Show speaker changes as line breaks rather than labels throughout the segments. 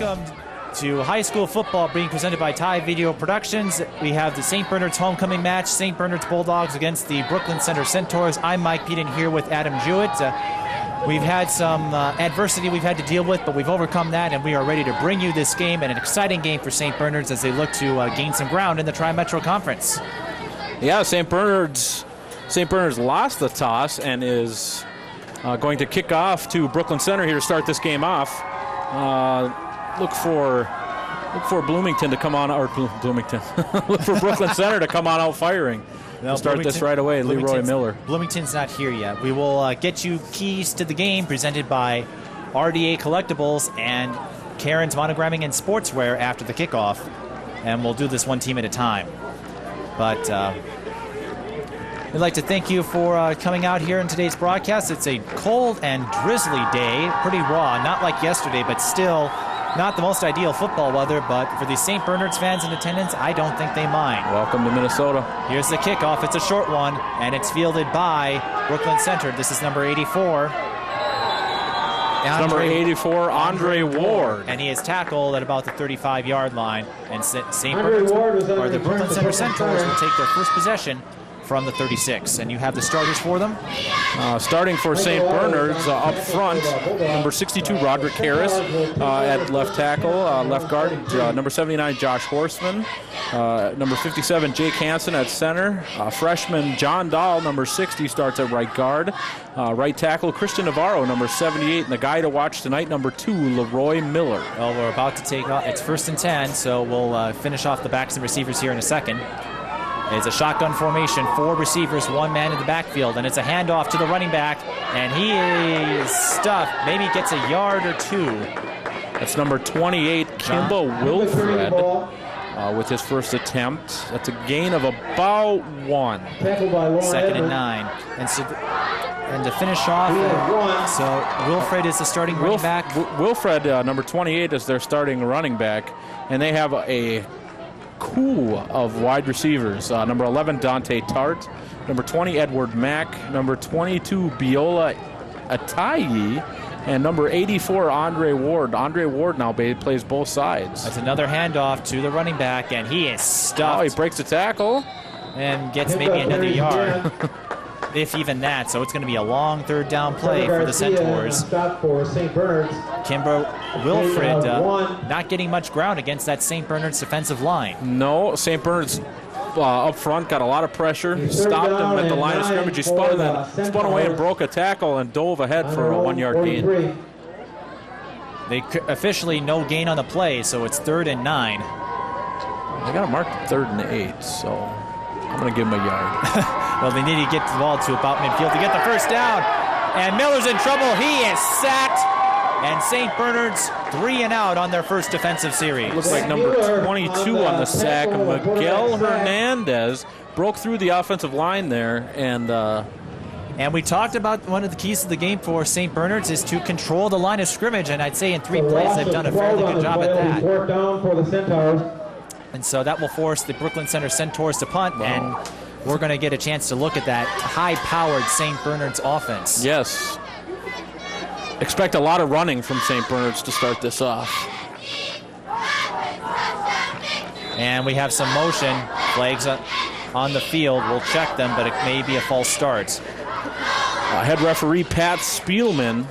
welcome to high school football being presented by Thai Video Productions. We have the St. Bernard's homecoming match, St. Bernard's Bulldogs against the Brooklyn Center Centaurs. I'm Mike Peden here with Adam Jewett. We've had some adversity we've had to deal with, but we've overcome that, and we are ready to bring you this game, and an exciting game for St. Bernard's as they look to gain some ground in the Tri-Metro Conference.
Yeah, St. Bernard's lost the toss and is going to kick off to Brooklyn Center here to start this game off. Look for Bloomington to come on, or Bloomington. Look for Brooklyn Center to come on out firing. We'll start this right away. Leroy Miller.
Bloomington's not here yet. We will get you keys to the game presented by RDA Collectibles and Karen's Monogramming and Sportswear after the kickoff, and we'll do this one team at a time. But we'd like to thank you for coming out here in today's broadcast. It's a cold and drizzly day, pretty raw, not like yesterday, but still not the most ideal football weather. But for the St. Bernard's fans in attendance, I don't think they mind.
Welcome to Minnesota.
Here's the kickoff. It's a short one, and it's fielded by Brooklyn Center. This is number 84.
Number 84, Andre Ward.
And he is tackled at about the 35-yard line. And St. Bernard's, or the Brooklyn Center Centaurs, will take their first possession from the 36. And you have the starters for them?
Starting for St. Bernard's up front, number 62, Roderick Harris at left tackle. Left guard, number 79, Josh Horseman. Number 57, Jake Hansen at center. Freshman John Dahl, number 60, starts at right guard. Right tackle, Christian Navarro, number 78. And the guy to watch tonight, number 2, Leroy Miller.
Well, we're about to take off. It's 1st and 10, so we'll finish off the backs and receivers here in a second. It's a shotgun formation, 4 receivers, 1 man in the backfield, and it's a handoff to the running back, and he is stuffed. Maybe gets a yard or 2.
That's number 28, Kimba Wilfred, with his first attempt. That's a gain of about 1.
2nd and 9. And to finish off, so Wilfred is the starting running back.
Wilfred, number 28, is their starting running back, and they have a coup of wide receivers. Number 11, Dante Tart. Number 20, Edward Mack. Number 22, Biola Atayi. And number 84, Andre Ward. Andre Ward now plays both sides.
That's another handoff to the running back, and he is stuffed.
Oh, he breaks the tackle.
And gets maybe another yard. If even that, so it's going to be a long 3rd down play for the Centaurs. Kimber Wilfred not getting much ground against that St. Bernard's defensive line.
No, St. Bernard's up front got a lot of pressure, stopped him at the line of scrimmage. He spun away and broke a tackle and dove ahead for a 1-yard gain.
They officially no gain on the play, so it's 3rd and 9.
They got it marked 3rd and 8, so I'm going to give him a yard.
Well, they need to get the ball to about midfield to get the first down. And Miller's in trouble. He is sacked. And St. Bernard's 3 and out on their first defensive series.
Looks like number 22 on the sack, Miguel Hernandez, broke through the offensive line there.
And we talked about one of the keys to the game for St. Bernard's is to control the line of scrimmage. And I'd say in 3 plays they've done a fairly good job at that.
4th down for the Centaurs.
And so that will force the Brooklyn Center Centaurs to punt. Wow. And we're going to get a chance to look at that high-powered St. Bernard's offense.
Yes. Expect a lot of running from St. Bernard's to start this off.
And we have some motion. Flags on the field. We'll check them, but it may be a false start.
Head referee Pat Spielman.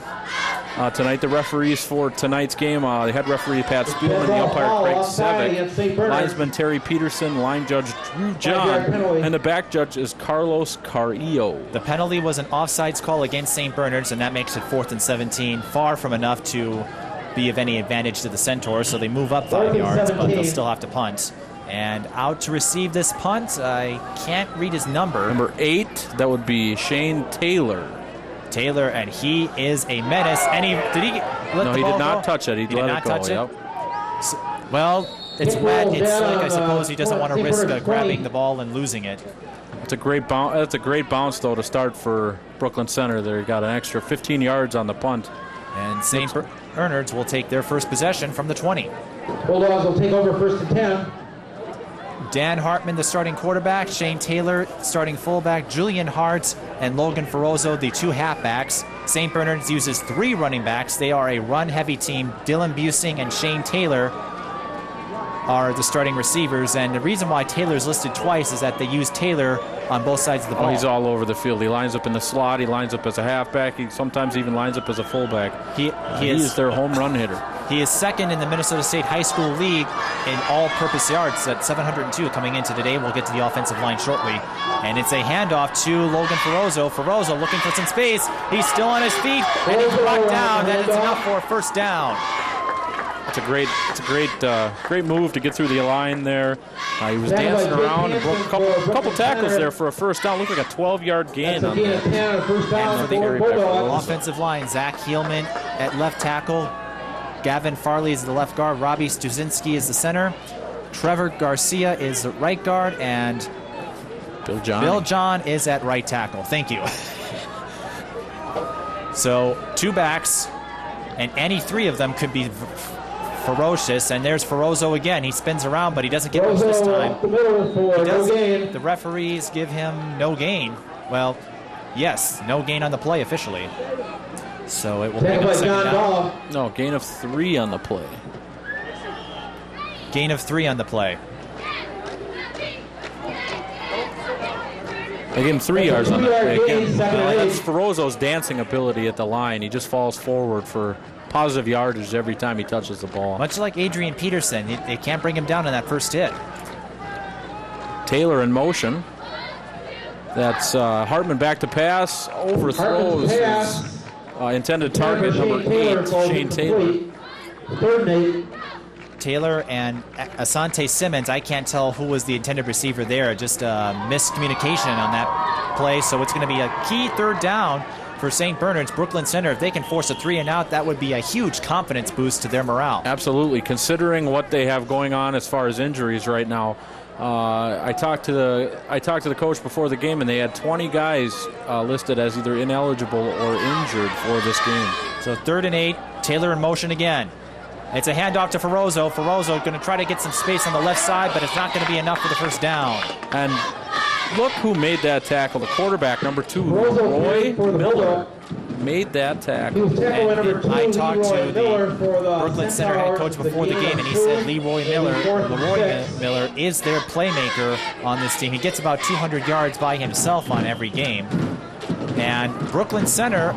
Tonight, the referees for tonight's game, the head referee Pat Spielman, the umpire Craig Sevick, linesman Terry Peterson, line judge Drew John, and the back judge is Carlos Carrillo.
The penalty was an offsides call against St. Bernard's, and that makes it 4th and 17, far from enough to be of any advantage to the Centaurs, so they move up 5 yards, but they'll still have to punt. And out to receive this punt, I can't read his number.
Number 8, that would be Shane Taylor.
And he is a menace. And he
did not touch it. He did not touch it. Yep.
So, well, it's wet. It's like I suppose he doesn't want to risk grabbing the ball and losing it.
It's a great bounce. That's a great bounce though to start for Brooklyn Center. They got an extra 15 yards on the punt.
And St. Bernard's will take their first possession from the 20.
Bulldogs will take over 1st and 10.
Dan Hartman, the starting quarterback, Shane Taylor, starting fullback, Julian Hart, and Logan Ferrozo, the 2 halfbacks. St. Bernard's uses 3 running backs. They are a run-heavy team. Dylan Busing and Shane Taylor are the starting receivers, and the reason why Taylor's listed twice is that they use Taylor on both sides of the ball.
Oh, he's all over the field. He lines up in the slot. He lines up as a halfback. He sometimes even lines up as a fullback. He is their home run hitter.
He is second in the Minnesota State High School League in all-purpose yards at 702 coming into today. We'll get to the offensive line shortly. And it's a handoff to Logan Ferrozo. Ferrozo looking for some space. He's still on his feet, and he's brought down. That is enough for a first down.
It's a great move to get through the line there. He was dancing around and broke a couple tackles there for a first down. Looked like a 12-yard gain on that.
And for the offensive line, Zach Heelman at left tackle. Gavin Farley is the left guard. Robbie Stuzinski is the center. Trevor Garcia is the right guard. And
Bill John
is at right tackle. Thank you. So 2 backs, and any 3 of them could be ferocious. And there's Ferrozo again. He spins around, but he doesn't get much this time. The referees give him no gain. Well, yes, no gain on the play officially. So it will bring up second down.
No, gain of 3 on the play.
Gain of 3 on the play.
They gave him 3 yards on the play. Again, that's Ferrozo's dancing ability at the line. He just falls forward for positive yardage every time he touches the ball.
Much like Adrian Peterson, they can't bring him down on that first hit.
Taylor in motion. That's Hartman back to pass. Overthrows his intended target, number 8, Shane Taylor.
Taylor and Asante Simmons, I can't tell who was the intended receiver there. Just miscommunication on that play. So it's going to be a key third down for St. Bernard's. Brooklyn Center, if they can force a 3 and out, that would be a huge confidence boost to their morale.
Absolutely. Considering what they have going on as far as injuries right now, I talked to the coach before the game, and they had 20 guys listed as either ineligible or injured for this game.
So 3rd and 8, Taylor in motion again. It's a handoff to Ferrozo. Ferrozo going to try to get some space on the left side, but it's not going to be enough for the first down.
And look who made that tackle. The quarterback, number 2, Roy Miller, made that tackle.
And I talked to the Brooklyn Center head coach before the game, and he said Leroy Miller is their playmaker on this team. He gets about 200 yards by himself on every game. And Brooklyn Center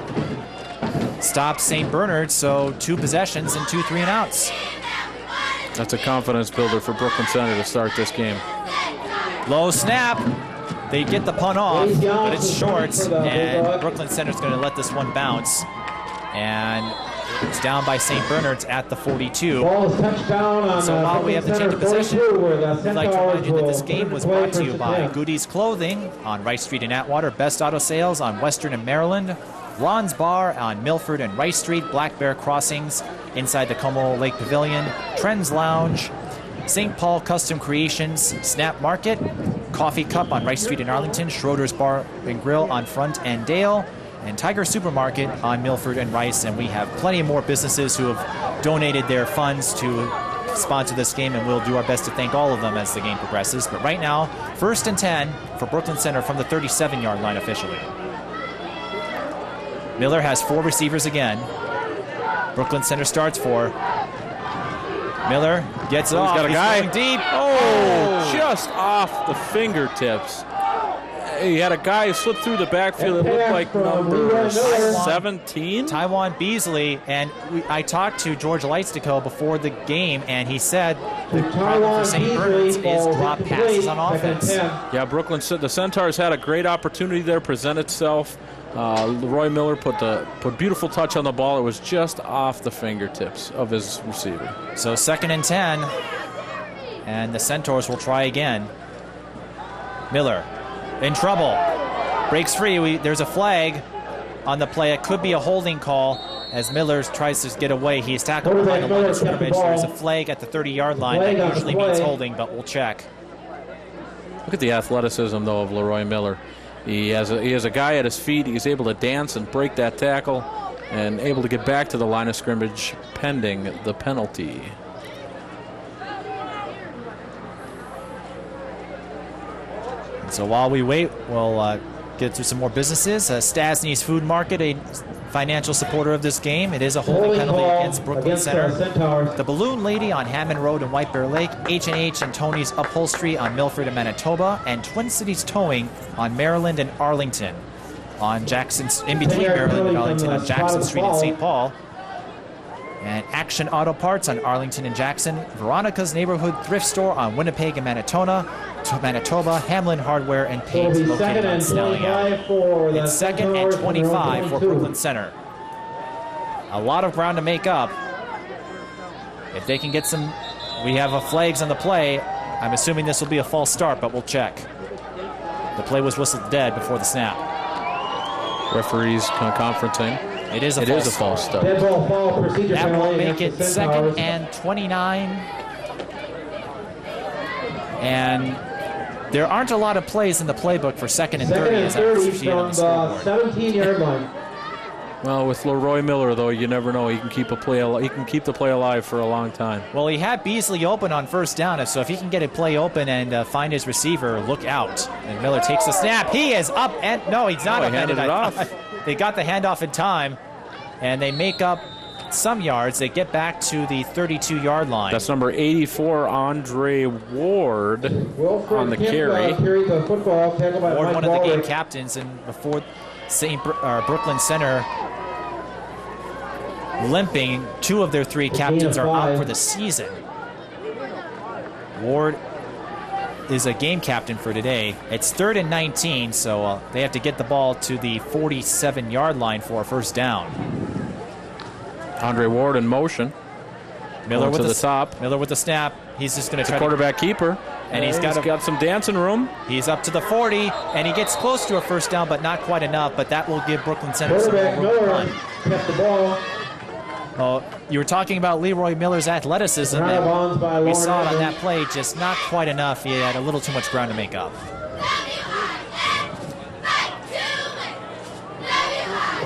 stops St. Bernard, so 2 possessions and 2 3 and outs.
That's a confidence builder for Brooklyn Center to start this game.
Low snap. They get the punt off, but it's short, and Brooklyn Center's going to let this one bounce. And it's down by St. Bernard's at the 42. So while we have the change of possession, I'd like to remind you that this game was brought to you by Goody's Clothing on Rice Street in Atwater, Best Auto Sales on Western and Maryland, Ron's Bar on Milford and Rice Street, Black Bear Crossings inside the Como Lake Pavilion, Trends Lounge, St. Paul Custom Creations, Snap Market, Coffee Cup on Rice Street in Arlington, Schroeder's Bar and Grill on Front and Dale, and Tiger Supermarket on Milford and Rice. And we have plenty of more businesses who have donated their funds to sponsor this game, and we'll do our best to thank all of them as the game progresses. But right now, 1st and 10 for Brooklyn Center from the 37-yard line officially. Miller has 4 receivers again. Brooklyn Center starts 4. Miller gets it off.
He's got a guy.
Going deep.
Oh, just off the fingertips. He had a guy who slipped through the backfield. It looked like number 17.
Taiwan Beasley. And I talked to George Leitstico before the game, and he said the problem for St. Bernard's is drop passes on offense.
Yeah, Brooklyn, the Centaurs had a great opportunity there present itself. Leroy Miller put beautiful touch on the ball. It was just off the fingertips of his receiver.
So 2nd and 10, and the Centaurs will try again. Miller in trouble, breaks free. There's a flag on the play. It could be a holding call as Miller tries to get away. He is tackled behind the line of scrimmage. There's a flag at the 30-yard line. That usually means holding, but we'll check.
Look at the athleticism, though, of Leroy Miller. He has a guy at his feet. He's able to dance and break that tackle and able to get back to the line of scrimmage pending the penalty.
So while we wait, we'll get through some more businesses. Stasny's Food Market, a financial supporter of this game. It is a holding penalty against Brooklyn Center. The Balloon Lady on Hammond Road in White Bear Lake. H&H and Tony's Upholstery on Milford and Manitoba. And Twin Cities Towing on Maryland and Arlington. On Jackson, in between Maryland and Arlington on Jackson Street in St. Paul. And Action Auto Parts on Arlington and Jackson. Veronica's Neighborhood Thrift Store on Winnipeg and Manitoba. Hamline Hardware and Paint located on Snellingham. It's 2nd and 25 for Brooklyn Center. A lot of ground to make up. If they can get some, we have flags on the play. I'm assuming this will be a false start, but we'll check. The play was whistled dead before the snap.
Referees conferencing.
It is a false start. That will make it 2nd and 29. And there aren't a lot of plays in the playbook for 2nd and 30 as I see it on the scoreboard.
17-yard line.
Well, with Leroy Miller, though, you never know. He can keep the play alive for a long time.
Well, he had Beasley open on first down, so if he can get a play open and find his receiver, look out. And Miller takes the snap. He is up and no, he's not upended. They got the handoff in time, and they make up some yards. They get back to the 32-yard line.
That's number 84, Andre Ward, on the carry.
Ward, one of the game captains, and before Brooklyn Center limping, 2 of their 3 captains are out for the season. Ward is a game captain for today. It's 3rd and 19, so they have to get the ball to the 47-yard line for a first down.
Andre Ward in motion.
Miller with
the top.
Miller with the snap. He's just going to try
quarterback keeper.
And he's got
some dancing room.
He's up to the 40, and he gets close to a first down, but not quite enough. But that will give Brooklyn Center some more room to run.
Kept the ball.
Oh, you were talking about Leroy Miller's athleticism. And we saw it on that play, just not quite enough. He had a little too much ground to make up.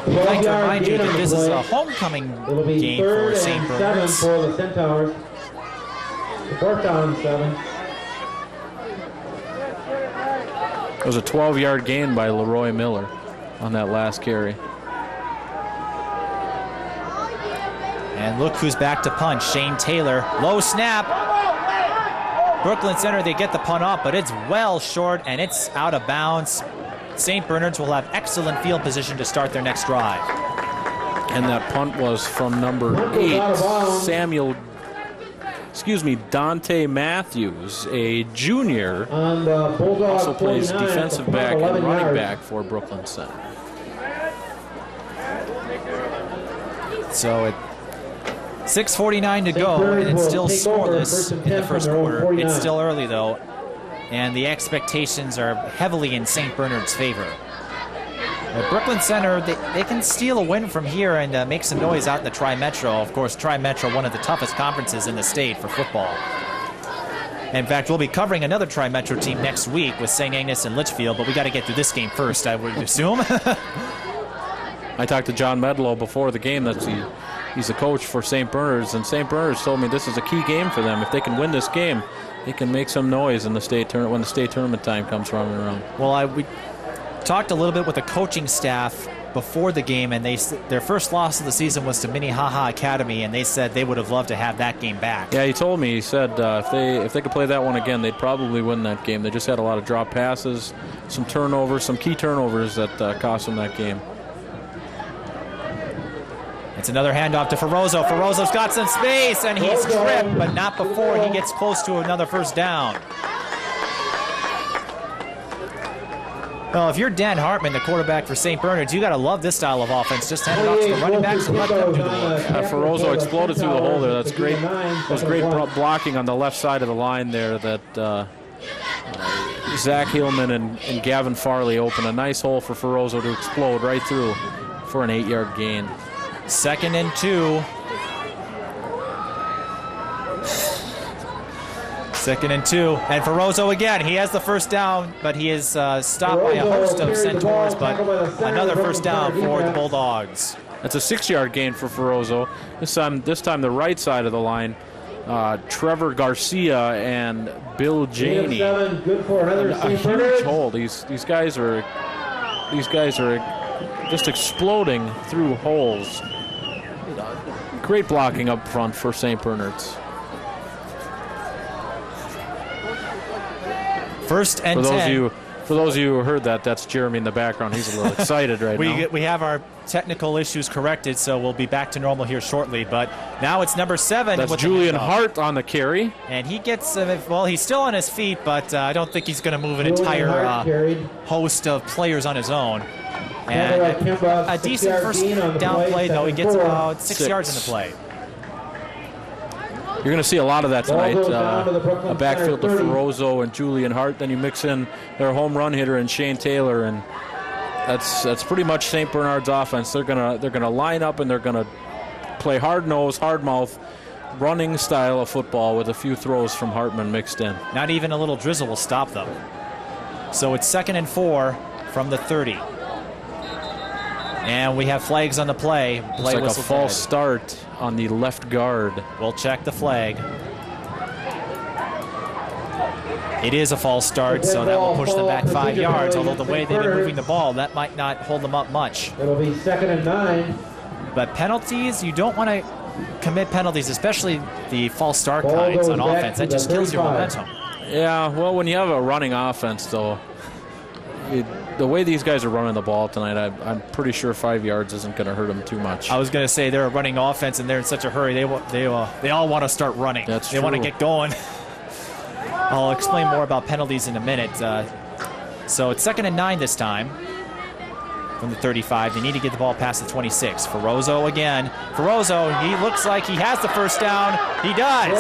I'd like to remind you that this is a homecoming game for St. Bernard's.
7 for the Centaurs. Fourth down, 7.
It was a 12-yard gain by Leroy Miller on that last carry.
And look who's back to punt, Shane Taylor. Low snap. Brooklyn Center, they get the punt off, but it's well short, and it's out of bounds. St. Bernard's will have excellent field position to start their next drive.
And that punt was from number 8, Dante Matthews, a junior, also plays defensive back and running back for Brooklyn Center.
So 6:49 to go, and it's still scoreless in the first quarter. It's still early, though, and the expectations are heavily in St. Bernard's favor. Brooklyn Center, they can steal a win from here and make some noise out in the Tri-Metro. Of course, Tri-Metro, one of the toughest conferences in the state for football. In fact, we'll be covering another Tri-Metro team next week with St. Agnes and Litchfield, but we got to get through this game first, I would assume.
I talked to John Medlow before the game. He's a coach for St. Bernard's, and St. Bernard's told me this is a key game for them. If they can win this game, they can make some noise in the state tournament when the state tournament time comes running around.
Well, we talked a little bit with the coaching staff before the game, and their first loss of the season was to Minnehaha Academy, and they said they would have loved to have that game back.
Yeah, he told me. He said if they could play that one again, they'd probably win that game. They just had a lot of drop passes, some turnovers, some key turnovers that cost them that game.
It's another handoff to Ferrozo. Ferrozo's got some space, and he's tripped, but not before he gets close to another first down. Well, if you're Dan Hartman, the quarterback for St. Bernard's, you got to love this style of offense. Just hand it off to the running backs and let them do the work.
Ferrozo exploded through the hole there. That's great. That was great blocking on the left side of the line there. That Zach Hillman and Gavin Farley opened a nice hole for Ferrozo to explode right through for an 8-yard gain.
2nd and 2. 2nd and 2. And Ferrozo again. He has the first down, but he is stopped by a host of Centaurs, but another first down for the Bulldogs.
That's a 6-yard gain for Ferrozo. This time the right side of the line. Trevor Garcia and Bill Janey.
Good for another
A huge hole. These guys are just exploding through holes. Great blocking up front for St. Bernard's.
First and 10.
For those of you who heard that, that's Jeremy in the background. He's a little excited right now.
We have our technical issues corrected, so we'll be back to normal here shortly. But now it's number 7.
That's Julian Hart on the carry.
And he gets, well, he's still on his feet, but I don't think he's going to move an entire host of players on his own. And a decent first down play, though. He gets about 6 yards in the play.
You're going to see a lot of that tonight. A backfield to Ferrozo and Julian Hart. Then you mix in their home run hitter and Shane Taylor, and that's pretty much St. Bernard's offense. They're gonna line up and they're gonna play hard nose, hard mouth, running style of football with a few throws from Hartman mixed in.
Not even a little drizzle will stop them. So it's 2nd and 4 from the 30. And we have flags on the play.
It's like a false start on the left guard.
We'll check the flag. It is a false start, so that will push them back 5 yards, although the way they've been moving the ball, that might not hold them up much.
It'll be 2nd and 9.
But penalties, you don't want to commit penalties, especially the false start kinds on offense. That just kills your momentum.
Yeah, well, when you have a running offense, though, the way these guys are running the ball tonight, I'm pretty sure 5 yards isn't going to hurt them too much.
I was going to say they're a running offense, and they're in such a hurry. They all want to start running.
That's
they
true.
want to get going. I'll explain more about penalties in a minute. So it's 2nd and 9 this time from the 35. They need to get the ball past the 26. Ferrozo again. Ferrozo, he looks like he has the first down. He does.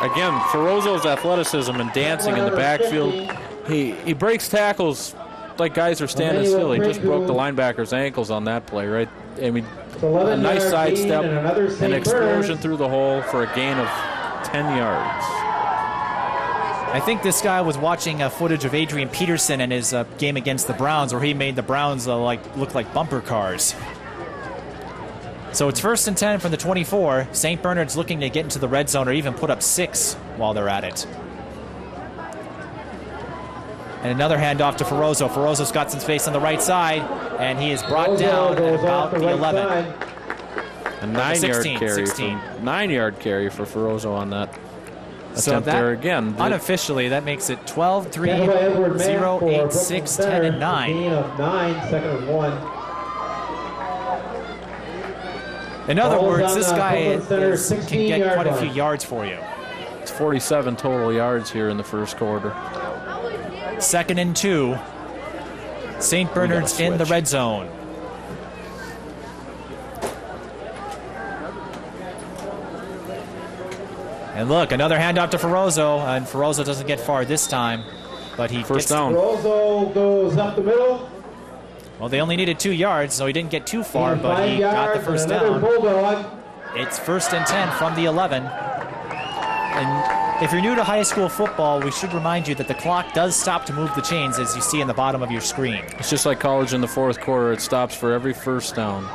Again, Ferrozo's athleticism and dancing in the backfield. He breaks tackles like guys are standing still. He just broke the linebacker's ankles on that play, right? I mean, a nice sidestep, an explosion through the hole for a gain of 10 yards.
I think this guy was watching footage of Adrian Peterson and his game against the Browns, where he made the Browns look like bumper cars. So it's 1st and 10 from the 24. St. Bernard's looking to get into the red zone or even put up 6 while they're at it. And another handoff to Ferrozo. Ferrozo's got some space on the right side, and he is brought down at about the 11.
A 9-yard carry. 9-yard carry for Ferrozo on that.
So that, there again, unofficially, that makes it 12, 3, 0, 8, 6, 10, and 9. In other words, this guy can get quite a few yards for you.
It's 47 total yards here in the first quarter.
2nd and 2. St. Bernard's in the red zone. And look, another handoff to Ferrozo, and Ferrozo doesn't get far this time, but he
first down.
Ferrozo goes up the middle.
Well, they only needed 2 yards, so he didn't get too far, but he got the first down.
Bulldog.
It's 1st and 10 from the 11. And if you're new to high school football, we should remind you that the clock does stop to move the chains, as you see in the bottom of your screen.
It's just like college in the fourth quarter. It stops for every first down.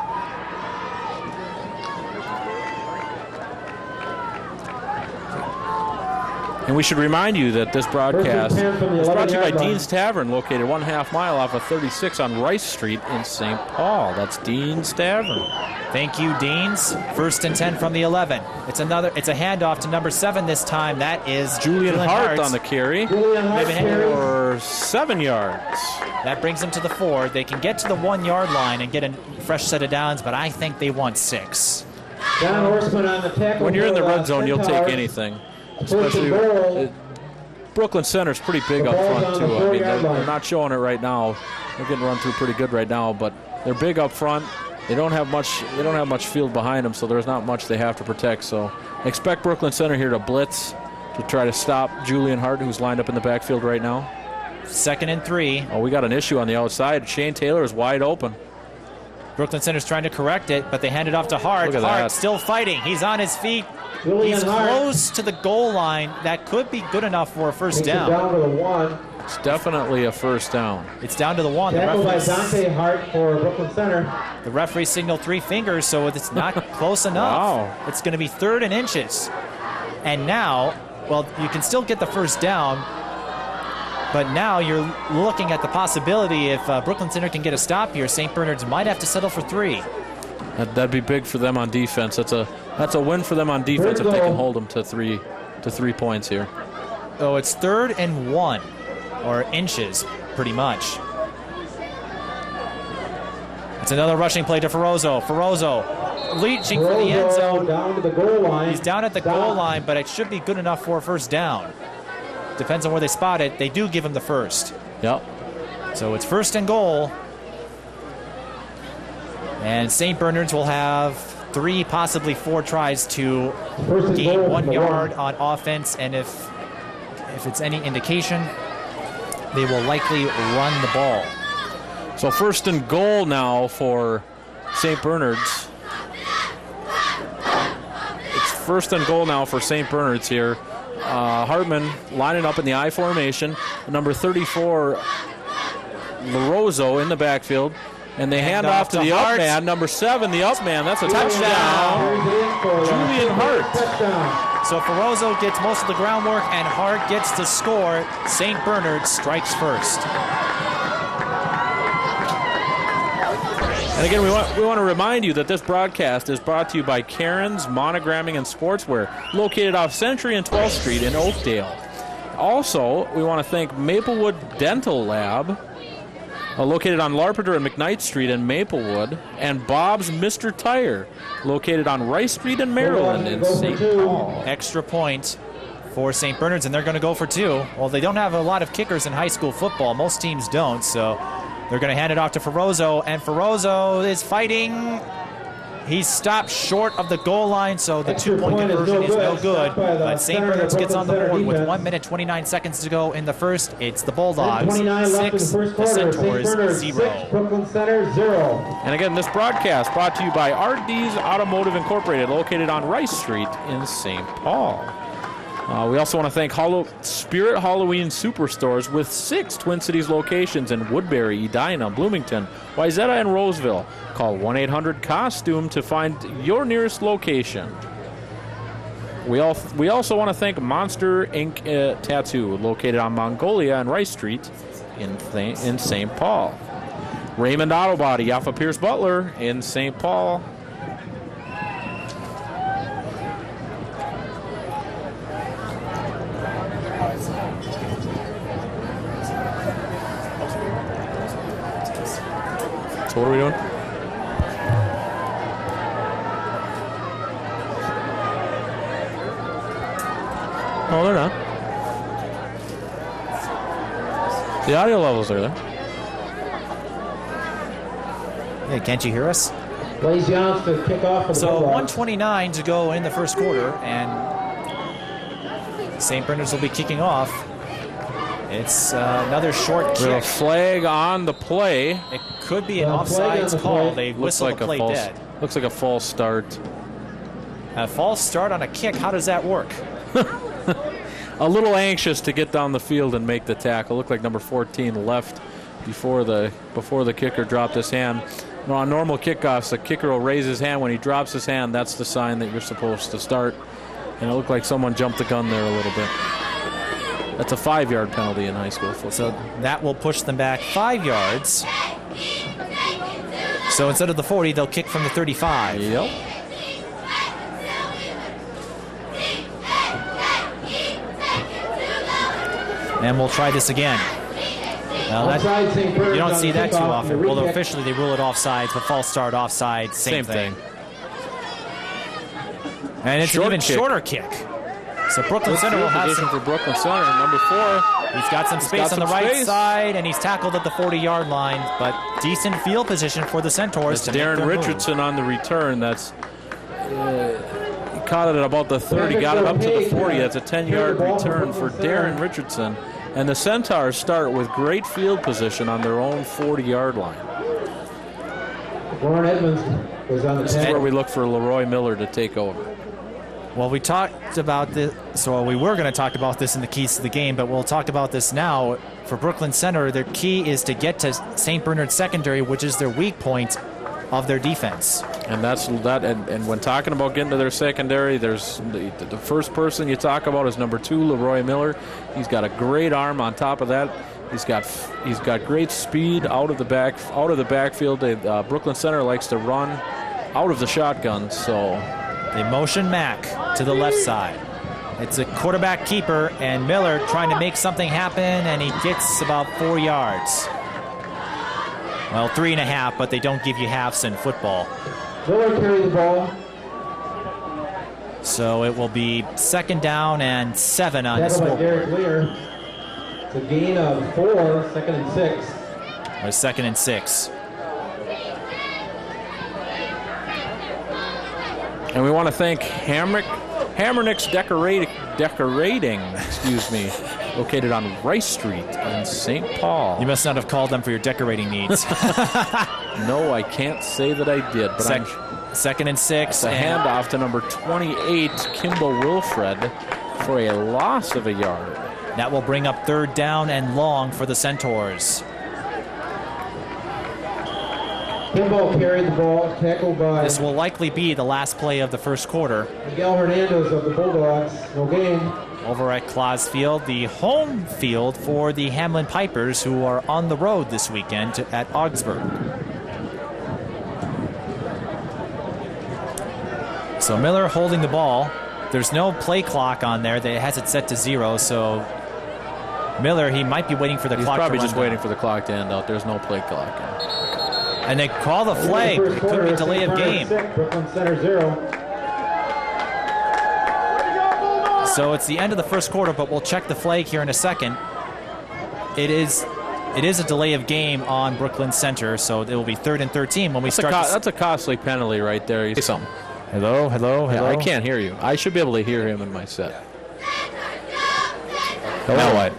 And we should remind you that this broadcast is brought to you by Dean's Tavern, located 1/2 mile off of 36 on Rice Street in St. Paul. That's Dean's Tavern.
Thank you, Dean's. 1st and 10 from the 11. It's a handoff to number 7 this time. That is
Julian Hart on the carry for 7 yards.
That brings them to the 4. They can get to the 1-yard line and get a fresh set of downs, but I think they want 6.
When you're in the red zone, you'll take anything. Especially Brooklyn Center's pretty big up front too. I mean, they're not showing it right now. They're getting run through pretty good right now, but they're big up front. They don't have much field behind them, so there's not much they have to protect. So expect Brooklyn Center here to blitz to try to stop Julian Hart, who's lined up in the backfield right now.
2nd and 3.
Oh, we got an issue on the outside. Shane Taylor is wide open.
Brooklyn Center's trying to correct it, but they hand it off to Hart. Hart still fighting. He's on his feet. He's close to the goal line. That could be good enough for a first down.
It's definitely a first down.
It's down to the 1.
Tackle by Dante Hart for Brooklyn Center.
The referee signaled 3 fingers, so it's not close enough.
Wow.
It's going to be 3rd and inches. And now, well, you can still get the first down, but now you're looking at the possibility if Brooklyn Center can get a stop here, St. Bernard's might have to settle for 3.
That'd be big for them on defense. That's a win for them on defense if they can hold them to 3 points here.
Oh, it's 3rd and 1, or inches, pretty much. It's another rushing play to Ferrozzo. Ferrozzo reaching for the end zone.
Down to the goal line.
He's down at the goal line, but it should be good enough for a first down. Depends on where they spot it. They do give him the first.
Yep.
So it's 1st and goal. And St. Bernard's will have 3, possibly 4 tries to gain 1 yard on offense, and if it's any indication, they will likely run the ball.
So 1st and goal now for St. Bernard's. It's 1st and goal now for St. Bernard's here. Hartman lining up in the I formation. Number 34, LaRoso in the backfield. And they hand off to the up man, number 7, the up man. That's a touchdown. Julian Hart.
So Ferrozzo gets most of the groundwork, and Hart gets to score. St. Bernard strikes first.
And again, we want to remind you that this broadcast is brought to you by Karen's Monogramming and Sportswear, located off Century and 12th Street in Oakdale. Also, we want to thank Maplewood Dental Lab, located on Lampert and McKnight Street in Maplewood, and Bob's Mr. Tire, located on Rice Street in Maryland in St. Paul.
Extra point for St. Bernard's, and they're going to go for 2. Well, they don't have a lot of kickers in high school football. Most teams don't, so they're going to hand it off to Ferrozzo, and Ferrozzo is fighting. He's stopped short of the goal line, so the 2-point conversion is no good. But St. Bernard's gets on the board with 1 minute 29 seconds to go in the first. It's the Bulldogs 6, the Centaurs 0.
Brooklyn Center 0.
And again, this broadcast brought to you by RD's Automotive Incorporated, located on Rice Street in St. Paul. We also want to thank Spirit Halloween Superstores with 6 Twin Cities locations in Woodbury, Edina, Bloomington, Wayzata, and Roseville. Call 1-800-COSTUME to find your nearest location. We also want to thank Monster Ink Tattoo, located on Mongolia and Rice Street in St. Paul. Raymond Auto Body off of Pierce Butler in St. Paul. So what are we doing? Oh, they're not. The audio levels are there.
Hey, can't you hear us?
Blaze Johns to kick off for the
So
Bulldogs.
1:29 to go in the first quarter, and St. Bernard's will be kicking off. It's another short
We have a
kick.
flag on the play.
It could be an offsides call. They
Looks
whistle
like
the play dead.
Looks like a false start.
A false start on a kick, how does that work?
A little anxious to get down the field and make the tackle. Looked like number 14 left before the kicker dropped his hand. You know, on normal kickoffs, the kicker will raise his hand. When he drops his hand, that's the sign that you're supposed to start. And it looked like someone jumped the gun there a little bit. That's a 5-yard penalty in high school football.
So that will push them back 5 yards. So instead of the 40, they'll kick from the 35.
Yep.
And we'll try this again. Now
Offside, St. Bernard's
you don't
on
see
the
that too
kickoff.
often.
The
Well,
re-kick.
officially they rule it offsides, but false start offside, same thing. And it's
Short
an even
kick.
shorter kick. So Brooklyn
Good
Center will
field
have
position
some.
for Brooklyn Center. Number 4.
He's got some space on the right
space.
side, and he's tackled at the 40-yard line. But decent field position for the Centaurs.
It's
to make
Darren
their move.
Richardson on the return. That's he caught it at about the 30, got it up to the 40. That's a 10-yard return for Darren Richardson. And the Centaurs start with great field position on their own 40-yard line.
Warren Edmonds was on the
This is
10.
where we look for Leroy Miller to take over.
Well, we talked about this, so we were going to talk about this in the keys to the game, but we'll talk about this now. For Brooklyn Center, their key is to get to St. Bernard Secondary, which is their weak point of their defense.
And that's that. And when talking about getting to their secondary, there's the first person you talk about is number 2, Leroy Miller. He's got a great arm. On top of that, he's got great speed out of the backfield. Brooklyn Center likes to run out of the shotgun, so
they motion Mack to the left side. It's a quarterback keeper, and Miller trying to make something happen, and he gets about 4 yards. Well, 3.5, but they don't give you halves in football.
Miller carried the ball.
So it will be 2nd down and 7 on the scoreboard.
Derek Lear. It's a gain of 4, 2nd and 6.
Or 2nd and 6.
And we want to thank Hammernick's Decorating, located on Rice Street in St. Paul.
You must not have called them for your decorating needs.
No, I can't say that I did. But
2nd and 6.
A handoff to number 28, Kimball Wilfred, for a loss of a yard.
That will bring up 3rd down and long for the Centaurs.
Kimball carried the ball, tackled by...
This will likely be the last play of the first quarter.
Miguel Hernandez of the Bulldogs. No gain.
Over at Klas Field, the home field for the Hamline Pipers, who are on the road this weekend at Augsburg. So Miller holding the ball. There's no play clock on there. That has it set to 0, so Miller, he might be waiting for the clock to run.
He's probably just waiting for the clock to end out. There's no play clock.
And they call the flag. It could be delay of game.
Brooklyn Center 0.
So it's the end of the first quarter, but we'll check the flag here in a second. It is a delay of game on Brooklyn Center, so it will be 3rd and 13 when we start.
That's a costly penalty right there. Say something.
Hello.
Yeah, I can't hear you. I should be able to hear him in my set.
Now what?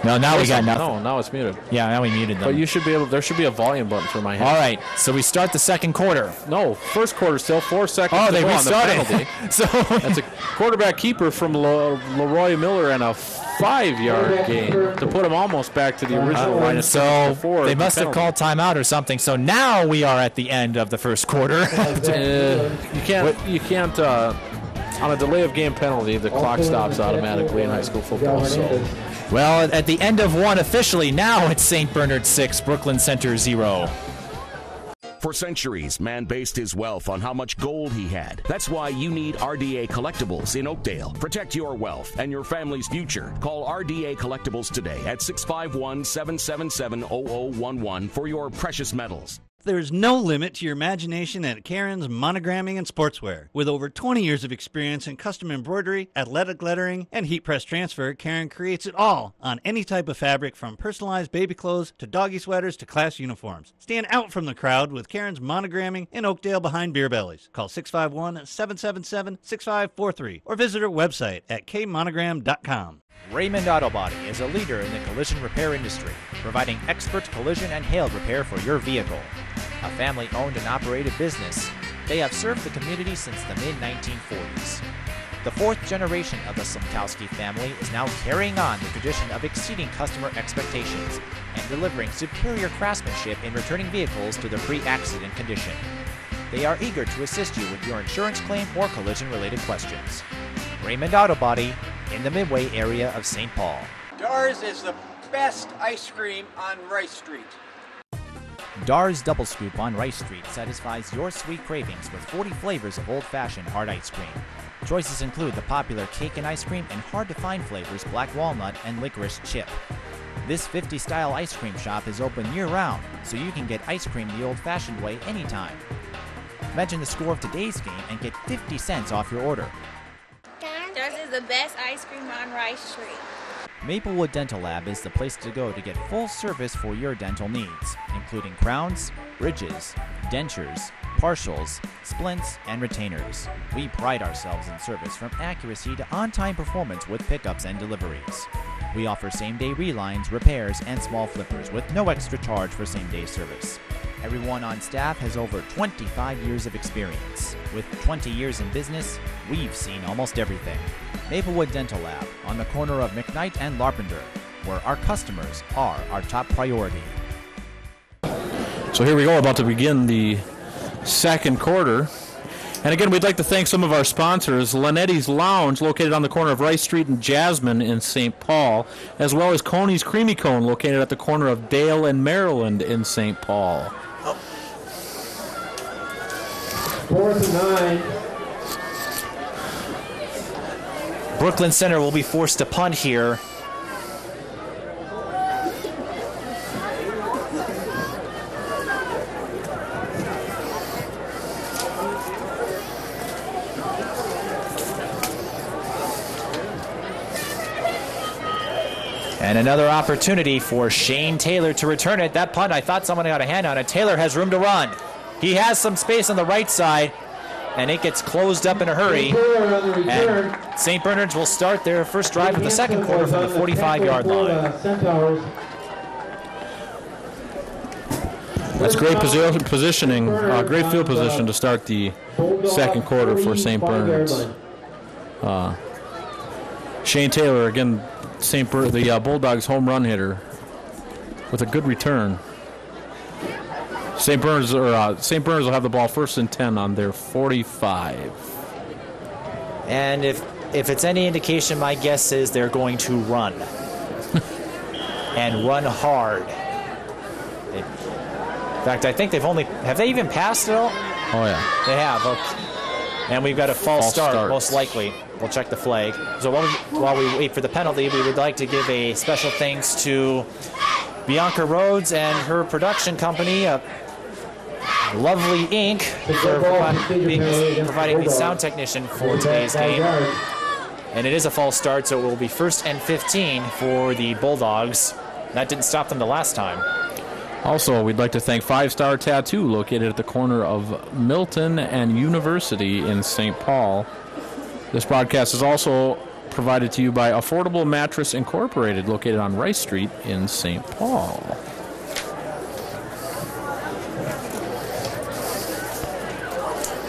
No, now we got nothing.
No, now it's muted.
Yeah, now we muted them.
But you should be able. There should be a volume button for my head.
All right, so we start the second quarter.
No, first quarter still 4 seconds.
Oh, they restarted.
So that's a quarterback keeper from Leroy Miller and a 5-yard gain to put him almost back to the original line of
so
before.
They must have called timeout or something. So now we are at the end of the first quarter.
You can't. On a delay of game penalty, the clock stops automatically in high school football. So.
Well, at the end of one officially, now it's St. Bernard 6, Brooklyn Center 0.
For centuries, man based his wealth on how much gold he had. That's why you need RDA Collectibles in Oakdale. Protect your wealth and your family's future. Call RDA Collectibles today at 651-777-0011 for your precious metals.
There's no limit to your imagination at Karen's Monogramming and Sportswear. With over 20 years of experience in custom embroidery, athletic lettering, and heat press transfer, Karen creates it all on any type of fabric, from personalized baby clothes to doggy sweaters to class uniforms. Stand out from the crowd with Karen's Monogramming in Oakdale behind Beer Bellies. Call 651-777-6543 or visit her website at kmonogram.com.
Raymond Auto Body is a leader in the collision repair industry, providing expert collision and hail repair for your vehicle. A family-owned and operated business, they have served the community since the mid-1940s. The 4th generation of the Slimkowski family is now carrying on the tradition of exceeding customer expectations and delivering superior craftsmanship in returning vehicles to their pre-accident condition. They are eager to assist you with your insurance claim or collision-related questions. Raymond Auto Body, in the Midway area of St. Paul.
Dar's is the best ice cream on Rice Street.
Dar's Double Scoop on Rice Street satisfies your sweet cravings with 40 flavors of old-fashioned hard ice cream. Choices include the popular cake and ice cream and hard-to-find flavors black walnut and licorice chip. This 50-style ice cream shop is open year-round, so you can get ice cream the old-fashioned way anytime. Mention the score of today's game and get 50 cents off your order.
Dar's is the best ice cream on Rice Street.
Maplewood Dental Lab is the place to go to get full service for your dental needs, including crowns, bridges, dentures, partials, splints, and retainers. We pride ourselves in service from accuracy to on-time performance with pickups and deliveries. We offer same-day relines, repairs, and small flippers with no extra charge for same-day service. Everyone on staff has over 25 years of experience. With 20 years in business, we've seen almost everything. Maplewood Dental Lab on the corner of McKnight and Lampert, where our customers are our top priority.
So here we go, about to begin the second quarter. And again, we'd like to thank some of our sponsors, Lanetti's Lounge, located on the corner of Rice Street and Jasmine in St. Paul, as well as Coney's Creamy Cone, located at the corner of Dale and Maryland in St. Paul.
4th and 9.
Brooklyn Center will be forced to punt here. And another opportunity for Shane Taylor to return it. That punt, I thought someone got a hand on it. Taylor has room to run. He has some space on the right side, and it gets closed up in a hurry. And St. Bernard's will start their first drive of the second quarter from the 45-yard line.
That's great positioning, great field position to start the second quarter for St. Bernard's. Shane Taylor, again, the Bulldogs home run hitter with a good return. St. Bernard's will have the ball 1st and 10 on their 45.
And if it's any indication, my guess is they're going to run. And run hard. In fact, I think have they even passed it all?
Oh, yeah.
They have. Okay. And we've got a false start, most likely. We'll check the flag. So while we wait for the penalty, we would like to give a special thanks to Bianca Rhodes and her production company, Lovely Inc., for providing the sound technician for today's game. And it is a false start, so it will be 1st and 15 for the Bulldogs. That didn't stop them the last time.
Also, we'd like to thank 5 Star Tattoo, located at the corner of Milton and University in St. Paul. This broadcast is also provided to you by Affordable Mattress Incorporated, located on Rice Street in St. Paul.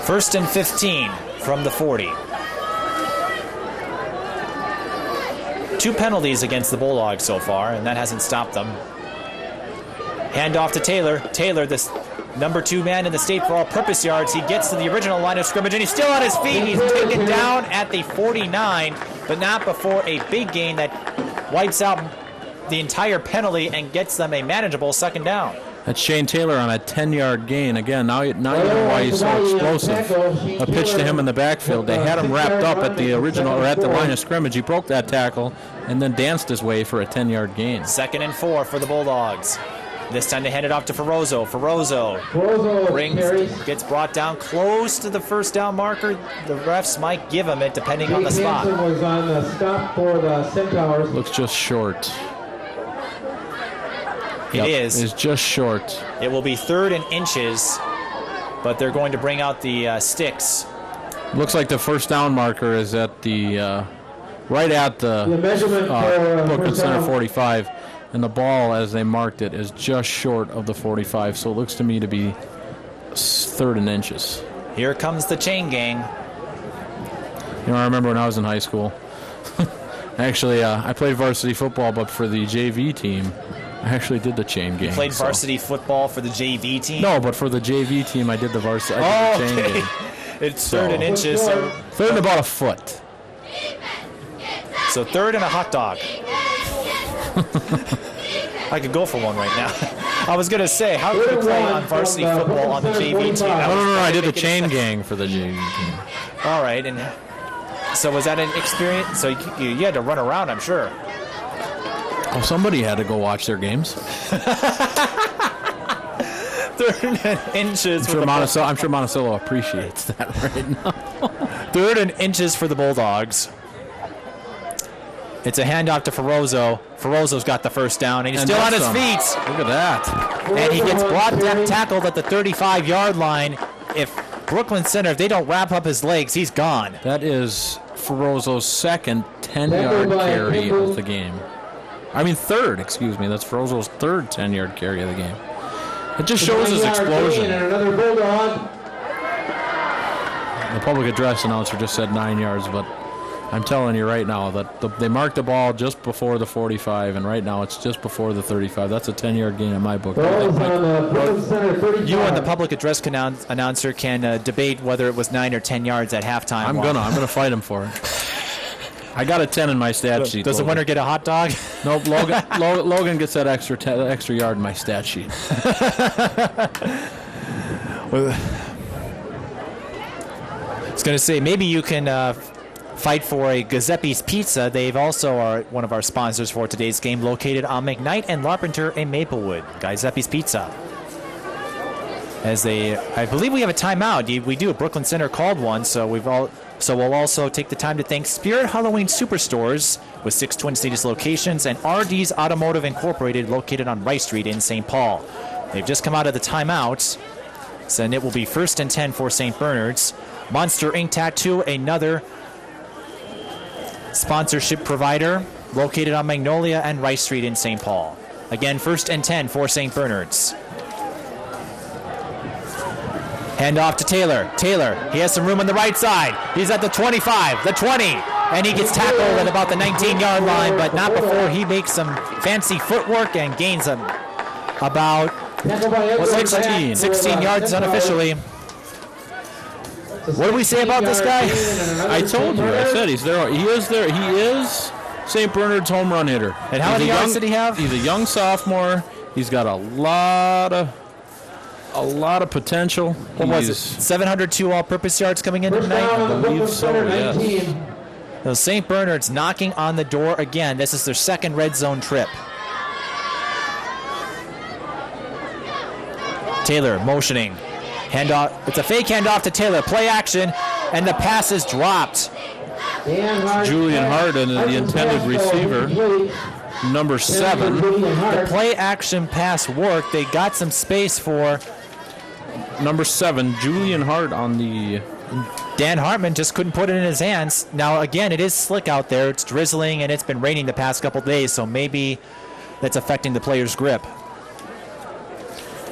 First and 15 from the 40. 2 penalties against the Bulldogs so far, and that hasn't stopped them. Hand off to Taylor. Taylor, this number 2 man in the state for all-purpose yards. He gets to the original line of scrimmage, and he's still on his feet. He's taken down at the 49, but not before a big gain that wipes out the entire penalty and gets them a manageable 2nd down.
That's Shane Taylor on a 10-yard gain. Again, now you know why he's so explosive. A pitch to him in the backfield. They had him wrapped up at the original, or at the line of scrimmage. He broke that tackle and then danced his way for a 10-yard gain.
2nd and 4 for the Bulldogs. This time they hand it off to Ferrozo. Ferrozo gets brought down close to the 1st down marker. The refs might give him it depending on the spot.
Was on the stop for the Centaurs.
Looks just short.
It is.
It's just short.
It will be 3rd and inches, but they're going to bring out the sticks.
Looks like the 1st down marker is at the right at the
measurement for
Brooklyn Center 45. And the ball, as they marked it, is just short of the 45, so it looks to me to be 3rd and inches.
Here comes the chain gang.
You know, I remember when I was in high school. Actually, I played varsity football, but for the JV team, I actually did the chain gang.
You played varsity football for the JV team?
No, but for the JV team, I did the varsity chain gang.
It's 3rd and inches. So
3rd and about a foot.
So 3rd and a hot dog. I could go for one right now. I was going to say, how could you play on varsity football on the JV team?
No, I did the chain gang for the JV team.
All right, and so was that an experience? So you had to run around, I'm sure.
Oh, somebody had to go watch their games.
3rd and inches.
I'm sure Monticello appreciates that right now.
3rd and inches for the Bulldogs. It's a handoff to Ferrozo. Ferrozo's got the 1st down, and he's still on his feet.
Look at that.
And he gets tackled at the 35-yard line. If Brooklyn Center, if they don't wrap up his legs, he's gone.
That is Ferrozo's 2nd 10-yard carry of the game. I mean 3rd, excuse me. That's Ferrozo's 3rd 10-yard carry of the game. It just shows his explosion.
And another Bulldog.
The public address announcer just said 9 yards, but I'm telling you right now that they marked the ball just before the 45, and right now it's just before the 35. That's a 10-yard gain in my book.
You and the public address announcer can debate whether it was 9 or 10 yards at halftime.
I'm gonna fight him for it. I got a 10 in my stat sheet.
Does the winner get a hot dog?
Nope. Logan gets that extra yard in my stat sheet.
I was going to say, maybe you can fight for a Giuseppe's Pizza. They've also are one of our sponsors for today's game, located on McKnight and Lampert in Maplewood. Giuseppe's Pizza. I believe we have a timeout. We do. Brooklyn Center called one, so we'll also take the time to thank Spirit Halloween Superstores with 6 Twin Cities locations and RD's Automotive Incorporated, located on Rice Street in St. Paul. They've just come out of the timeout, so it will be 1st and 10 for St. Bernard's. Monster Ink Tattoo, another sponsorship provider, located on Magnolia and Rice Street in St. Paul. Again, 1st and 10 for St. Bernard's. Hand off to Taylor. Taylor, he has some room on the right side. He's at the 25, the 20, and he gets tackled at about the 19-yard line, but not before he makes some fancy footwork and gains about 16 yards unofficially. What do we say about this guy?
I told you. I said he's there. He is there. He is St. Bernard's home run hitter.
And how many yards did he have?
He's a young sophomore. He's got a lot of potential.
What was it? 702 all-purpose yards coming in tonight?
I believe so, yes.
So St. Bernard's knocking on the door again. This is their second red zone trip. Taylor motioning. Handoff. It's a fake handoff to Taylor. Play action, and the pass is dropped.
Julian Harden, the intended receiver, number 7.
The play action pass worked. They got some space for
number 7, Julian Hart on the...
Dan Hartman just couldn't put it in his hands. Now, again, it is slick out there. It's drizzling, and it's been raining the past couple days, so maybe that's affecting the player's grip.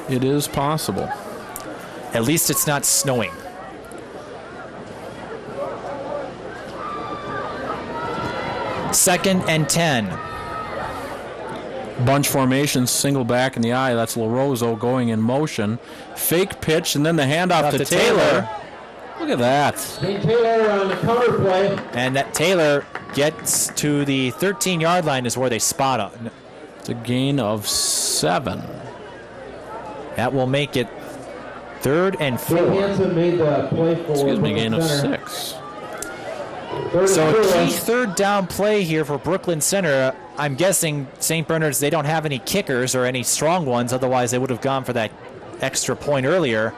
It is possible.
At least it's not snowing. Second and 10.
Bunch formation, single back in the eye. That's LaRoso going in motion. Fake pitch, and then the handoff to Taylor. Look at that.
Taylor on the cover play.
And that Taylor gets to the 13-yard line is where they spot him.
It's a gain of 7.
That will make it 3rd and 4.
Made the play for
Excuse me, gain of 6.
So a key 3rd down play here for Brooklyn Center. I'm guessing St. Bernard's, they don't have any kickers or any strong ones. Otherwise, they would have gone for that extra point earlier.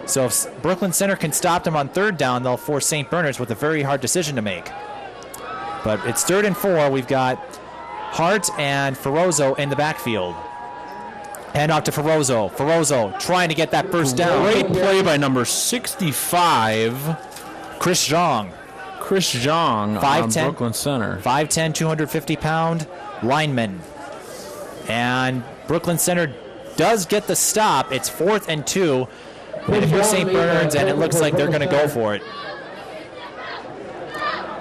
So if Brooklyn Center can stop them on 3rd down, they'll force St. Bernard's with a very hard decision to make. But it's 3rd and 4. We've got Hart and Ferrozo in the backfield. Hand off to Ferrozo. Ferrozo trying to get that first down.
Great play by number 65,
Chris Zhang.
Chris Zhang on Brooklyn Center.
5'10", 250-pound lineman. And Brooklyn Center does get the stop. It's 4th and 2. And if you're St. Bernard's, and it looks like they're going to go for it.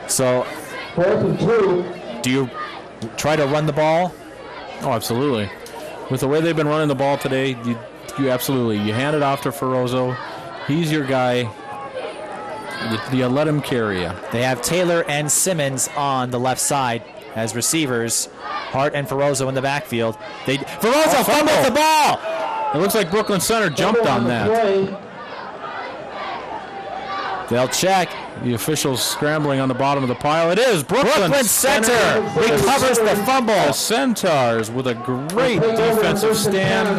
So,
4th and 2.
Do you try to run the ball?
Oh, absolutely. With the way they've been running the ball today, you absolutely. You hand it off to Ferrozo. He's your guy. You let him carry you.
They have Taylor and Simmons on the left side as receivers. Hart and Ferrozo in the backfield. Ferrozo fumbles the ball!
It looks like Brooklyn Center jumped on that.
They'll check.
The officials scrambling on the bottom of the pile. It is Brooklyn
Center recovers the fumble.
The Centaurs with a great defensive stand.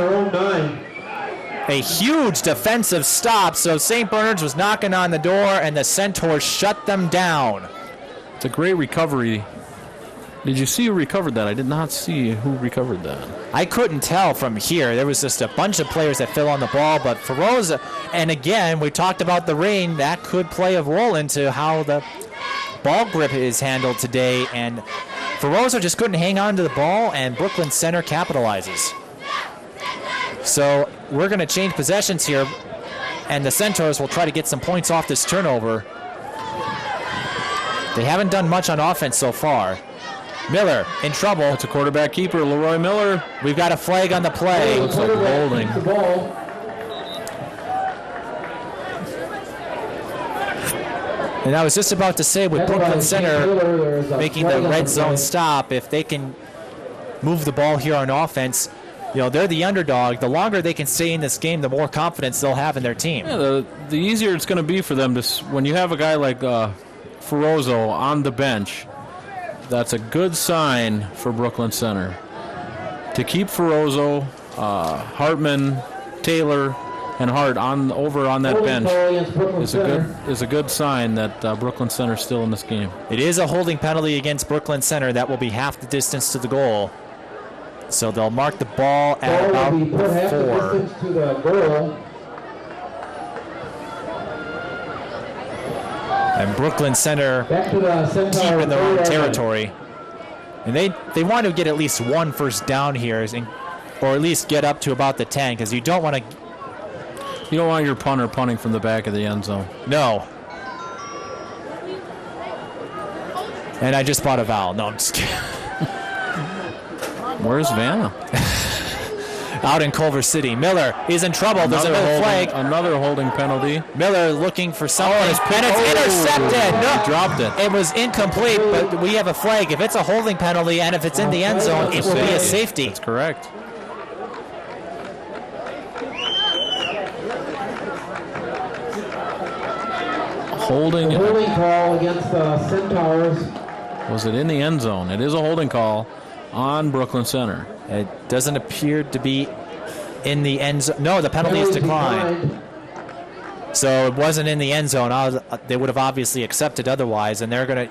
A huge defensive stop, so St. Bernard's was knocking on the door, and the Centaurs shut them down.
It's a great recovery. Did you see who recovered that? I did not see who recovered that.
I couldn't tell from here. There was just a bunch of players that fell on the ball, but Ferrozo, and again, we talked about the rain. That could play a role into how the ball grip is handled today, and Ferrozo just couldn't hang on to the ball, and Brooklyn Center capitalizes. So we're going to change possessions here, and the Centaurs will try to get some points off this turnover. They haven't done much on offense so far. Miller in trouble.
That's a quarterback keeper, Leroy Miller.
We've got a flag on the play.
Looks like holding.
And I was just about to say, with Brooklyn Center making the red zone stop, if they can move the ball here on offense, they're the underdog. The longer they can stay in this game, the more confidence they'll have in their team.
Yeah, the easier it's going to be for them when you have a guy like Ferozzo on the bench. That's a good sign for Brooklyn Center. To keep Ferozzo, Hartman, Taylor, and Hart over on that bench is a good sign that Brooklyn Center's still in this game.
It is a holding penalty against Brooklyn Center. That will be half the distance to the goal. So they'll mark the ball at about 4. And Brooklyn Center deep in their own territory. And they want to get at least one first down here, or at least get up to about the 10, because you don't want your punter punting from the back of the end zone. No. And I just bought a vowel. No, I'm just kidding.
Where's Vanna?
Out in Culver City. Miller is in trouble. There's another flag.
Another holding penalty.
Miller looking for something. And it's intercepted. No,
he dropped it.
It was incomplete, but we have a flag. If it's a holding penalty and if it's in the end zone, it will be a safety.
That's correct. Holding
call against the Centaurs.
Was it in the end zone? It is a holding call on Brooklyn Center.
It doesn't appear to be in the end zone. No, the penalty is declined. So it wasn't in the end zone. They would have obviously accepted otherwise, and they're going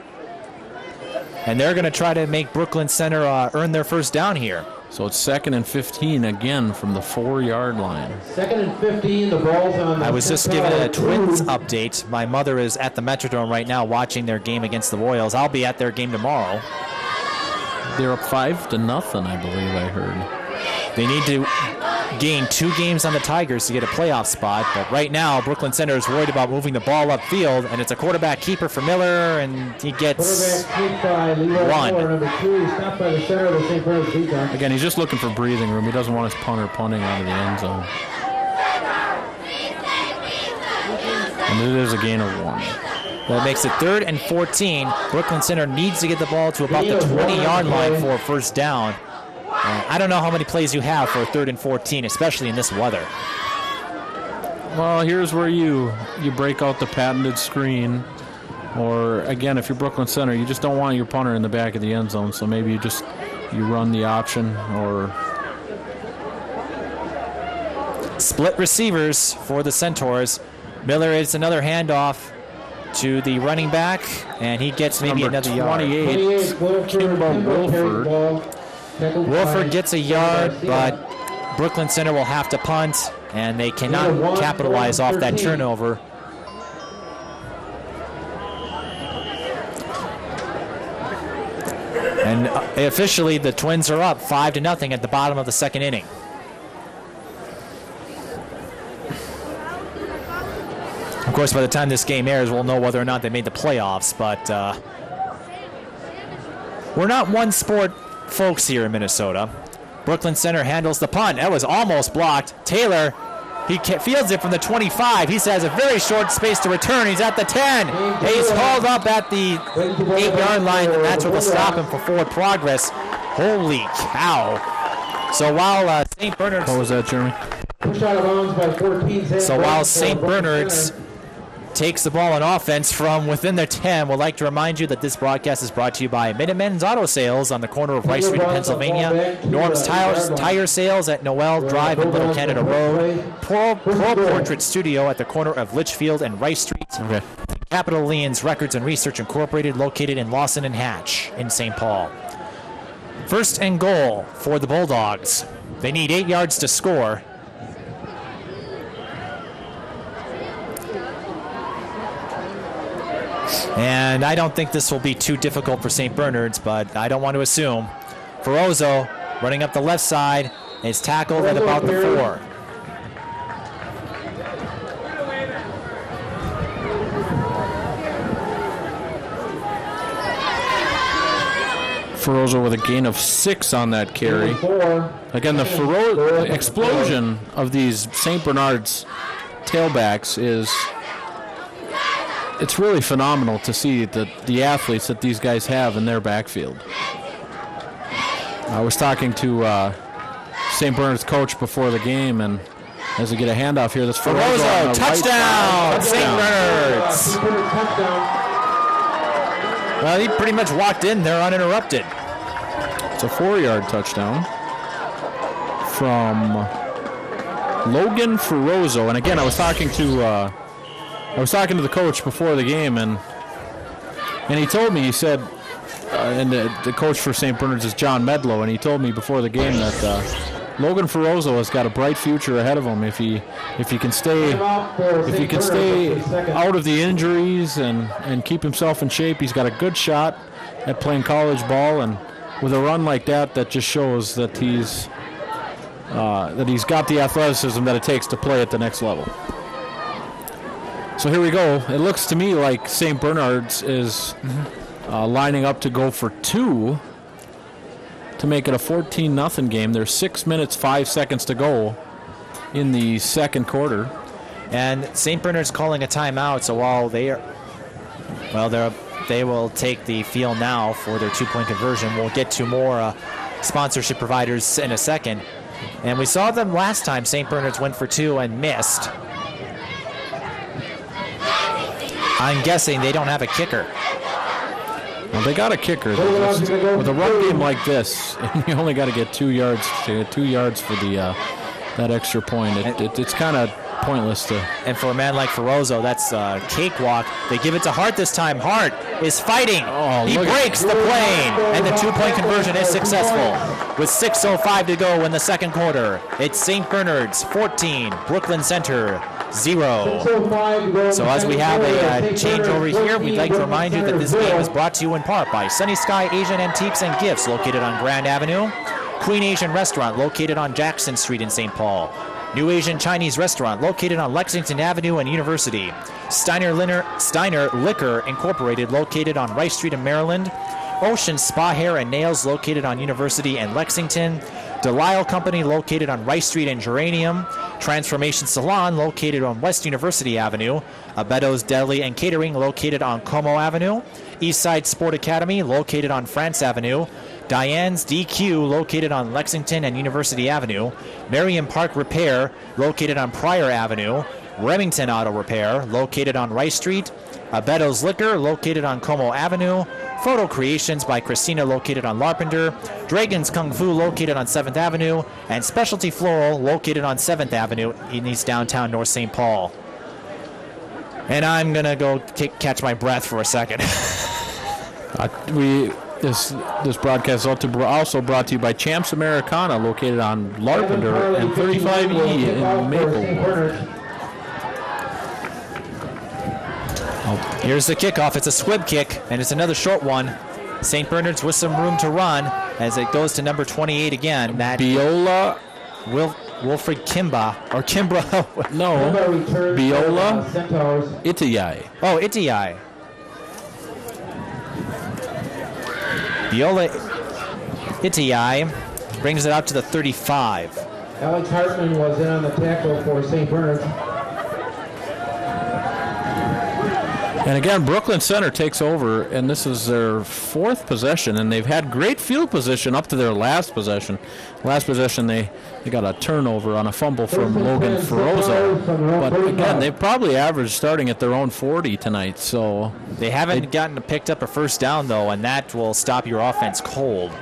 to try to make Brooklyn Center earn their first down here.
So it's 2nd and 15 again from the 4-yard line.
2nd and 15. The ball's on.
I was just given a Twins update. My mother is at the Metrodome right now watching their game against the Royals. I'll be at their game tomorrow.
They're up 5-0, I believe I heard.
They need to gain 2 games on the Tigers to get a playoff spot, but right now Brooklyn Center is worried about moving the ball upfield, and it's a quarterback keeper for Miller, and he gets 1.
Again, he's just looking for breathing room. He doesn't want his punter punting out of the end zone. And it is a gain of 1.
That makes it 3rd and 14. Brooklyn Center needs to get the ball to about the 20-yard line for a first down. I don't know how many plays you have for 3rd and 14, especially in this weather.
Well, here's where you break out the patented screen. Or, again, if you're Brooklyn Center, you just don't want your punter in the back of the end zone, so maybe you run the option or...
Split receivers for the Centaurs. Miller is another handoff to the running back, and he gets maybe another yard.
28, Kimbo Wilford.
Wilford gets a yard, but Brooklyn Center will have to punt, and they cannot capitalize off that turnover. And officially, the Twins are up 5-0 at the bottom of the 2nd inning. Of course, by the time this game airs, we'll know whether or not they made the playoffs, but we're not one-sport folks here in Minnesota. Brooklyn Center handles the punt. That was almost blocked. Taylor, he fields it from the 25. He has a very short space to return. He's at the 10. He's hauled up at the 8-yard line, and that's where they'll stop him for forward progress. Holy cow. So while St. Bernard's...
What was that, Jeremy?
So while St. Bernard's takes the ball on offense from within their 10. We'd like to remind you that this broadcast is brought to you by Minutemen's Auto Sales on the corner of Rice Street in Pennsylvania, Norm's Tire Sales at Noel Drive and Little Canada Road, Pro Portrait Studio at the corner of Litchfield and Rice Street, Capital Liens Records and Research Incorporated located in Lawson and Hatch in St. Paul. 1st and goal for the Bulldogs. They need 8 yards to score. And I don't think this will be too difficult for St. Bernard's, but I don't want to assume. Ferozzo running up the left side is tackled at about the 4.
Ferozo with a gain of 6 on that carry. Again, the explosion of these St. Bernard's tailbacks it's really phenomenal to see the athletes that these guys have in their backfield. I was talking to St. Bernard's coach before the game, and as we get a handoff here, that's Ferozo.
Touchdown! St. Bernard's. Well, he pretty much walked in there uninterrupted.
It's a 4-yard touchdown from Logan Ferozo. And again, I was talking to the coach before the game, and he told me, he said, and the coach for St. Bernard's is John Medlow, and he told me before the game that Logan Ferozo has got a bright future ahead of him if he can stay out of the injuries and keep himself in shape. He's got a good shot at playing college ball, and with a run like that just shows that he's got the athleticism that it takes to play at the next level. So here we go. It looks to me like St. Bernard's is lining up to go for 2 to make it a 14-0 game. There's 6 minutes, 5 seconds to go in the second quarter.
And St. Bernard's calling a timeout, so while they will take the field now for their 2-point conversion. We'll get to more sponsorship providers in a second. And we saw them last time. St. Bernard's went for 2 and missed. I'm guessing they don't have a kicker.
Well, they got a kicker. With a run game like this, you only got to get 2 yards. To get 2 yards for that extra point. It's kind of pointless to.
And for a man like Ferozo, that's a cakewalk. They give it to Hart this time. Hart is fighting. He breaks the plane, and the 2-point conversion is successful. With 6:05 to go in the second quarter, it's St. Bernard's 14, Brooklyn Center 0. So as we have a changeover here, we'd like to remind you that this game is brought to you in part by Sunny Sky Asian Antiques and Gifts, located on Grand Avenue, Queen Asian Restaurant, located on Jackson Street in St. Paul, New Asian Chinese Restaurant, located on Lexington Avenue and University, Steiner Liquor Incorporated, located on Rice Street in Maryland, Ocean Spa Hair and Nails, located on University and Lexington, Delisle Company, located on Rice Street and Geranium, Transformation Salon, located on West University Avenue, Abetto's Deli and Catering, located on Como Avenue, Eastside Sport Academy, located on France Avenue, Diane's DQ, located on Lexington and University Avenue, Marion Park Repair, located on Pryor Avenue, Remington Auto Repair, located on Rice Street, Abetto's Liquor, located on Como Avenue, Photo Creations by Christina, located on Lampert, Dragon's Kung Fu, located on 7th Avenue, and Specialty Floral, located on 7th Avenue in East Downtown North St. Paul. And I'm going to go catch my breath for a second.
This broadcast is also brought to you by Champs Americana, located on Larpenter and 35E in Maplewood.
Here's the kickoff. It's a squib kick, and it's another short one. St. Bernard's with some room to run as it goes to number 28 again. That
Biola.
Wilfred Kimbra.
No. Biola Itayai.
Oh, Itayai. Biola Itayai brings it out to the 35.
Alex Hartman was in on the tackle for St. Bernard's.
And again, Brooklyn Center takes over, and this is their 4th possession, and they've had great field position up to their last possession. Last possession, they got a turnover on a fumble from Logan Ferozo. But again, they've probably averaged starting at their own 40 tonight. So
they haven't gotten picked up a first down, though, and that will stop your offense cold.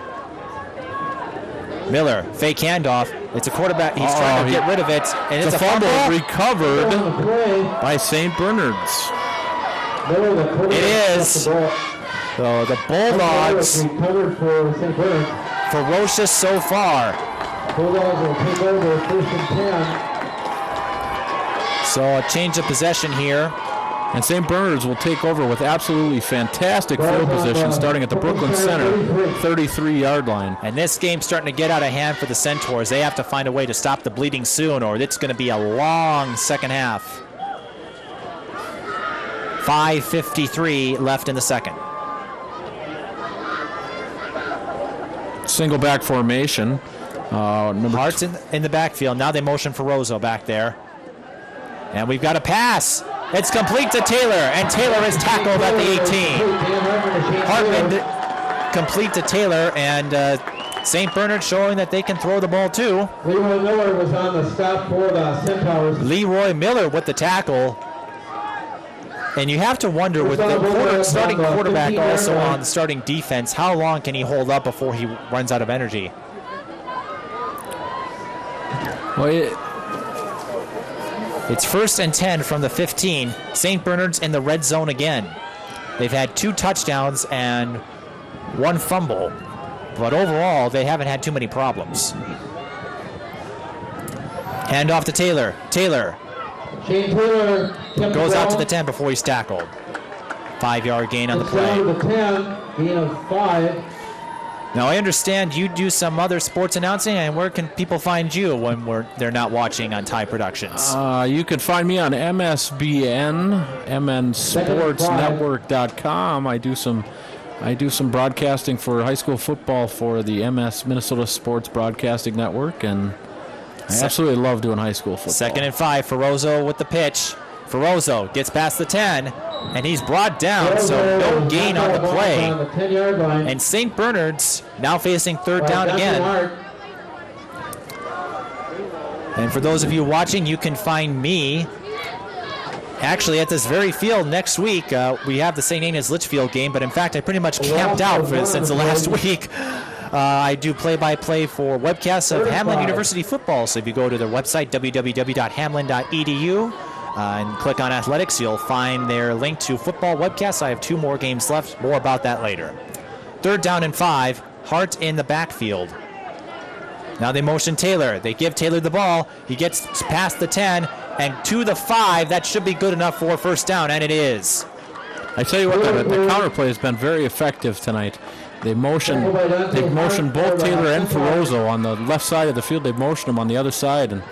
Miller, fake handoff. It's a quarterback. He's trying to get rid of it, and it's a fumble
recovered by St. Bernard's.
It is. So the Bulldogs, ferocious so far.
Bulldogs will take over 1st and 10.
So a change of possession here.
And St. Bernard's will take over with absolutely fantastic field position starting at the Brooklyn Center 33-yard line.
And this game's starting to get out of hand for the Centaurs. They have to find a way to stop the bleeding soon, or it's going to be a long second half. 5:53 left in the second.
single back formation.
Hart's in the backfield. Now they motion for Rozo back there. And we've got a pass. It's complete to Taylor, and Taylor is tackled at the 18. Hartman complete to Taylor, and St. Bernard showing that they can throw the ball too.
Leroy Miller was on the stop for the Centaurs.
Leroy Miller with the tackle. And you have to wonder, with the starting quarterback also on the starting defense, how long can he hold up before he runs out of energy?
Well,
it's 1st and 10 from the 15. St. Bernard's in the red zone again. They've had 2 touchdowns and 1 fumble. But overall, they haven't had too many problems. Hand off to Taylor. Taylor
Shane Taylor
goes out to the 10 before he's tackled. 5-yard gain on the play.
The 10, gain of 5.
Now, I understand you do some other sports announcing, and where can people find you when they're not watching on Ty Productions?
You can find me on MSBN, MNSportsNetwork.com. I do some broadcasting for high school football for the Minnesota Sports Broadcasting Network, and I absolutely love doing high school football.
2nd and 5. Ferrozo with the pitch. Ferrozo gets past the 10, and he's brought down, so no gain on the play. And St. Bernard's now facing 3rd down again. And for those of you watching, you can find me actually at this very field next week. We have the St. Agnes Litchfield game, but in fact I pretty much camped out since the last week. I do play-by-play for webcasts of Hamline University football. So if you go to their website, www.hamline.edu, and click on athletics, you'll find their link to football webcasts. I have 2 more games left. More about that later. 3rd down and 5. Hart in the backfield. Now they motion Taylor. They give Taylor the ball. He gets past the 10 and to the 5. That should be good enough for a 1st down, and it is.
I tell you what, the counterplay has been very effective tonight. They've motioned both Taylor and Ferrozo on the left side of the field. They've motioned them on the other side, and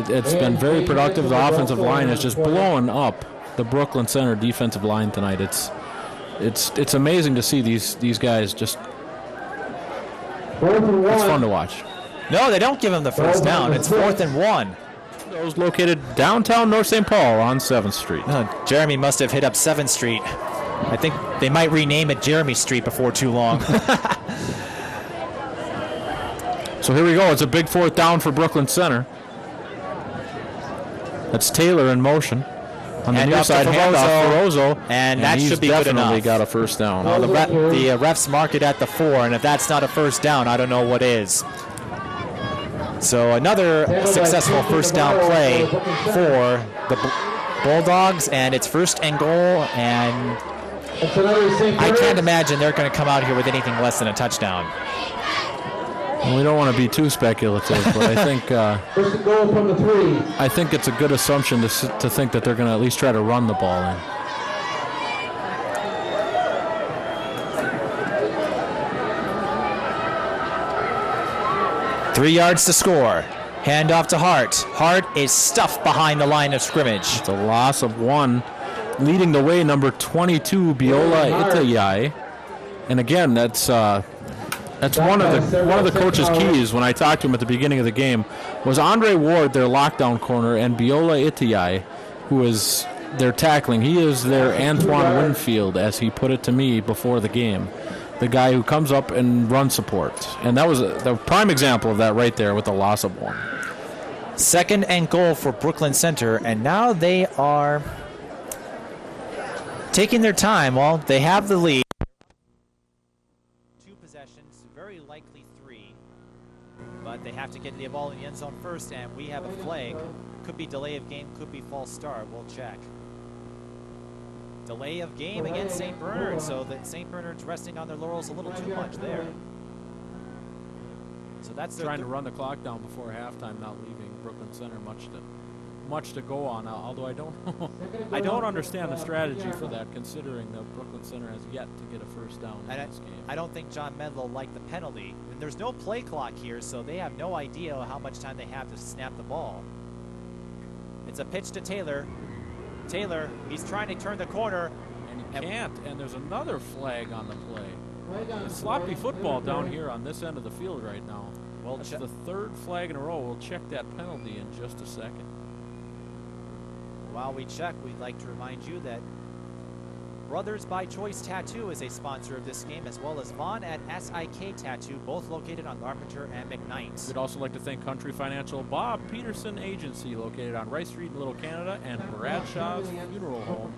it's been very productive. The offensive line is just blowing up the Brooklyn Center defensive line tonight. It's amazing to see these guys just. It's fun to watch.
No, they don't give him the 1st down. It's 4th and 1.
Those located downtown North St. Paul on 7th Street.
Jeremy must have hit up 7th Street. I think they might rename it Jeremy Street before too long.
So here we go. It's a big 4th down for Brooklyn Center. That's Taylor in motion. On the near side, handoff Ferrozo,
and that should be good enough.
Definitely got a 1st down.
Well, the refs mark it at the 4, and if that's not a 1st down, I don't know what is. So another successful 1st down play for the Bulldogs, and it's 1st and goal, and I can't imagine they're going to come out here with anything less than a touchdown.
Well, we don't want to be too speculative, but I think
1st and goal from the 3.
I think it's a good assumption to think that they're going to at least try to run the ball in.
Three yards to score. Hand off to Hart. Hart is stuffed behind the line of scrimmage.
It's a loss of 1. Leading the way, number 22, Biola Itayai. And again, that's one of the coach's keys when I talked to him at the beginning of the game was Andre Ward, their lockdown corner, and Biola Itayai, who is their tackling. He is their Antoine Winfield, as he put it to me before the game. The guy who comes up and runs support. And that was the prime example of that right there with the loss of 1.
2nd and goal for Brooklyn Center, and now they are taking their time. Well, they have the lead. 2 possessions, very likely 3. But they have to get the ball in the end zone first, and we have a flag. Could be delay of game, could be false start. We'll check. Delay of game against St. Bernard, so that St. Bernard's resting on their laurels a little too much there. So that's
trying to run the clock down before halftime, not leaving Brooklyn Center much to go on. Although I don't understand the strategy for that, considering that Brooklyn Center has yet to get a 1st down in this game.
I don't think John Medlow liked the penalty. And there's no play clock here, so they have no idea how much time they have to snap the ball. It's a pitch to Taylor. Taylor, he's trying to turn the corner.
And he can't, and there's another flag on the play. sloppy football down here on this end of the field right now. Well, that's the third flag in a row. We'll check that penalty in just a second.
While we check, we'd like to remind you that Brothers by Choice Tattoo is a sponsor of this game, as well as Vaughn at SIK Tattoo, both located on Lampert and McKnight.
We'd also like to thank Country Financial Bob Peterson Agency, located on Rice Street in Little Canada, and Bradshaw's Funeral Home,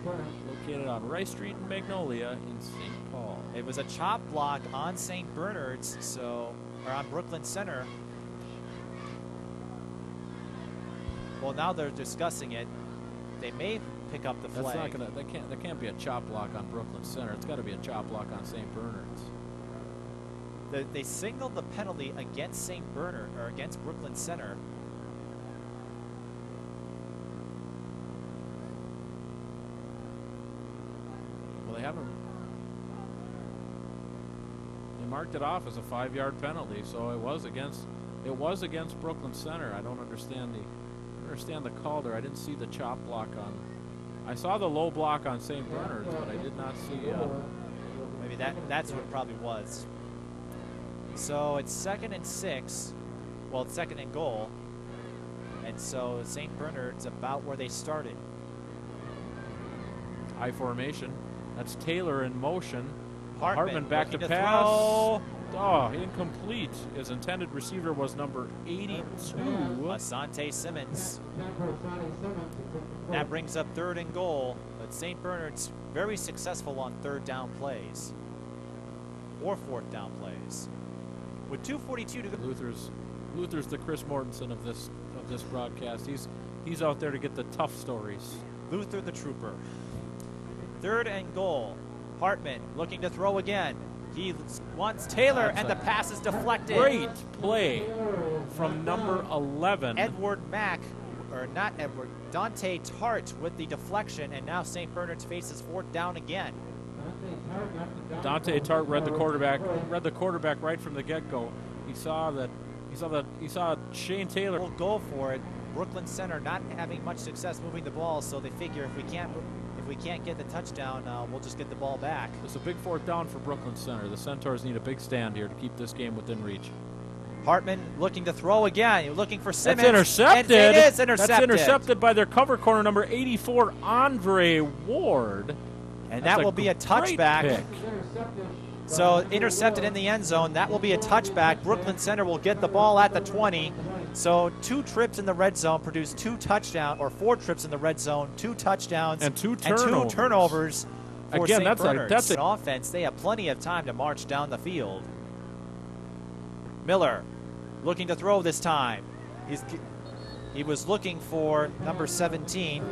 located on Rice Street in Magnolia in St. Paul.
It was a chop block on St. Bernard's, or on Brooklyn Center. Well, now they're discussing it. They may pick up the flag.
That's not gonna. That can't be a chop block on Brooklyn Center. It's got to be a chop block on St. Bernard's.
They signaled the penalty against St. Bernard, or against Brooklyn Center.
Well, they haven't. They marked it off as a 5-yard penalty, so it was against Brooklyn Center. I don't understand the call there. I didn't see the chop block on. I saw the low block on St. Bernard's, but I did not see.
Maybe that's what it probably was. So it's 2nd and 6. Well, it's 2nd and goal. And so St. Bernard's about where they started.
I formation. That's Taylor in motion.
Hartman
back to pass.
Throw.
Oh, incomplete. His intended receiver was number 82.
Asante Simmons. That brings up 3rd and goal, but St. Bernard's very successful on 3rd down plays. Or 4th down plays. With 2:42 to go.
Luther's the Chris Mortensen of this broadcast. He's out there to get the tough stories.
Luther the Trooper. 3rd and goal. Hartman looking to throw again. He wants Taylor, and the pass is deflected.
Great play from number 11.
Dante Tart with the deflection, and now St. Bernard's faces 4th down again.
Dante Tart read the quarterback right from the get-go. He saw Shane Taylor
will go for it. Brooklyn Center not having much success moving the ball, so they figure if we can't get the touchdown, we'll just get the ball back.
It's a big 4th down for Brooklyn Center. The Centaurs need a big stand here to keep this game within reach.
Hartman looking to throw again. He's looking for Simmons.
That's intercepted.
And it is intercepted.
That's intercepted by their cover corner, number 84, Andre Ward.
And that will be a touchback.
Pick.
So intercepted in the end zone. That will be a touchback. Brooklyn Center will get the ball at the 20. So 2 trips in the red zone produce 2 touchdowns, or 4 trips in the red zone, 2 touchdowns,
and 2 turnovers.
For
Again,
St.
that's
an offense. They have plenty of time to march down the field. Miller looking to throw this time. He was looking for number 17,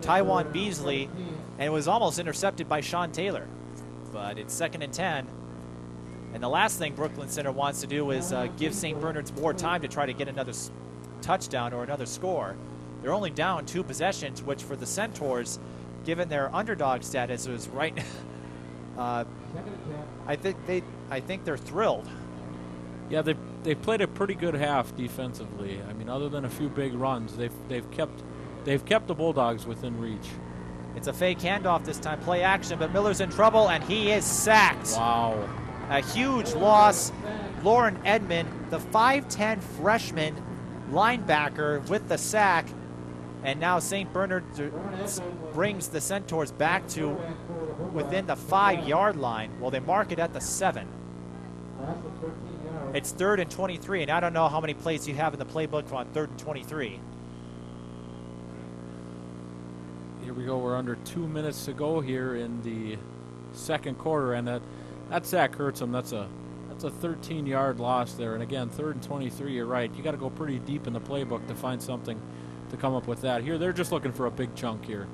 Tywan Beasley, and it was almost intercepted by Sean Taylor. But it's 2nd and 10. And the last thing Brooklyn Center wants to do is give St. Bernard's more time to try to get another touchdown or another score. They're only down 2 possessions, which for the Centaurs, given their underdog status, is right. I think they're thrilled.
Yeah, they played a pretty good half defensively. I mean, other than a few big runs, they've kept the Bulldogs within reach.
It's a fake handoff this time, play action, but Miller's in trouble, and he is sacked.
Wow.
A huge loss. Lauren Edmond, the 5'10 freshman linebacker, with the sack. And now St. Bernard brings the Centaurs back to within the 5-yard line. Well, they mark it at the 7. It's 3rd and 23, and I don't know how many plays you have in the playbook on 3rd and 23.
Here we go. We're under 2 minutes to go here in the 2nd quarter, and that sack hurts them. That's a 13-yard loss there. And again, 3rd and 23. You're right. You got to go pretty deep in the playbook to find something to come up with that. Here, they're just looking for a big chunk here.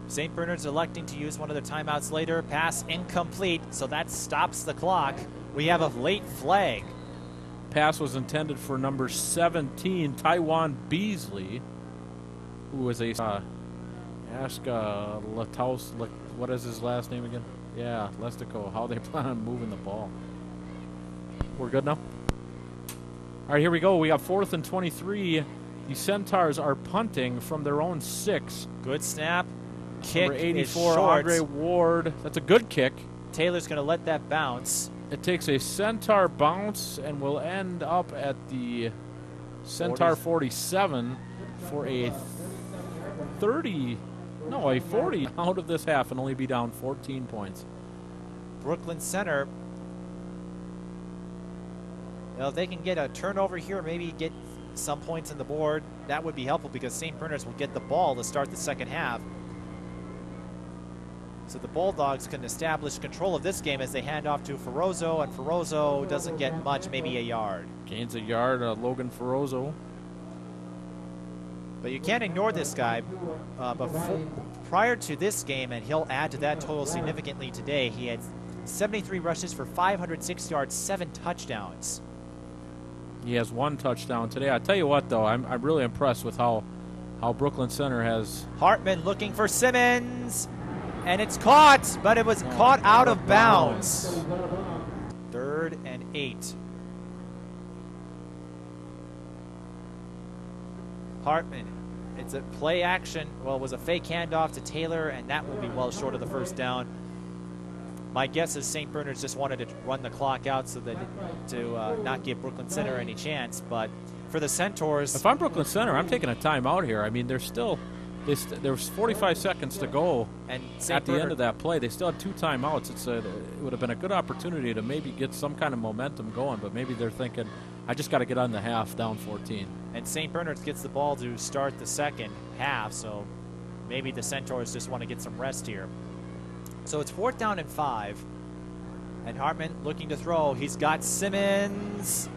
St. Bernard's electing to use one of their timeouts later. Pass incomplete, so that stops the clock. We have a late flag.
Pass was intended for number 17, Tywan Beasley, who was a Lataus. What is his last name again? Yeah, Lestico. How they plan on moving the ball. We're good now? All right, here we go. We got 4th and 23. The Centaurs are punting from their own 6.
Good snap. Kick
number 84,
is short.
Andre Ward. That's a good kick.
Taylor's going to let that bounce.
It takes a Centaur bounce and will end up at the Centaur 47 for a 40 out of this half and only be down 14 points.
Brooklyn Center, if they can get a turnover here, maybe get some points on the board, that would be helpful because St. Bernard's will get the ball to start the second half. So the Bulldogs can establish control of this game as they hand off to Ferrozo, and Ferrozo doesn't get much, maybe a yard.
Gains a yard, Logan Ferrozo.
But you can't ignore this guy. Prior to this game, and he'll add to that total significantly today, he had 73 rushes for 506 yards, 7 touchdowns.
He has 1 touchdown today. I tell you what, though, I'm really impressed with how Brooklyn Center has.
Hartman looking for Simmons. And it's caught, but it was caught out of bounds. 3rd and 8. Hartman, it's a play action. Well, it was a fake handoff to Taylor, and that will be well short of the first down. My guess is St. Bernard's just wanted to run the clock out so that to not give Brooklyn Center any chance. But for the Centaurs,
if I'm Brooklyn Center, I'm taking a timeout here. I mean, there's 45 seconds to go
and
at the end of that play. They still had 2 timeouts. It would have been a good opportunity to maybe get some kind of momentum going, but maybe they're thinking, I just got to get on the half, down 14.
And St. Bernard's gets the ball to start the second half, so maybe the Centaurs just want to get some rest here. So it's 4th down and 5, and Hartman looking to throw. He's got Simmons,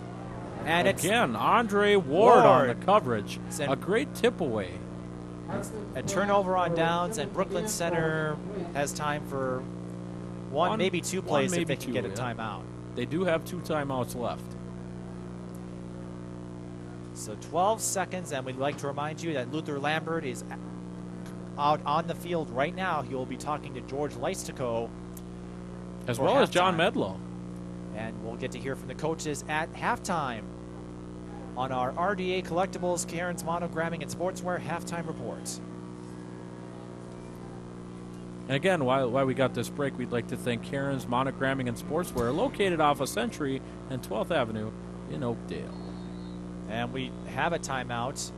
and
again, Andre Ward on the coverage. A great tip away.
A turnover on downs, and Brooklyn Center has time for one maybe two plays if they can get a timeout.
They do have 2 timeouts left.
So 12 seconds, and we'd like to remind you that Luther Lampert is out on the field right now. He will be talking to George Leistico.
As well as John Medlow.
And we'll get to hear from the coaches at halftime on our RDA Collectibles, Karen's Monogramming and Sportswear halftime reports.
And again, while we got this break, we'd like to thank Karen's Monogramming and Sportswear, located off of Century and 12th Avenue in Oakdale.
And we have a timeout.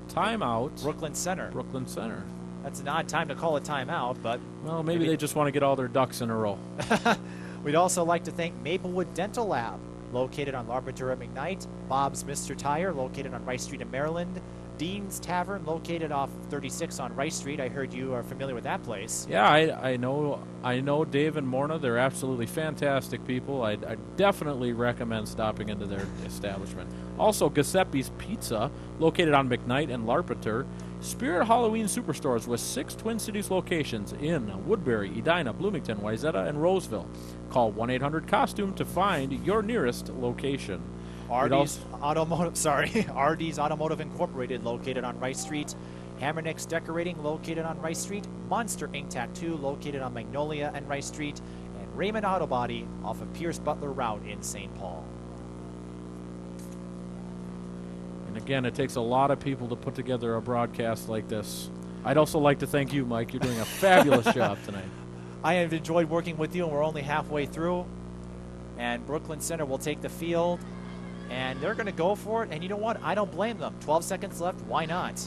Timeout.
Brooklyn Center.
Brooklyn Center.
That's an odd time to call a timeout, but...
Well, maybe they just want to get all their ducks in a row.
We'd also like to thank Maplewood Dental Lab, located on Lampert at McKnight, Bob's Mr. Tire, located on Rice Street in Maryland, Dean's Tavern, located off 36 on Rice Street. I heard you are familiar with that place.
Yeah, I know Dave and Morna. They're absolutely fantastic people. I definitely recommend stopping into their establishment. Also, Giuseppe's Pizza, located on McKnight and Lampert. Spirit Halloween Superstores with 6 Twin Cities locations in Woodbury, Edina, Bloomington, Wayzata, and Roseville. Call 1-800-COSTUME to find your nearest location.
RD's Automotive Incorporated, located on Rice Street. Hammernix Decorating, located on Rice Street. Monster Ink Tattoo, located on Magnolia and Rice Street. And Raymond Auto Body off of Pierce Butler Route in St. Paul.
And again, it takes a lot of people to put together a broadcast like this. I'd also like to thank you, Mike. You're doing a fabulous job tonight.
I have enjoyed working with you, and we're only halfway through. And Brooklyn Center will take the field, and they're going to go for it. And you know what? I don't blame them. 12 seconds left. Why not?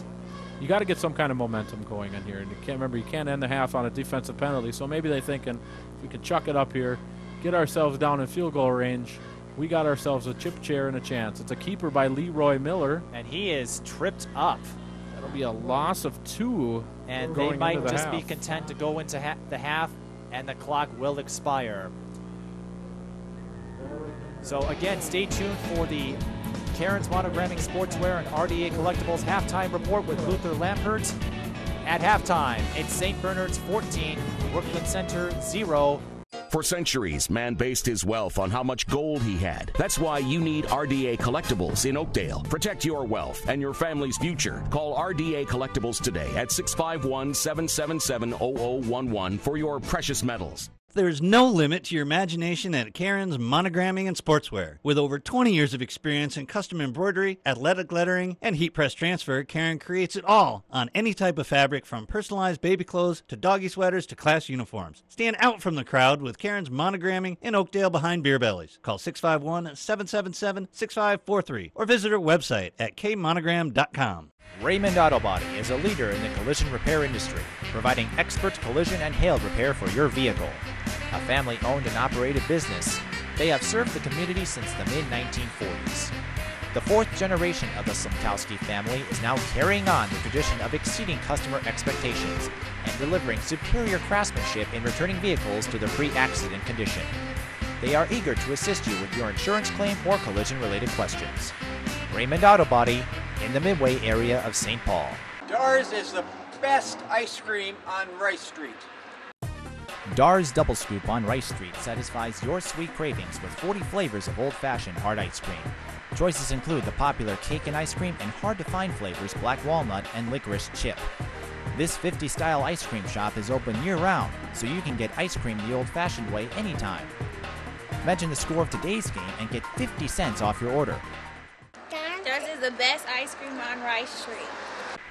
You got to get some kind of momentum going in here. And you can't end the half on a defensive penalty. So maybe they're thinking, if we can chuck it up here, get ourselves down in field goal range, we got ourselves a chip chair and a chance. It's a keeper by Leroy Miller.
And he is tripped up.
That'll be a loss of 2.
And they might just be content to go into the half, and the clock will expire. So again, stay tuned for the Karen's Monogramming Sportswear and RDA Collectibles halftime report with Luther Lampert. At halftime, it's St. Bernard's 14, Brooklyn Center 0.
For centuries, man based his wealth on how much gold he had. That's why you need RDA Collectibles in Oakdale. Protect your wealth and your family's future. Call RDA Collectibles today at 651-777-0011 for your precious metals.
There's no limit to your imagination at Karen's Monogramming and Sportswear. With over 20 years of experience in custom embroidery, athletic lettering, and heat press transfer, Karen creates it all on any type of fabric, from personalized baby clothes to doggy sweaters to class uniforms. Stand out from the crowd with Karen's Monogramming in Oakdale behind Beer Bellies. Call 651-777-6543 or visit her website at kmonogram.com.
Raymond Auto Body is a leader in the collision repair industry, providing expert collision and hail repair for your vehicle. A family-owned and operated business, they have served the community since the mid-1940s. The fourth generation of the Sumkowski family is now carrying on the tradition of exceeding customer expectations and delivering superior craftsmanship in returning vehicles to their pre-accident condition. They are eager to assist you with your insurance claim or collision-related questions. Raymond Auto Body in the Midway area of St. Paul.
Dars is the best ice cream on Rice Street.
Dars Double Scoop on Rice Street satisfies your sweet cravings with 40 flavors of old-fashioned hard ice cream. Choices include the popular cake and ice cream and hard-to-find flavors black walnut and licorice chip. This 50-style ice cream shop is open year-round, so you can get ice cream the old-fashioned way anytime. Mention the score of today's game and get 50 cents off your order.
Dars is the best ice cream on Rice Street.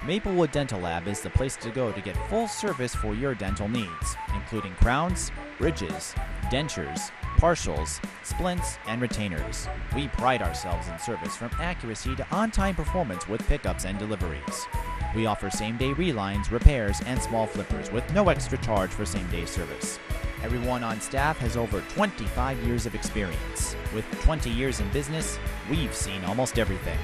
Maplewood Dental Lab is the place to go to get full service for your dental needs, including crowns, bridges, dentures, partials, splints, and retainers. We pride ourselves in service from accuracy to on-time performance with pickups and deliveries. We offer same-day relines, repairs, and small flippers with no extra charge for same-day service. Everyone on staff has over 25 years of experience. With 20 years in business, we've seen almost everything.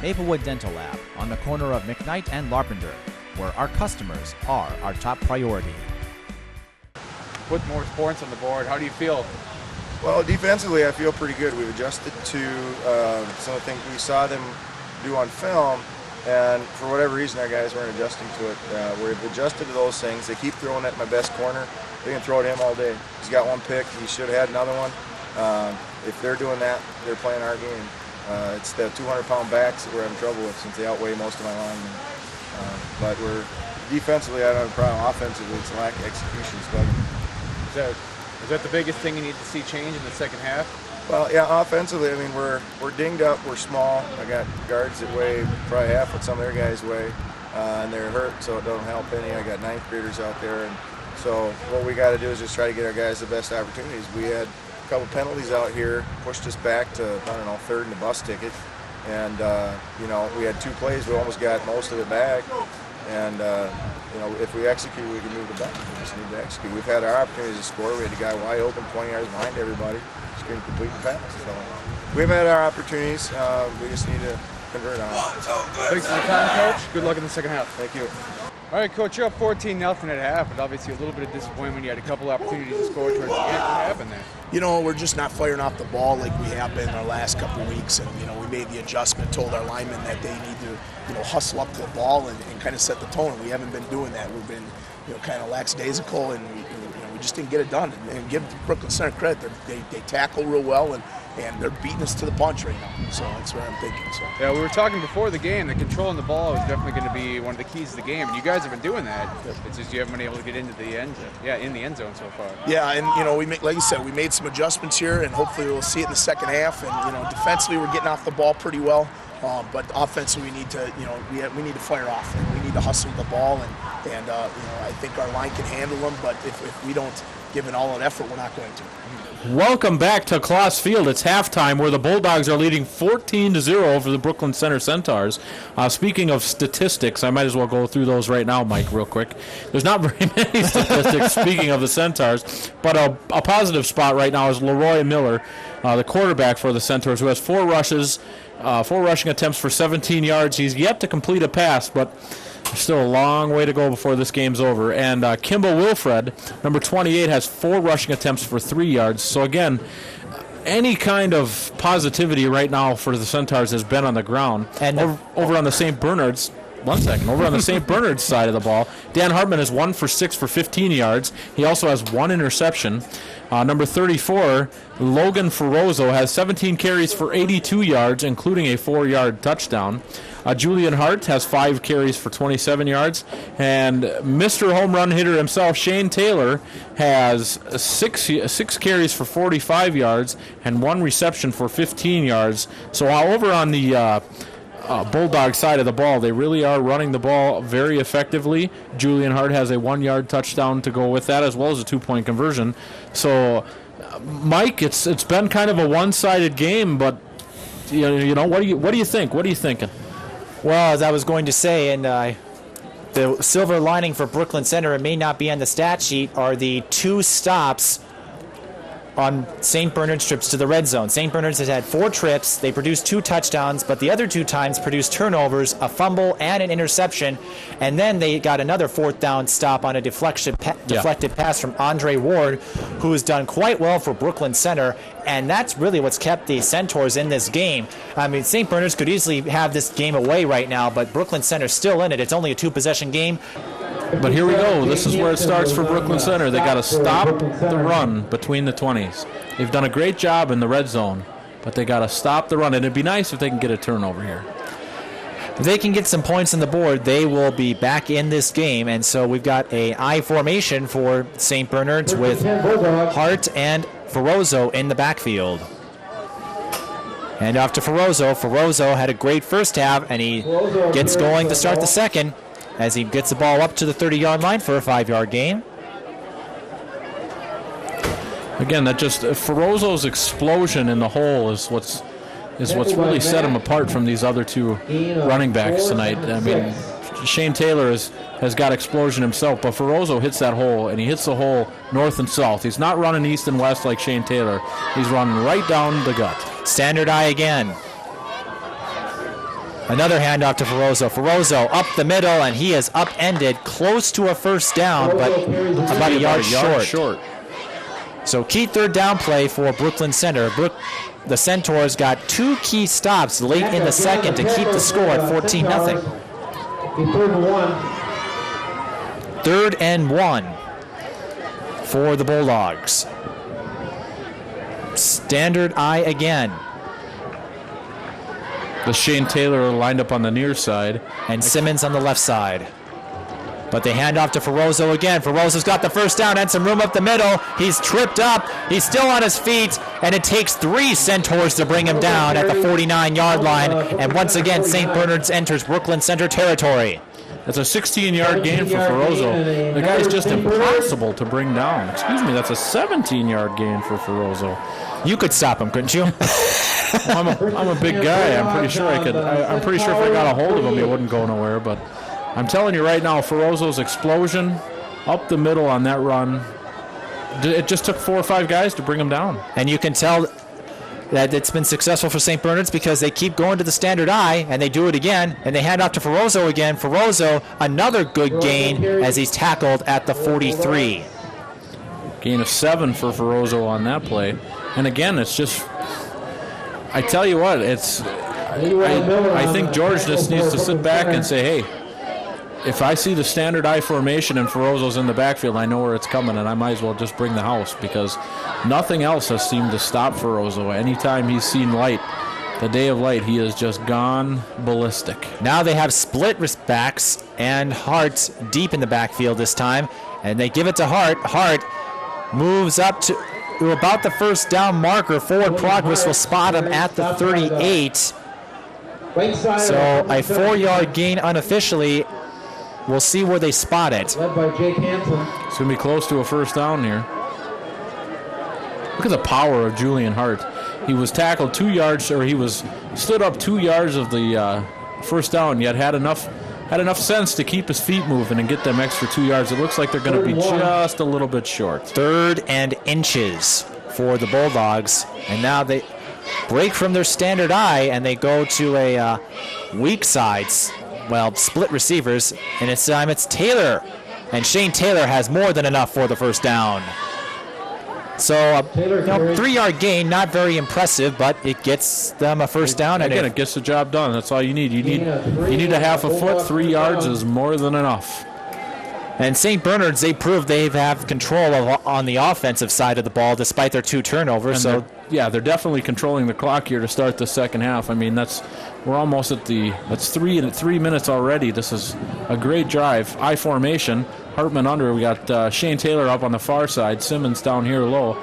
Maplewood Dental Lab on the corner of McKnight and Lampert, where our customers are our top priority.
Put more points on the board. How do you feel?
Well, defensively, I feel pretty good. We've adjusted to some of the things we saw them do on film, and for whatever reason, our guys weren't adjusting to it. We've adjusted to those things. They keep throwing at my best corner. They can throw at him all day. He's got one pick. He should have had another one. If they're doing that, they're playing our game. It's the 200-pound backs that we're having trouble with since they outweigh most of my linemen. But we're defensively, I don't have a problem. Offensively, it's lack of execution.
Is that the biggest thing you need to see change in the second half?
Well, yeah, offensively, I mean, we're dinged up, we're small. I got guards that weigh probably half what some of their guys weigh, and they're hurt, so it don't help any. I got ninth graders out there, and so what we got to do is just try to get our guys the best opportunities. We had a couple penalties out here, pushed us back to, I don't know, third in the bus ticket, and, you know, we had two plays, we almost got most of it back, and, you know, if we execute, we can move it back. We just need to execute. We've had our opportunities to score. We had a guy wide open, 20 yards behind everybody. Just couldn't complete the pass. So we've had our opportunities. We just need to convert on it.
Thanks for the time, Coach. Good luck in the second half.
Thank you.
All right, Coach, you're up 14-0 at half, but obviously a little bit of disappointment. You had a couple opportunities to score towards the end. What happened there?
You know, we're just not firing off the ball like we have been our last couple of weeks, and, you know, we made the adjustment, told our linemen that they need to, you know, hustle up to the ball and kind of set the tone, and we haven't been doing that. We've been, you know, kind of lackadaisical, and we just didn't get it done. And give Brooklyn Center credit, they tackle real well, and they're beating us to the punch right now. So that's what I'm thinking. So.
Yeah, we were talking before the game that controlling the ball is definitely going to be one of the keys to the game, and you guys have been doing that. It's just you haven't been able to get into the end zone. Yeah, in the end zone so far.
Yeah, and you know, like you said, we made some adjustments here, and hopefully we'll see it in the second half. And you know, defensively we're getting off the ball pretty well, but offensively we need to, you know, we need to fire off, and we need to hustle the ball, and you know, I think our line can handle them, but if we don't give an all-out effort, we're not going to.
Welcome back to Klas Field. It's halftime where the Bulldogs are leading 14-0 over the Brooklyn Center Centaurs. Speaking of statistics, I might as well go through those right now, Mike, real quick. There's not very many statistics, speaking of the Centaurs, but a positive spot right now is Leroy Miller, the quarterback for the Centaurs, who has 4 rushing attempts for 17 yards. He's yet to complete a pass, but there's still a long way to go before this game's over. And Kimball Wilfred, number 28, has 4 rushing attempts for 3 yards. So, again, any kind of positivity right now for the Centaurs has been on the ground. And over on the St. Bernards, 1 second. Over on the St. Bernard's side of the ball, Dan Hartman is 1 for 6 for 15 yards. He also has 1 interception. Number 34, Logan Ferrozo, has 17 carries for 82 yards, including a 4-yard touchdown. Julian Hart has 5 carries for 27 yards. And Mr. Home Run hitter himself, Shane Taylor, has 6 carries for 45 yards and 1 reception for 15 yards. So over on the Bulldog side of the ball, they really are running the ball very effectively. Julian Hart has a 1-yard touchdown to go with that, as well as a 2-point conversion. So, Mike, it's been kind of a one-sided game, but you know, what do you think? What are you thinking?
Well, as I was going to say, and the silver lining for Brooklyn Center, it may not be on the stat sheet, are the 2 stops on St. Bernard's trips to the red zone. St. Bernard's has had 4 trips. They produced 2 touchdowns, but the other 2 times produced turnovers, a fumble, and an interception. And then they got another 4th down stop on a deflected pass from Andre Ward, who has done quite well for Brooklyn Center. And that's really what's kept the Centaurs in this game. I mean, St. Bernard's could easily have this game away right now, but Brooklyn Center's still in it. It's only a 2-possession game.
But here we go. This is where it starts for Brooklyn Center. They got to stop the run between the 20s. They've done a great job in the red zone, but they got to stop the run. And it'd be nice if they can get a turnover here.
If they can get some points on the board, they will be back in this game. And so we've got a I formation for St. Bernard's with Hart and Ferrozo in the backfield. And off to Ferrozo. Ferrozo had a great first half, and he gets going to start the second, as he gets the ball up to the 30-yard line for a 5-yard gain.
Again, that just Ferrozo's explosion in the hole is what's really set him apart from these other 2 running backs tonight. I mean, Shane Taylor has got explosion himself, but Ferrozo hits that hole, and he hits the hole north and south. He's not running east and west like Shane Taylor. He's running right down the gut.
Standard eye again. Another handoff to Ferrozo. Ferrozo up the middle, and he is upended close to a first down, but about a yard short. So key 3rd down play for Brooklyn Center. The Centaurs got 2 key stops late in the second to keep the score at 14-0. 3rd and 1 for the Bulldogs. Standard eye again.
The Shane Taylor lined up on the near side.
And Simmons on the left side. But they hand off to Ferrozo again. Ferrozo's got the first down and some room up the middle. He's tripped up. He's still on his feet. And it takes 3 Centaurs to bring him down at the 49-yard line. And once again, St. Bernard's enters Brooklyn Center territory.
That's a 16-yard gain for Ferrozo. The guy's just impossible to bring down. Excuse me, that's a 17-yard gain for Ferrozo.
You could stop him, couldn't you?
Well, I'm a big guy. I'm pretty sure I could. I'm pretty sure if I got a hold of him, he wouldn't go nowhere. But I'm telling you right now, Ferrozo's explosion up the middle on that run, it just took 4 or 5 guys to bring him down.
And you can tell that it's been successful for St. Bernard's because they keep going to the standard eye, and they do it again, and they hand off to Ferrozo again. Ferrozo, another good gain as he's tackled at the 43.
Gain of 7 for Ferrozo on that play. And again, it's just, I tell you what, I think George just needs to sit back and say, hey, if I see the standard eye formation and Ferrozo's in the backfield, I know where it's coming, and I might as well just bring the house, because nothing else has seemed to stop Ferrozo. Anytime he's seen light, the day of light, he has just gone ballistic.
Now they have split backs and Hart deep in the backfield this time, and they give it to Hart. Hart moves up to about the first down marker. Forward progress will spot him at the 38. So a 4-yard gain unofficially. We'll see where they spot it.
Led by Jake Hansen.
It's going to be close to a first down here. Look at the power of Julian Hart. He was tackled 2 yards, or he was stood up 2 yards of the first down, yet had enough sense to keep his feet moving and get them extra 2 yards. It looks like they're going to be just a little bit short.
3rd and inches for the Bulldogs. And now they break from their standard eye, and they go to a weak side. Well, split receivers, and this time it's Taylor. And Shane Taylor has more than enough for the first down. So, 3-yard gain, not very impressive, but it gets them a first down.
Again, it gets the job done. That's all you need. You need a half a foot. 3 yards is more than enough.
And St. Bernard's, they proved they have control on the offensive side of the ball despite their 2 turnovers.
And they're definitely controlling the clock here to start the second half. I mean, we're almost at that's 3 minutes already. This is a great drive. I formation. Hartman under. We got Shane Taylor up on the far side. Simmons down here low.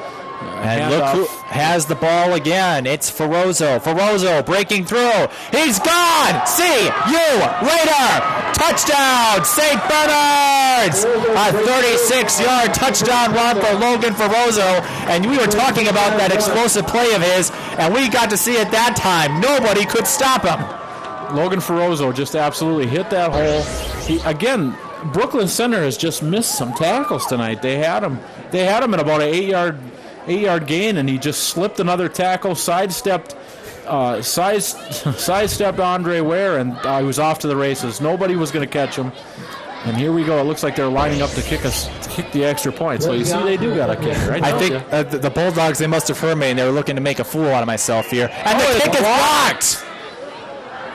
And look who has the ball again. It's Ferrozo. Ferrozo breaking through. He's gone. See you later. Touchdown, St. Bernard's. A 36-yard touchdown run for Logan Ferrozo. And we were talking about that explosive play of his, and we got to see it that time. Nobody could stop him.
Logan Ferrozo just absolutely hit that hole. Brooklyn Center has just missed some tackles tonight. They had him at about an 8-yard gain, and he just slipped another tackle, sidestepped Andre Ware, and he was off to the races. Nobody was going to catch him. And here we go. It looks like they're lining up to kick the extra point. So you see, they do got a kicker, right?
I think the Bulldogs, they must have heard me, and they were looking to make a fool out of myself here. And the kick is blocked.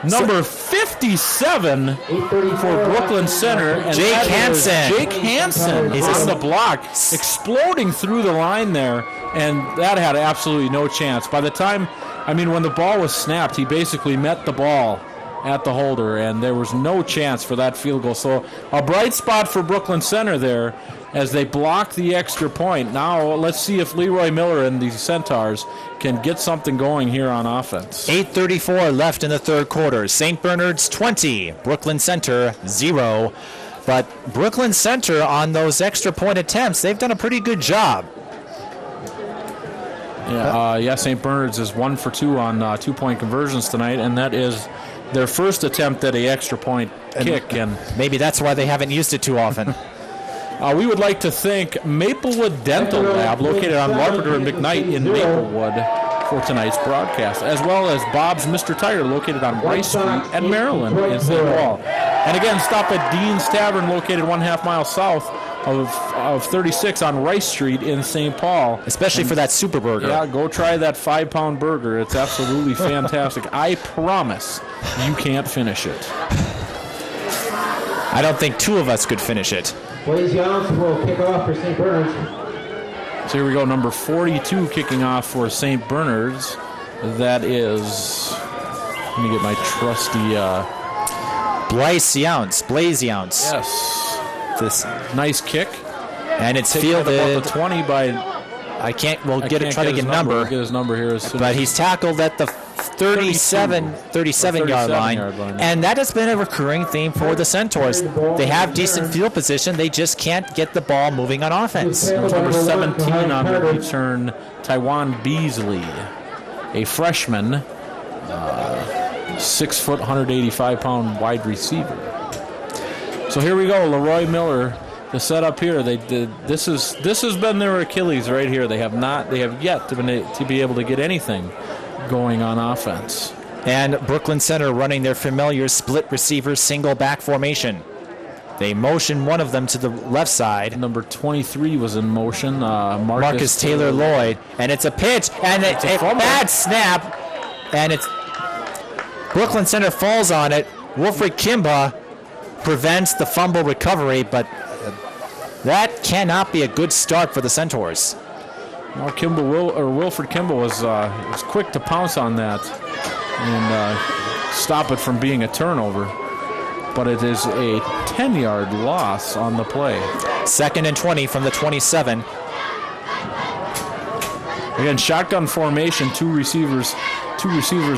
Number 57 for Brooklyn Center. And
Jake Hansen.
Jake Hansen is on the block, exploding through the line there, and that had absolutely no chance. By the time, when the ball was snapped, he basically met the ball at the holder, and there was no chance for that field goal. So a bright spot for Brooklyn Center there as they block the extra point. Now let's see if Leroy Miller and the Centaurs can get something going here on offense.
8:34 left in the third quarter. St. Bernard's 20, Brooklyn Center 0. But Brooklyn Center on those extra point attempts, they've done a pretty good job.
St. Bernard's is 1 for 2 on 2-point conversions tonight, and that is their first attempt at an extra point kick. And
maybe that's why they haven't used it too often.
We would like to thank Maplewood Dental Lab, located on Lampert and McKnight in Maplewood, for tonight's broadcast, as well as Bob's Mr. Tire, located on Rice Street at Maryland in St. Paul. And again, stop at Dean's Tavern, located 1/2 mile south of 36 on Rice Street in St. Paul.
Especially for that super burger.
Yeah, go try that 5-pound burger. It's absolutely fantastic. I promise you can't finish it.
I don't think 2 of us could finish it.
Blaze Youngs will kick off for St. Bernard's.
So here we go, number 42 kicking off for St. Bernard's. That is, let me get my trusty...
Blaze Younts.
Yes.
This
nice kick.
And it's fielded
about the 20 by...
We'll get his number.
We'll get his number here.
But he's tackled at the 37-yard line. And that has been a recurring theme for the Centaurs. They have decent field position. They just can't get the ball moving on offense.
Number 17 on the return, Tywan Beasley, a freshman, 6 foot, 185-pound wide receiver. So here we go, Leroy Miller. The setup here, this has been their Achilles right here. They have yet to be able to get anything going on offense.
And Brooklyn Center running their familiar split receiver single back formation. They motion one of them to the left side.
Number 23 was in motion,
Marcus Taylor Lloyd, and it's a pitch, and a bad snap, and it's Brooklyn Center falls on it. Wilfred Kimba prevents the fumble recovery, but that cannot be a good start for the Centaurs.
Well, Wilfred Kimba was quick to pounce on that and stop it from being a turnover. But it is a 10-yard loss on the play.
2nd and 20 from the 27.
Again, shotgun formation, two receivers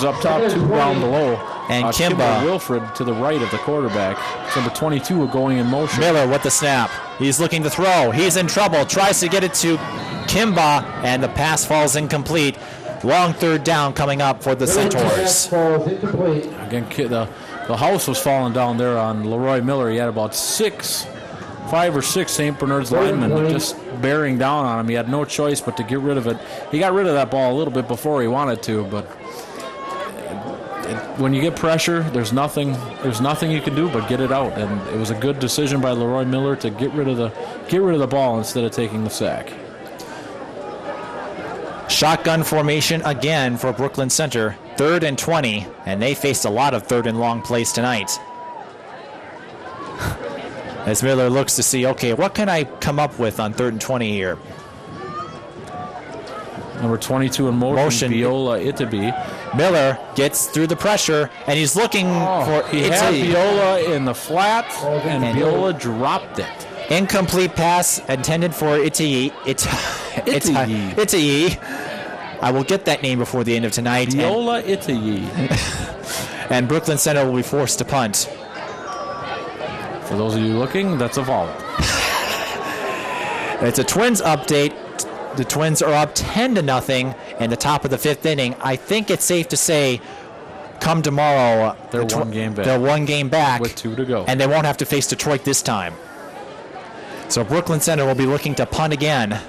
up top, 2 down below.
And Kimba
Wilfred to the right of the quarterback. Number 22 going in motion.
Miller with the snap. He's looking to throw. He's in trouble. Tries to get it to Kimba, and the pass falls incomplete. Long 3rd down coming up for the Centaurs.
Again, the house was falling down there on Leroy Miller. He had about 5 or 6 St. Bernard's linemen just bearing down on him. He had no choice but to get rid of it. He got rid of that ball a little bit before he wanted to, but when you get pressure, there's nothing you can do but get it out. And it was a good decision by Leroy Miller to get rid of the ball instead of taking the sack.
Shotgun formation again for Brooklyn Center. 3rd and 20, and they faced a lot of 3rd and long plays tonight. As Miller looks to see, okay, what can I come up with on 3rd and 20 here?
Number 22 in motion. Viola Itaby.
Miller gets through the pressure, and he's looking for...
He had Viola in the flat, and Viola dropped it.
Incomplete pass intended for Itayi. I will get that name before the end of tonight.
Viola Itayi.
And Brooklyn Center will be forced to punt.
For those of you looking, that's a vowel.
It's a Twins update. The Twins are up 10-0 in the top of the 5th inning. I think it's safe to say, come tomorrow,
they're one game back.
They're 1 game back
with 2 to go,
and they won't have to face Detroit this time. So Brooklyn Center will be looking to punt again.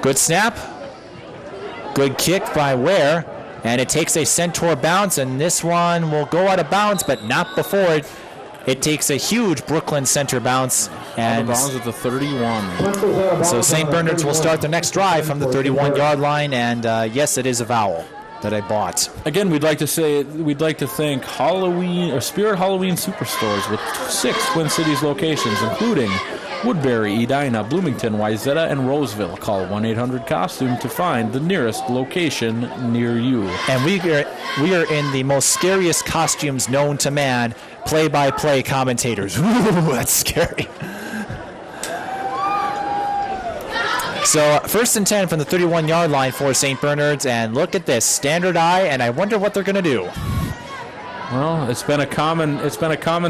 Good snap. Good kick by Ware, and it takes a Centaur bounce, and this one will go out of bounds, but not before it takes a huge Brooklyn Center bounce. And
bounds at the 31.
So St. Bernard's will start their next drive from the 31-yard line, and yes, it is a vowel that I bought.
Again, we'd like to thank Spirit Halloween Superstores with 6 Twin Cities locations, including Woodbury, Edina, Bloomington, Wayzata, and Roseville. Call 1-800-COSTUME to find the nearest location near you.
And we are in the most scariest costumes known to man, play-by-play commentators. Ooh, that's scary. So 1st and 10 from the 31-yard line for St. Bernard's, and look at this, standard eye, and I wonder what they're going to do.
Well, it's been a common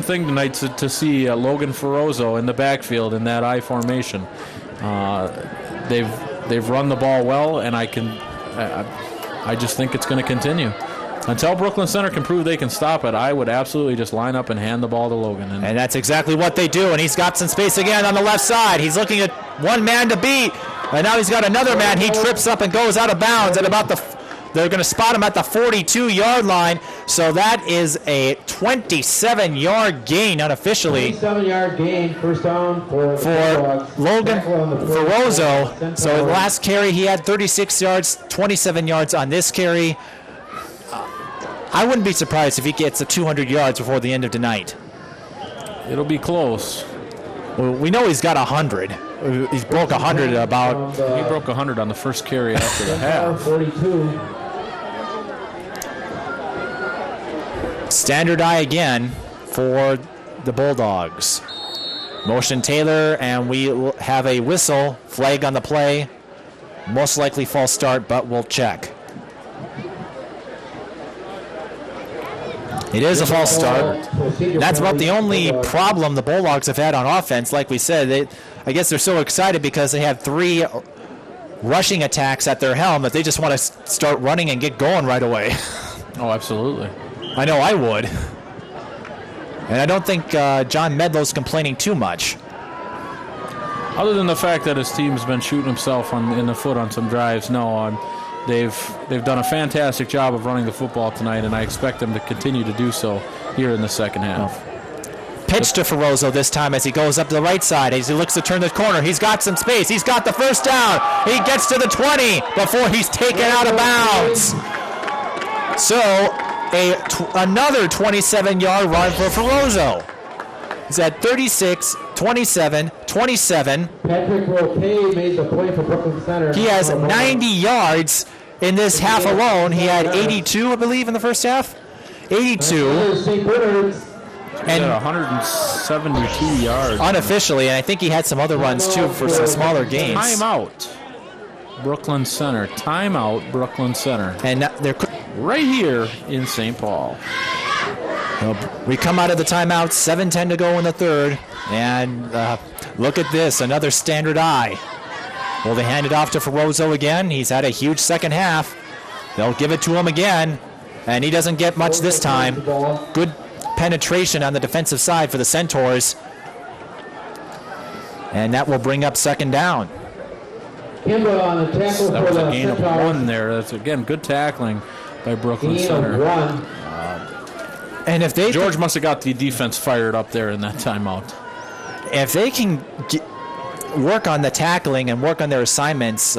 thing tonight to see Logan Ferrozo in the backfield in that I formation. They've run the ball well, and I just think it's going to continue. Until Brooklyn Center can prove they can stop it, I would absolutely just line up and hand the ball to Logan.
And that's exactly what they do, and he's got some space again on the left side. He's looking at one man to beat, and now he's got another man. He trips up and goes out of bounds at about they're going to spot him at the 42-yard line, so that is a 27-yard gain unofficially.
27-yard gain, first down for
Logan Ferrozo. So the last carry he had 36 yards, 27 yards on this carry. I wouldn't be surprised if he gets the 200 yards before the end of tonight.
It'll be close.
Well, we know he's got 100. He's broke 100 about...
He broke 100 on the first carry after the half.
42.
Standard eye again for the Bulldogs. Motion Taylor, and we have a whistle, flag on the play. Most likely false start, but we'll check. It is a false start. That's about the only problem the Bulldogs have had on offense. Like we said, I guess they're so excited because they have 3 rushing attacks at their helm that they just want to start running and get going right away.
Oh, absolutely.
I know I would. And I don't think John Medlow's complaining too much.
Other than the fact that his team's been shooting himself in the foot on some drives, no. They've done a fantastic job of running the football tonight, and I expect them to continue to do so here in the second half.
Pitch to Ferrozo this time as he goes up to the right side. As he looks to turn the corner, he's got some space. He's got the first down. He gets to the 20 before he's taken out of bounds. So another 27-yard run for Ferrozo. He's at 36, 27, 27.
Patrick Roque made the play for Brooklyn Center.
He has 90 yards in this half alone. He had 82, I believe, in the first half. 82.
And 172 yards.
Unofficially, and I think he had some other runs, too, for some smaller gains.
Timeout. Brooklyn Center. Timeout, Brooklyn Center.
And they're
right here in St. Paul.
We come out of the timeout, 7:10 to go in the third, and look at this, another standard eye. Will they hand it off to Ferrozo again? He's had a huge second half. They'll give it to him again, and he doesn't get much this time. Good penetration on the defensive side for the Centaurs, and that will bring up second down.
That was a gain of 1 there. That's, again, good tackling by Brooklyn Center.
And if they
George must have got the defense fired up there in that timeout.
If they can work on the tackling and work on their assignments,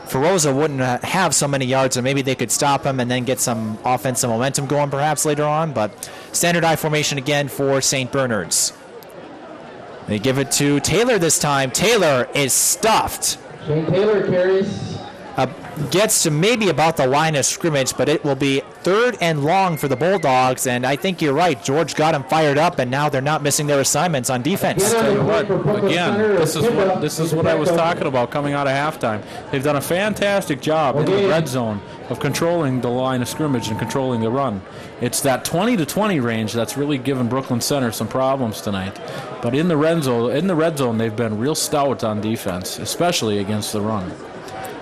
Ferroza wouldn't have so many yards, or maybe they could stop him and then get some offensive momentum going perhaps later on. But standard I formation again for St. Bernard's. They give it to Taylor this time. Taylor is stuffed.
Shane Taylor carries.
Gets to maybe about the line of scrimmage, but it will be 3rd and long for the Bulldogs. And I think you're right. George got them fired up, and now they're not missing their assignments on defense.
Tell you what, again, this is what I was talking about coming out of halftime. They've done a fantastic job in the red zone of controlling the line of scrimmage and controlling the run. It's that 20 to 20 range that's really given Brooklyn Center some problems tonight. But in the red zone, they've been real stout on defense, especially against the run.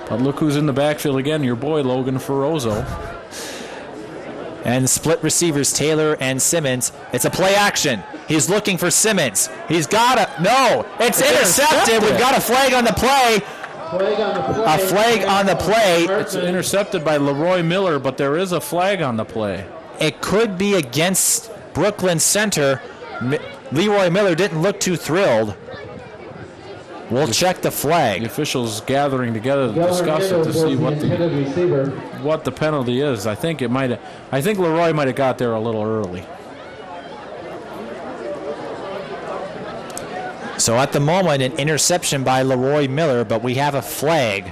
But look who's in the backfield again, your boy Logan Ferrozo.
And split receivers, Taylor and Simmons. It's a play action. He's looking for Simmons. He's got a... No, it's intercepted. We've got a flag on the play. A flag on the play.
It's intercepted by Leroy Miller, but there is a flag on the play.
It could be against Brooklyn Center. Leroy Miller didn't look too thrilled. We'll check the flag.
The officials gathering together to discuss it to see what the penalty is. I think Leroy might have got there a little early.
So at the moment, an interception by Leroy Miller, but we have a flag.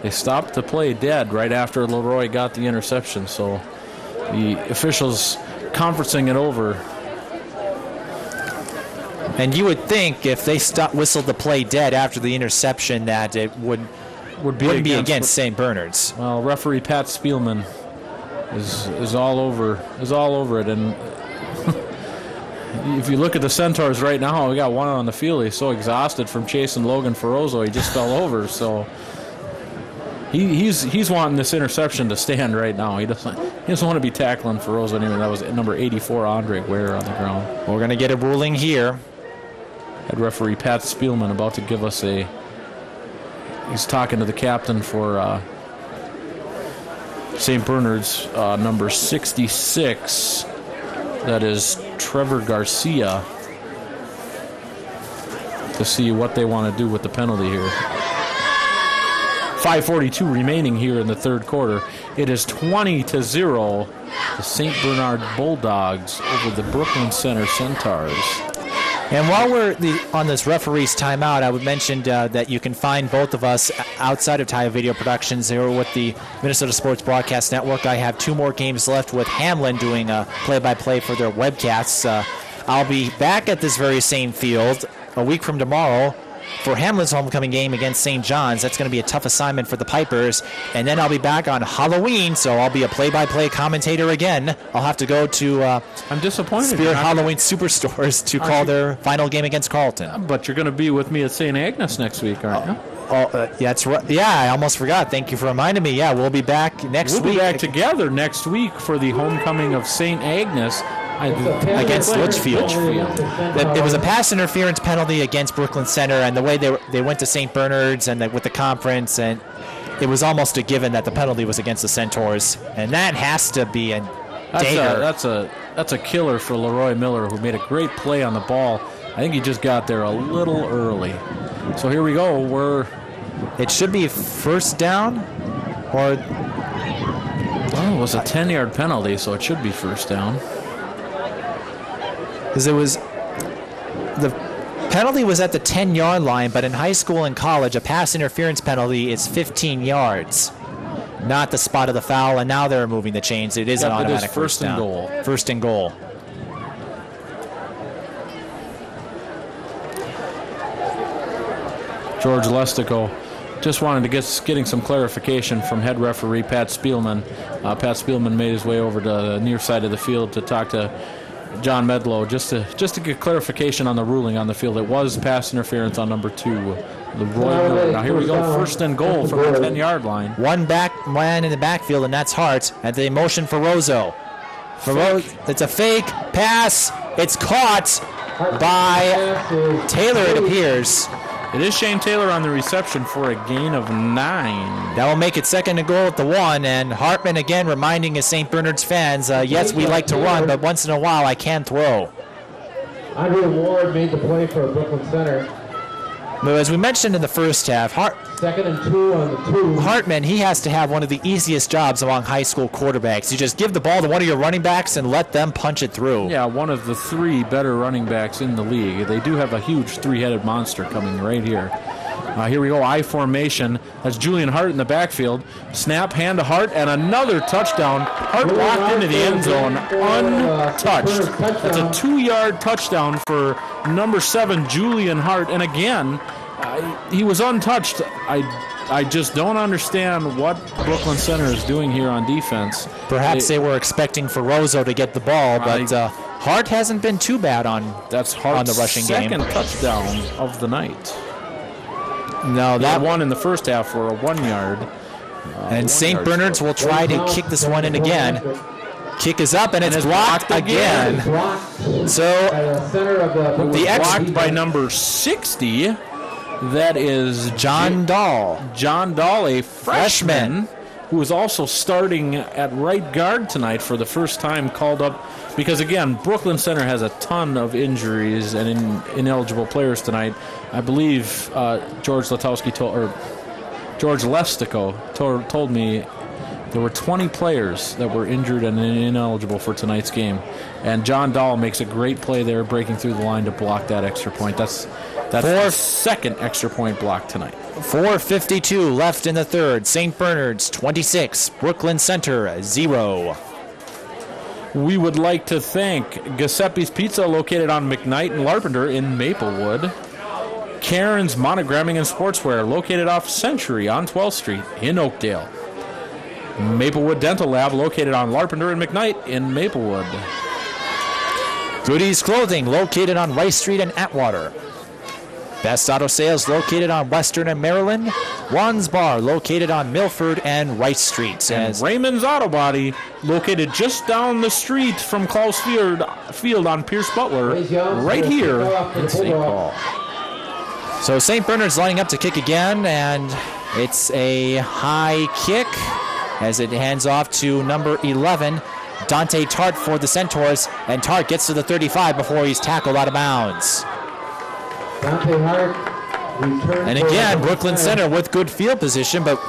They stopped the play dead right after Leroy got the interception, so the officials conferencing it over.
And you would think if they whistled the play dead after the interception that it wouldn't be against St. Bernard's.
Well, referee Pat Spielman is all over it, and if you look at the Centaurs right now, we got one on the field. He's so exhausted from chasing Logan Ferrozo, he just fell over. So he's wanting this interception to stand right now. He doesn't want to be tackling Ferrozo anymore. That was number 84, Andre Ware, on the ground.
We're going to get a ruling here.
Head referee Pat Spielman about to give us he's talking to the captain for St. Bernard's, number 66. That is Trevor Garcia, to see what they want to do with the penalty here. 5:42 remaining here in the third quarter. It is 20-0, the St. Bernard Bulldogs over the Brooklyn Center Centaurs.
And while we're on this referee's timeout, I would mention that you can find both of us outside of Taya Video Productions here with the Minnesota Sports Broadcast Network. I have 2 more games left with Hamline doing play-by-play for their webcasts. I'll be back at this very same field a week from tomorrow for Hamline's homecoming game against St. John's. That's going to be a tough assignment for the Pipers. And then I'll be back on Halloween, so I'll be a play-by-play commentator again. I'll have to go to
I'm disappointed.
Spirit Halloween Superstores to call their final game against Carleton.
But you're going to be with me at St. Agnes next week, aren't you?
Yeah, that's right. Yeah, I almost forgot. Thank you for reminding me. Yeah, we'll be back next week.
We'll be back together next week for the homecoming of St. Agnes
against Litchfield. It was a pass interference penalty against Brooklyn Center, and the way they went to St. Bernard's and with the conference, and it was almost a given that the penalty was against the Centaurs, and that has to be a dagger.
That's a killer for Leroy Miller, who made a great play on the ball. I think he just got there a little early. So here we go.
It should be first down, or
well, it was a 10-yard penalty, so it should be first down.
Because the penalty was at the 10-yard line, but in high school and college, a pass interference penalty is 15 yards, not the spot of the foul. And now they're moving the chains. It is an automatic first down.
Goal.
First and goal.
George Lestico just wanted to getting some clarification from head referee Pat Spielman. Pat Spielman made his way over to the near side of the field to talk to John Medlow just to get clarification on the ruling on the field. It was pass interference on number 2, Leroy Miller. Now here we go, first and goal from the 10-yard line.
One back man in the backfield, and that's Hart. And they motion for Rozo. It's a fake pass. It's caught by Taylor, it appears.
It is Shane Taylor on the reception for a gain of 9.
That will make it second and goal at the 1. And Hartman again reminding his St. Bernard's fans, yes, we like to run, but once in a while I can throw.
Andre Ward made the play for Brooklyn Center.
As we mentioned in the first half,
Second and 2 on the 2.
Hartman, he has to have one of the easiest jobs among high school quarterbacks. You just give the ball to one of your running backs and let them punch it through.
Yeah, one of the 3 better running backs in the league. They do have a huge 3-headed monster coming right here. Here we go, I formation. That's Julian Hart in the backfield. Snap, hand to Hart, and another touchdown. Hart walked into the end zone untouched. That's a 2-yard touchdown for number 7, Julian Hart. And again, he was untouched. I just don't understand what Brooklyn Center is doing here on defense.
Perhaps they were expecting Ferrozo to get the ball, but Hart hasn't been too bad on the rushing game.
Second touchdown of the night.
No, that
one in the first half for a 1-yard.
And St. Bernard's will try to kick this one in again. Kick is up, and it's blocked again. So
the blocked by number 60. That is
John Dahl.
John Dahl, a freshman who is also starting at right guard tonight for the first time, called up because, again, Brooklyn Center has a ton of injuries and ineligible players tonight. I believe George Lestico told me there were 20 players that were injured and ineligible for tonight's game. And John Dahl makes a great play there, breaking through the line to block that extra point. That's the second extra point block tonight.
4:52 left in the third. St. Bernard's 26, Brooklyn Center 0.
We would like to thank Giuseppe's Pizza, located on McKnight and Lampert in Maplewood. Karen's Monogramming and Sportswear, located off Century on 12th Street in Oakdale. Maplewood Dental Lab, located on Lampert and McKnight in Maplewood.
Goody's Clothing, located on Rice Street in Atwater. Best Auto Sales, located on Western and Maryland. Juan's Bar, located on Milford and Rice Streets.
And Raymond's Auto Body, located just down the street from Klas Field on Pierce Butler, right here in St. Paul.
So St. Bernard's lining up to kick again, and it's a high kick as it hands off to number 11, Dante Tart for the Centaurs, and Tart gets to the 35 before he's tackled out of bounds. And again, Brooklyn Center with good field position, but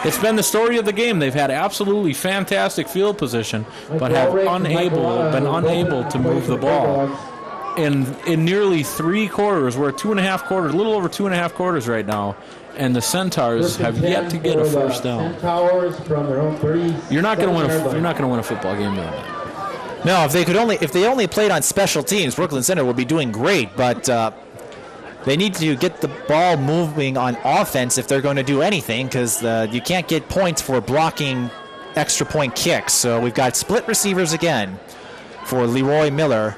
it's been the story of the game. They've had absolutely fantastic field position, but have been unable to move the ball. In nearly 3 quarters, we're at 2.5 quarters, a little over 2.5 quarters right now, and the Centaurs have yet to get a first down. You're not going to win a football game doing that.
No, if they only played on special teams, Brooklyn Center would be doing great, but they need to get the ball moving on offense if they're going to do anything, because you can't get points for blocking extra point kicks. So we've got split receivers again for Leroy Miller.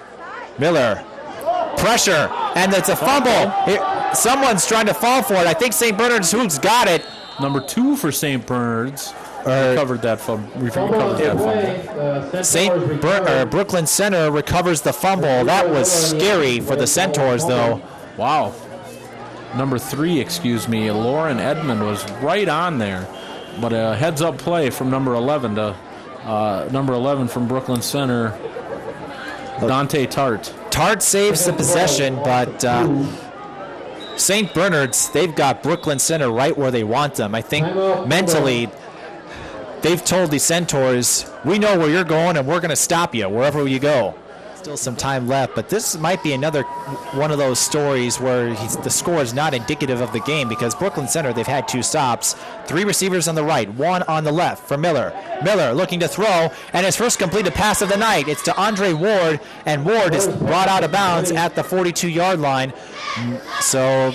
Pressure, and it's a fumble. Someone's trying to fall for it. I think St. Bernard's Hoops got it.
Number 2 for St. Bernard's recovered that fumble.
Brooklyn Center recovers the fumble. That was scary for the Centaurs, though.
Wow. Number 3, Lauren Edmond was right on there. But a heads-up play from number 11 to number 11 from Brooklyn Center, Dante Tart.
Tart saves the possession, but St. Bernard's, they've got Brooklyn Center right where they want them. I think mentally they've told the Centaurs, we know where you're going and we're going to stop you wherever you go. Still some time left, but this might be another one of those stories where the score is not indicative of the game, because Brooklyn Center, they've had 2 stops, 3 receivers on the right, 1 on the left for Miller. Miller looking to throw, and his first completed pass of the night. It's to Andre Ward, and Ward is brought out of bounds at the 42-yard line. So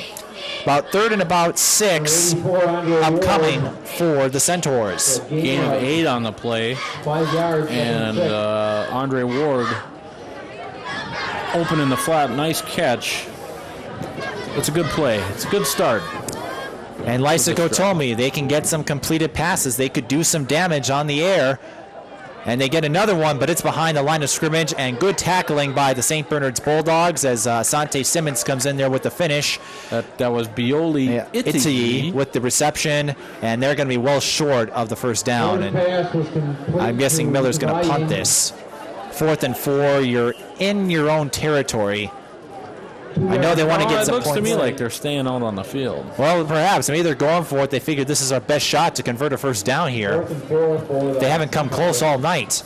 about 3rd and about 6 upcoming for the Centaurs.
Gain of 8 on the play, and Andre Ward open in the flat, nice catch. It's a good play. It's a good start.
And Lysico told me they can get some completed passes. They could do some damage on the air. And they get another one, but it's behind the line of scrimmage, and good tackling by the St. Bernard's Bulldogs as Sante Simmons comes in there with the finish.
That was Bioli Itayi
with the reception, and they're going to be well short of the first down. And I'm guessing Miller's going to punt this. 4th and 4, you're in your own territory. I know they want to get some points.
It looks to me like they're staying out on the field.
Well, perhaps. I mean, they're going for it. They figured this is our best shot to convert a first down here. They haven't come close all night.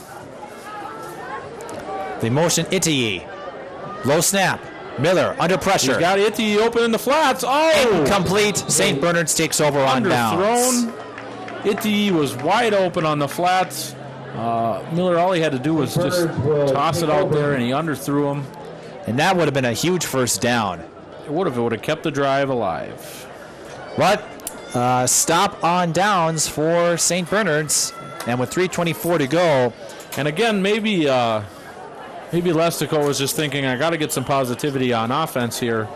They motion Itayi. Low snap. Miller under pressure.
He's got Itayi open in the flats. Oh!
Incomplete. St. Bernard's takes over on downs.
Itayi was wide open on the flats. Miller, all he had to do was just toss it out there, and he underthrew him.
And that would have been a huge first down.
It would have kept the drive alive.
But stop on downs for St. Bernard's, and with 3:24 to go.
And again, maybe Lestico was just thinking, I got to get some positivity on offense here.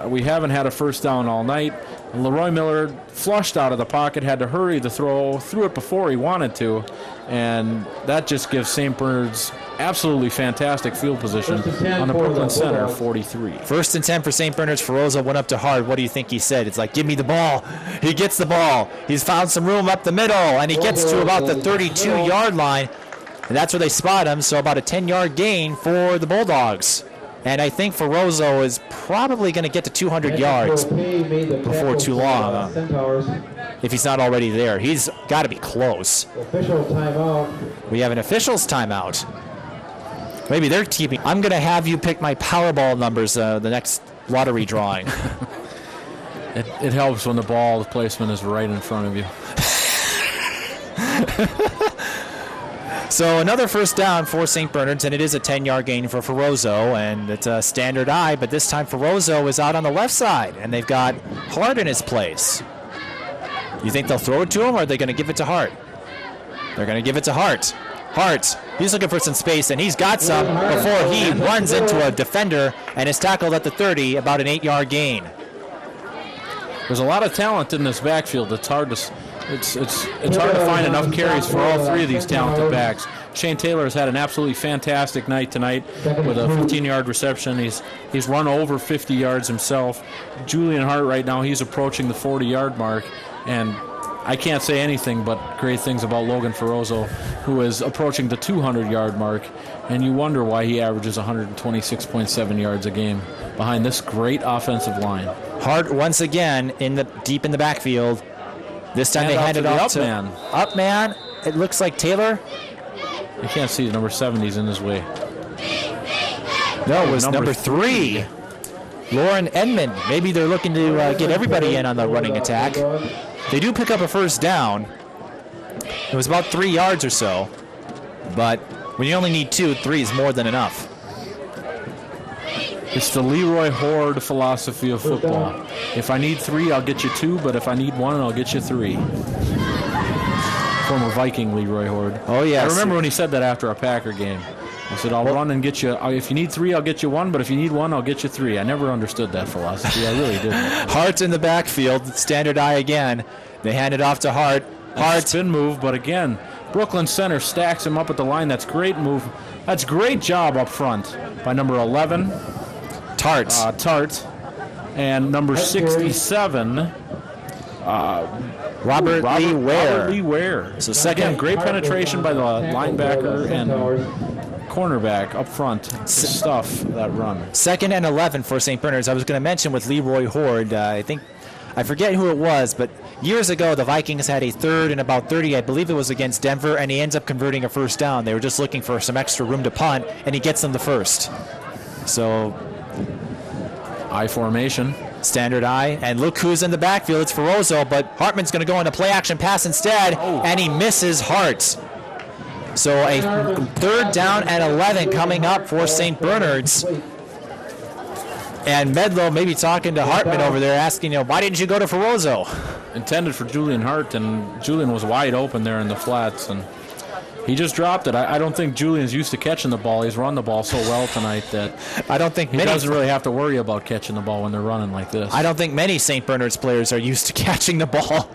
We haven't had a first down all night. And Leroy Miller flushed out of the pocket, had to hurry the throw, threw it before he wanted to, and that just gives St. Bernard's absolutely fantastic field position on the Brooklyn Center, 43.
1st and 10 for St. Bernard's. Ferroza went up to Hart. What do you think he said? It's like, give me the ball. He gets the ball. He's found some room up the middle, and he gets to about the 32-yard line, and that's where they spot him, so about a 10-yard gain for the Bulldogs. And I think Ferrozo is probably going to get to 200 yards before too long, if he's not already there. He's got to be close. We have an official's timeout. Maybe they're keeping. I'm going to have you pick my Powerball numbers the next lottery drawing.
It helps when the ball placement is right in front of you.
So another first down for St. Bernard's, and it is a 10-yard gain for Ferrozo, and it's a standard eye, but this time Ferrozo is out on the left side, and they've got Hart in his place. You think they'll throw it to him, or are they going to give it to Hart? They're going to give it to Hart. Hart, he's looking for some space, and he's got some before he runs into a defender and is tackled at the 30, about an 8-yard gain.
There's a lot of talent in this backfield. It's hard to find enough carries for all three of these talented backs. Shane Taylor has had an absolutely fantastic night tonight with a 15-yard reception. He's run over 50 yards himself. Julian Hart right now, he's approaching the 40-yard mark, and I can't say anything but great things about Logan Ferrozo, who is approaching the 200-yard mark, and you wonder why he averages 126.7 yards a game behind this great offensive line.
Hart once again deep in the backfield. This time they hand it off to
man.
Up man. It looks like Taylor.
You can't see number 70's in his way.
No, it was number 3. Lauren Edmond. Maybe they're looking to get everybody in on the running attack. They do pick up a first down. It was about 3 yards or so. But when you only need 2, 3 is more than enough.
It's the Leroy Horde philosophy of football. If I need 3, I'll get you 2, but if I need 1, I'll get you 3. Former Viking Leroy Horde.
Oh, yeah.
I remember when he said that after a Packer game. He said, I'll run and get you, if you need 3, I'll get you 1, but if you need 1, I'll get you 3. I never understood that philosophy. I really didn't.
Hart in the backfield, standard eye again. They hand it off to Hart.
Hart. Spin move, but again, Brooklyn Center stacks him up at the line. That's great move. That's great job up front by number 11. Tart. And number 67,
Robert Lee Ware.
So second, great penetration by the linebacker and cornerback up front to stuff that run.
2nd and 11 for St. Bernard's. I was going to mention with Leroy Horde, I forget who it was, but years ago the Vikings had a 3rd and about 30. I believe it was against Denver, and he ends up converting a first down. They were just looking for some extra room to punt, and he gets them the first. So
I formation.
Standard eye. And look who's in the backfield. It's Ferrozo, but Hartman's going to go on a play-action pass instead, and he misses Hart. So a 3rd down and 11 coming up for St. Bernard's. And Medlow maybe talking to Hartman over there, asking, why didn't you go to Ferrozo?
Intended for Julian Hart, and Julian was wide open there in the flats, and he just dropped it. I don't think Julian's used to catching the ball. He's run the ball so well tonight that
I don't think
he doesn't really have to worry about catching the ball when they're running like this.
I don't think many St. Bernard's players are used to catching the ball.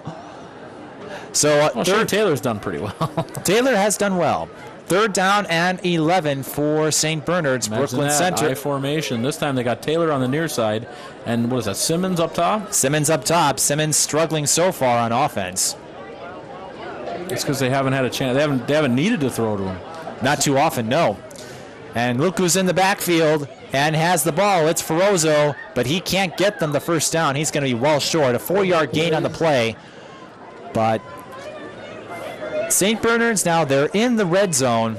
So
Taylor's done pretty well.
Taylor has done well. 3rd down and 11 for St. Bernard's. Brooklyn Center.
I formation. This time they got Taylor on the near side. And what is that, Simmons up top?
Simmons up top. Simmons struggling so far on offense.
It's because they haven't had a chance. They haven't needed to throw to him.
Not too often, no. And look who's in the backfield. and has the ball. It's Ferozzo, but he can't get them the first down. He's going to be well short. A 4-yard gain on the play. But St. Bernard's now, they're in the red zone.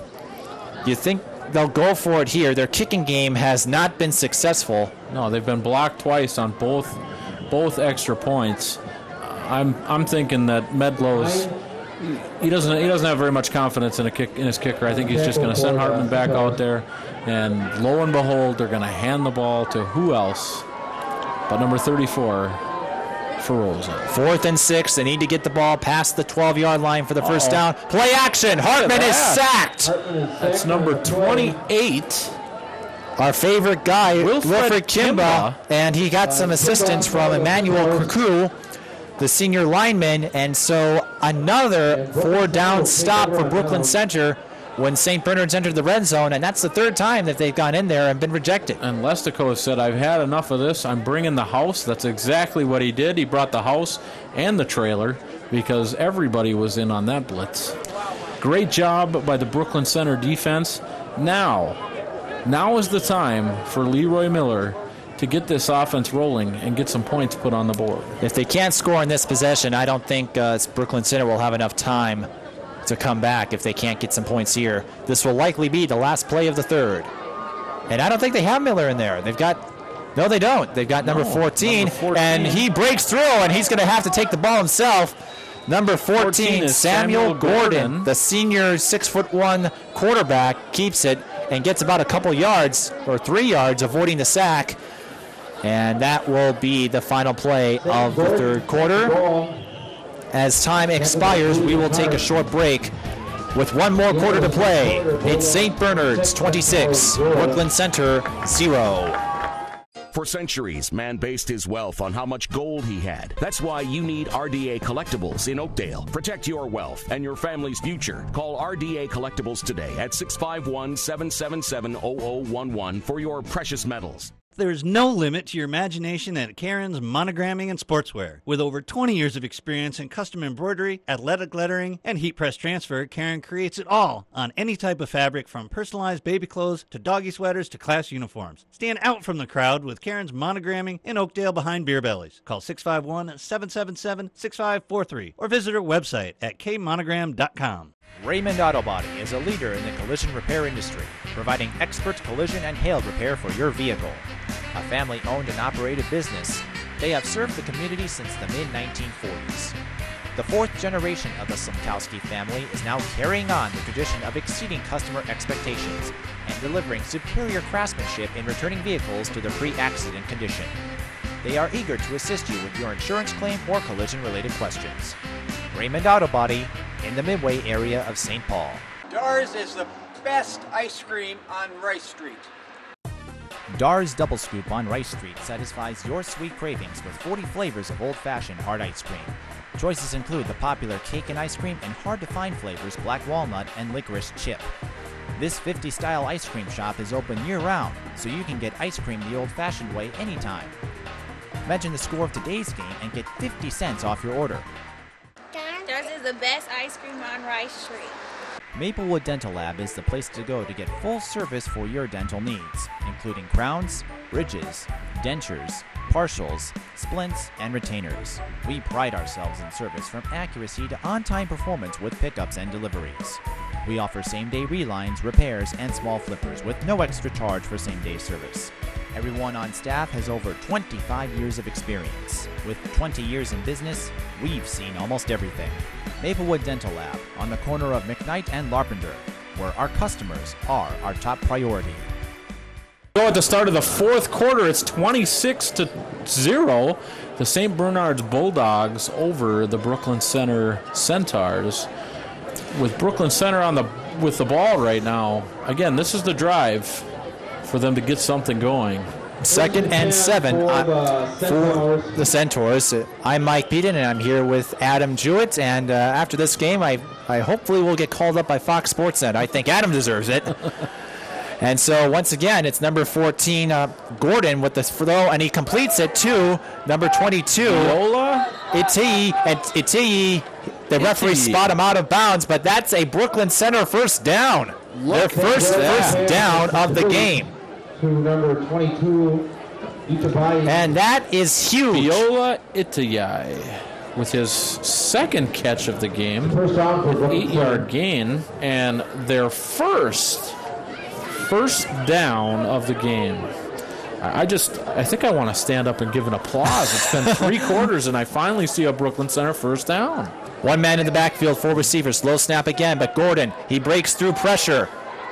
You think they'll go for it here. Their kicking game has not been successful.
No, they've been blocked twice on both extra points. I'm thinking that Medlow's he doesn't have very much confidence in his kicker. I think he's just going to send Hartman back out there, and lo and behold, they're going to hand the ball to who else but number 34, Ferozzo.
4th and 6. They need to get the ball past the 12-yard line for the first down. Play action. Hartman is sacked.
That's number 28.
Our favorite guy, Wilfred Kimba, and he got some assistance from Emmanuel Kuku, the senior lineman, and so another 4-down stop for Brooklyn Center when St. Bernard's entered the red zone, and that's the 3rd time that they've gone in there and been rejected.
And Lestico said, I've had enough of this. I'm bringing the house. That's exactly what he did. He brought the house and the trailer because everybody was in on that blitz. Great job by the Brooklyn Center defense. Now is the time for Leroy Miller to get this offense rolling and get some points put on the board.
If they can't score in this possession, I don't think Brooklyn Center will have enough time to come back if they can't get some points here. This will likely be the last play of the 3rd. And I don't think they have Miller in there. No, they don't. They've got number 14, and he breaks through, and he's going to have to take the ball himself. Number 14 is Samuel Gordon, the senior 6'1" quarterback, keeps it and gets about a couple yards, or 3 yards, avoiding the sack. And that will be the final play of the 3rd quarter. As time expires, we will take a short break with one more quarter to play. It's St. Bernard's 26, Brooklyn Center 0.
For centuries, man based his wealth on how much gold he had. That's why you need RDA Collectibles in Oakdale. Protect your wealth and your family's future. Call RDA Collectibles today at 651-777-0011 for your precious metals.
There's no limit to your imagination at Karen's Monogramming and Sportswear. With over 20 years of experience in custom embroidery, athletic lettering, and heat press transfer, Karen creates it all on any type of fabric, from personalized baby clothes to doggy sweaters to class uniforms. Stand out from the crowd with Karen's Monogramming in Oakdale behind Beer Bellies. Call 651-777-6543 or visit her website at kmonogram.com.
Raymond Auto Body is a leader in the collision repair industry, providing expert collision and hail repair for your vehicle. A family-owned and operated business, they have served the community since the mid-1940s. The 4th generation of the Slimkowski family is now carrying on the tradition of exceeding customer expectations and delivering superior craftsmanship in returning vehicles to their pre-accident condition. They are eager to assist you with your insurance claim or collision-related questions. Raymond Auto Body in the Midway area of St. Paul.
Dars is the best ice cream on Rice Street.
Dars Double Scoop on Rice Street satisfies your sweet cravings with 40 flavors of old-fashioned hard ice cream. Choices include the popular cake and ice cream and hard-to-find flavors black walnut and licorice chip. This 50-style ice cream shop is open year-round, so you can get ice cream the old-fashioned way anytime. Mention the score of today's game and get 50 cents off your order.
Dars is the best ice cream on Rice Street.
Maplewood Dental Lab is the place to go to get full service for your dental needs, including crowns, bridges, dentures, partials, splints, and retainers. We pride ourselves in service from accuracy to on-time performance with pickups and deliveries. We offer same-day relines, repairs, and small flippers with no extra charge for same-day service. Everyone on staff has over 25 years of experience. With 20 years in business, we've seen almost everything. Maplewood Dental Lab on the corner of McKnight and Lampert, where our customers are our top priority.
So at the start of the 4th quarter, it's 26-0. The St. Bernard's Bulldogs over the Brooklyn Center Centaurs. With Brooklyn Center with the ball right now, again, this is the drive for them to get something going.
2nd and 7 for the Centaurs. I'm Mike Peden, and I'm here with Adam Jewett. And after this game, I hopefully will get called up by Fox Sports Net. I think Adam deserves it. And so once again, it's number 14, Gordon, with the throw, and he completes it to number 22, Itiyi. The referee spot him out of bounds, but that's a Brooklyn Center first down. Their first down of the game.
to number 22, Itabai.
And that is huge.
Viola Itayai with his second catch of the game.
First down for
8-yard gain, and their first down of the game. I think I want to stand up and give an applause. It's been 3 quarters, and I finally see a Brooklyn Center first down.
One man in the backfield, 4 receivers. Low snap again, but Gordon, he breaks through pressure.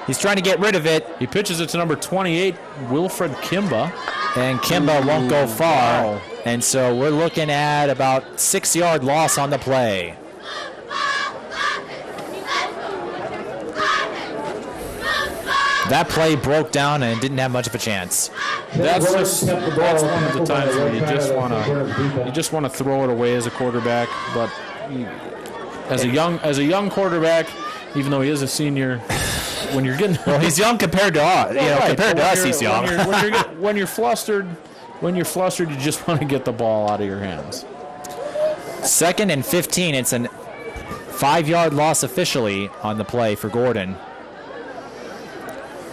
He's trying to get rid of it.
He pitches it to number 28, Wilfred Kimba.
And Kimba won't go far.
Wow.
And so we're looking at about 6-yard loss on the play. That play broke down and didn't have much of a chance.
That's one of the times where you just want to throw it away as a quarterback. But as a young quarterback, even though he is a senior, when you're getting
he's young compared to us. Compared to us, he's young.
When you're flustered, you just want to get the ball out of your hands.
2nd and 15. It's an 5-yard loss officially on the play for Gordon.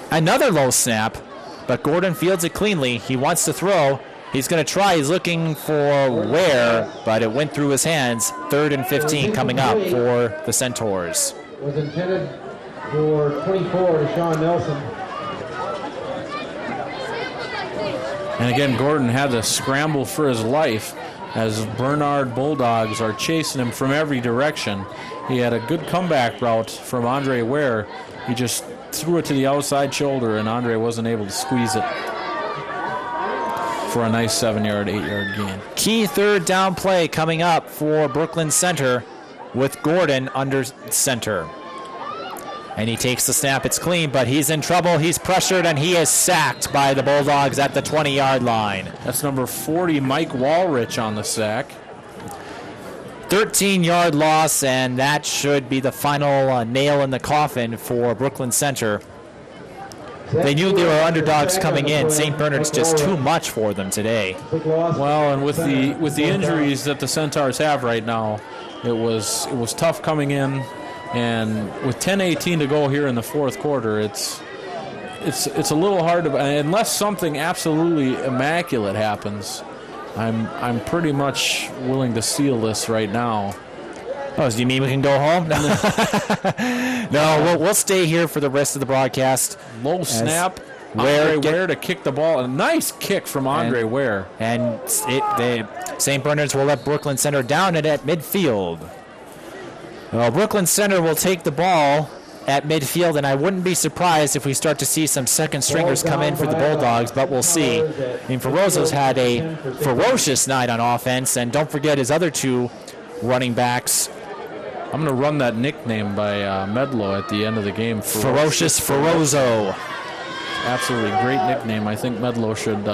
Another low snap, but Gordon fields it cleanly. He wants to throw. He's going to try. He's looking for where, but it went through his hands. 3rd and 15 coming up for the Centaurs.
Was intended for 24 to Sean Nelson.
And again, Gordon had to scramble for his life as Bernard Bulldogs are chasing him from every direction. He had a good comeback route from Andre Ware. He just threw it to the outside shoulder, and Andre wasn't able to squeeze it for a nice 7-yard, 8-yard gain.
Key 3rd down play coming up for Brooklyn Center with Gordon under center. And he takes the snap. It's clean, but he's in trouble. He's pressured, and he is sacked by the Bulldogs at the 20-yard line.
That's number 40, Mike Walrich, on the sack.
13-yard loss, and that should be the final nail in the coffin for Brooklyn Center. They knew they were underdogs coming in. St. Bernard's just too much for them today.
Well, and with the injuries that the Centaurs have right now, it was tough coming in, and with 10:18 to go here in the 4th quarter, it's a little hard to, unless something absolutely immaculate happens. I'm pretty much willing to seal this right now.
Oh, do you mean we can go home? No, we'll stay here for the rest of the broadcast.
Low snap. Ware to kick the ball. A nice kick from Andre Ware.
And St. Bernard's will let Brooklyn Center down it at midfield. Well, Brooklyn Center will take the ball at midfield, and I wouldn't be surprised if we start to see some second stringers come in for the Bulldogs, but we'll see. I mean, Ferrozo's had a ferocious night on offense, and don't forget his other 2 running backs.
I'm going to run that nickname by Medlow at the end of the game.
Ferocious Ferrozo.
Absolutely great nickname. I think Medlow should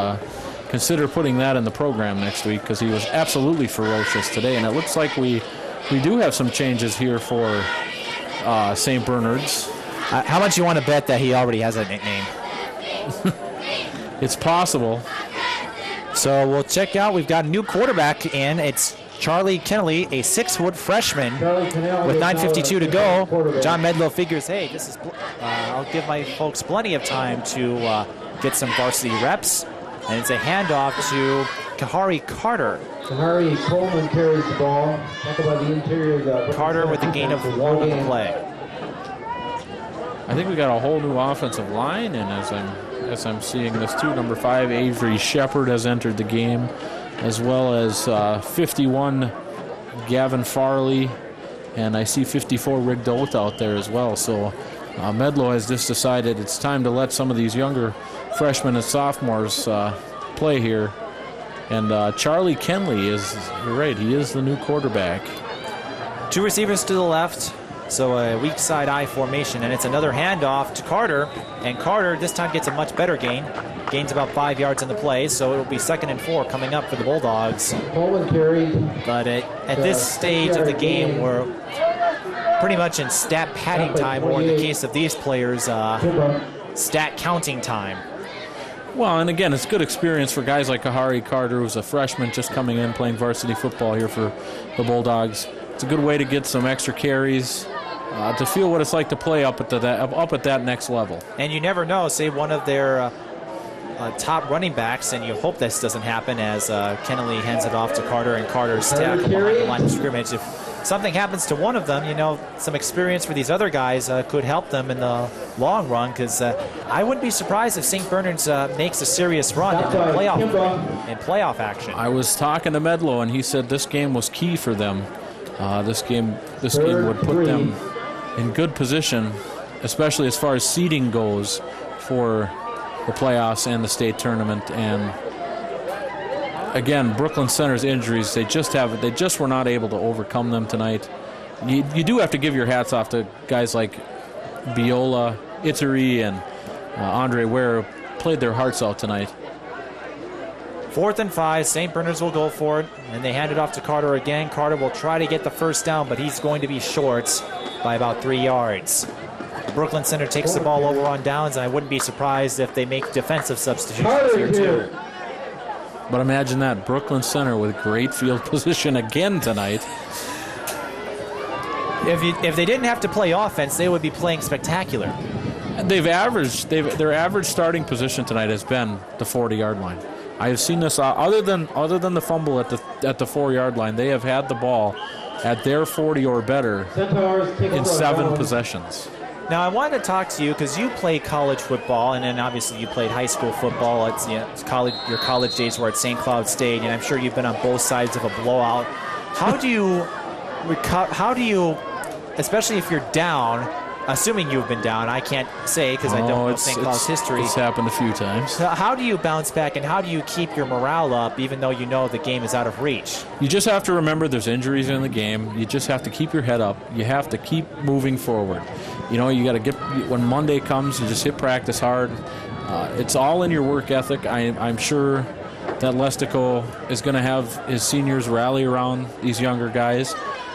consider putting that in the program next week, because he was absolutely ferocious today, and it looks like we do have some changes here for St. Bernard's.
How much you want to bet that he already has a nickname?
It's possible.
So we'll check out. We've got a new quarterback in. It's Charlie Kennelly, a 6-foot freshman with 9:52 to go. John Medlow figures, hey, this is. I'll give my folks plenty of time to get some varsity reps. And it's a handoff to Kahari Carter.
Kahari Coleman carries the ball. Talk about the interior of the
Carter with a gain of 1 on the play.
I think we got a whole new offensive line, and as I'm seeing this too, number 5 Avery Shepard has entered the game, as well as 51 Gavin Farley, and I see 54 Rick Doth out there as well. So Medlow has just decided it's time to let some of these younger freshmen and sophomores play here. And Charlie Kenley you're right, he is the new quarterback.
2 receivers to the left, so a weak side I formation, and it's another handoff to Carter, and Carter this time gets a much better gain. Gains about 5 yards in the play, so it'll be 2nd and 4 coming up for the Bulldogs.
Coleman carried.
But at this stage of the game, we're pretty much in stat padding time, or in the case of these players, stat counting time.
Well, and again, it's good experience for guys like Kahari Carter, who's a freshman just coming in playing varsity football here for the Bulldogs. It's a good way to get some extra carries, to feel what it's like to play up at that next level.
And you never know, say one of their top running backs, and you hope this doesn't happen as Kennelly hands it off to Carter, and Carter's tackle behind the line of scrimmage. If something happens to one of them, some experience for these other guys could help them in the long run, because I wouldn't be surprised if St. Bernard's makes a serious run in playoff action.
I was talking to Medlow, and he said this game was key for them. This game would put them in good position, especially as far as seeding goes for the playoffs and the state tournament. And again, Brooklyn Center's injuries, they just were not able to overcome them tonight. You do have to give your hats off to guys like Biola, Iteri, and Andre Ware, who played their hearts out tonight.
4th and 5, St. Bernard's will go for it, and they hand it off to Carter again. Carter will try to get the first down, but he's going to be short by about 3 yards. Brooklyn Center takes the ball over on downs, and I wouldn't be surprised if they make defensive substitutions here too.
But imagine that, Brooklyn Center with great field position again tonight.
If they didn't have to play offense, they would be playing spectacular.
Their average starting position tonight has been the 40-yard line. I have seen this other than the fumble at the 4-yard line. They have had the ball at their 40 or better in 7 possessions.
Now I wanted to talk to you because you played college football, and then obviously you played high school football. It's college. Your college days were at St. Cloud State, and I'm sure you've been on both sides of a blowout. How do you especially if you're down? Assuming you've been down, I can't say because I don't know St. Cloud's history.
It's happened a few times.
So how do you bounce back, and how do you keep your morale up even though you know the game is out of reach?
You just have to remember there's injuries in the game. You just have to keep your head up. You have to keep moving forward. You got to when Monday comes, you just hit practice hard. It's all in your work ethic. I'm sure that Lestico is going to have his seniors rally around these younger guys,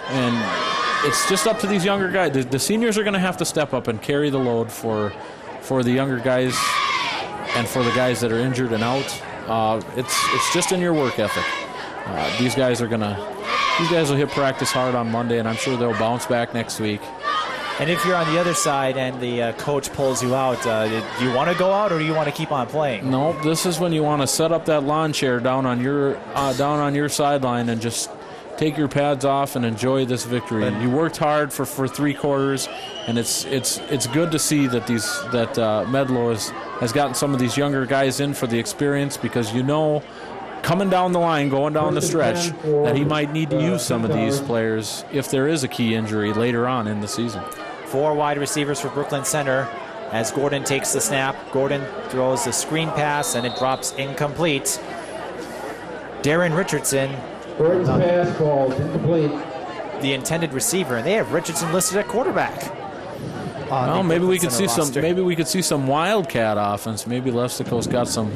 and it's just up to these younger guys. The seniors are going to have to step up and carry the load for the younger guys and for the guys that are injured and out. It's just in your work ethic. These guys will hit practice hard on Monday, and I'm sure they'll bounce back next week.
And if you're on the other side and the coach pulls you out, do you want to go out or do you want to keep on playing?
No, this is when you want to set up that lawn chair down on your sideline and just take your pads off and enjoy this victory. You worked hard for 3 quarters, and it's good to see that Medlow has gotten some of these younger guys in for the experience, because coming down the line, going down the stretch, that he might need to use some of these players if there is a key injury later on in the season.
4 wide receivers for Brooklyn Center as Gordon takes the snap. Gordon throws a screen pass, and it drops incomplete. Darren Richardson,
Gordon's pass falls incomplete.
the intended receiver, and they have Richardson listed at quarterback.
Well, maybe we could see some. Maybe we could see some Wildcat offense. Maybe Lestico's got some.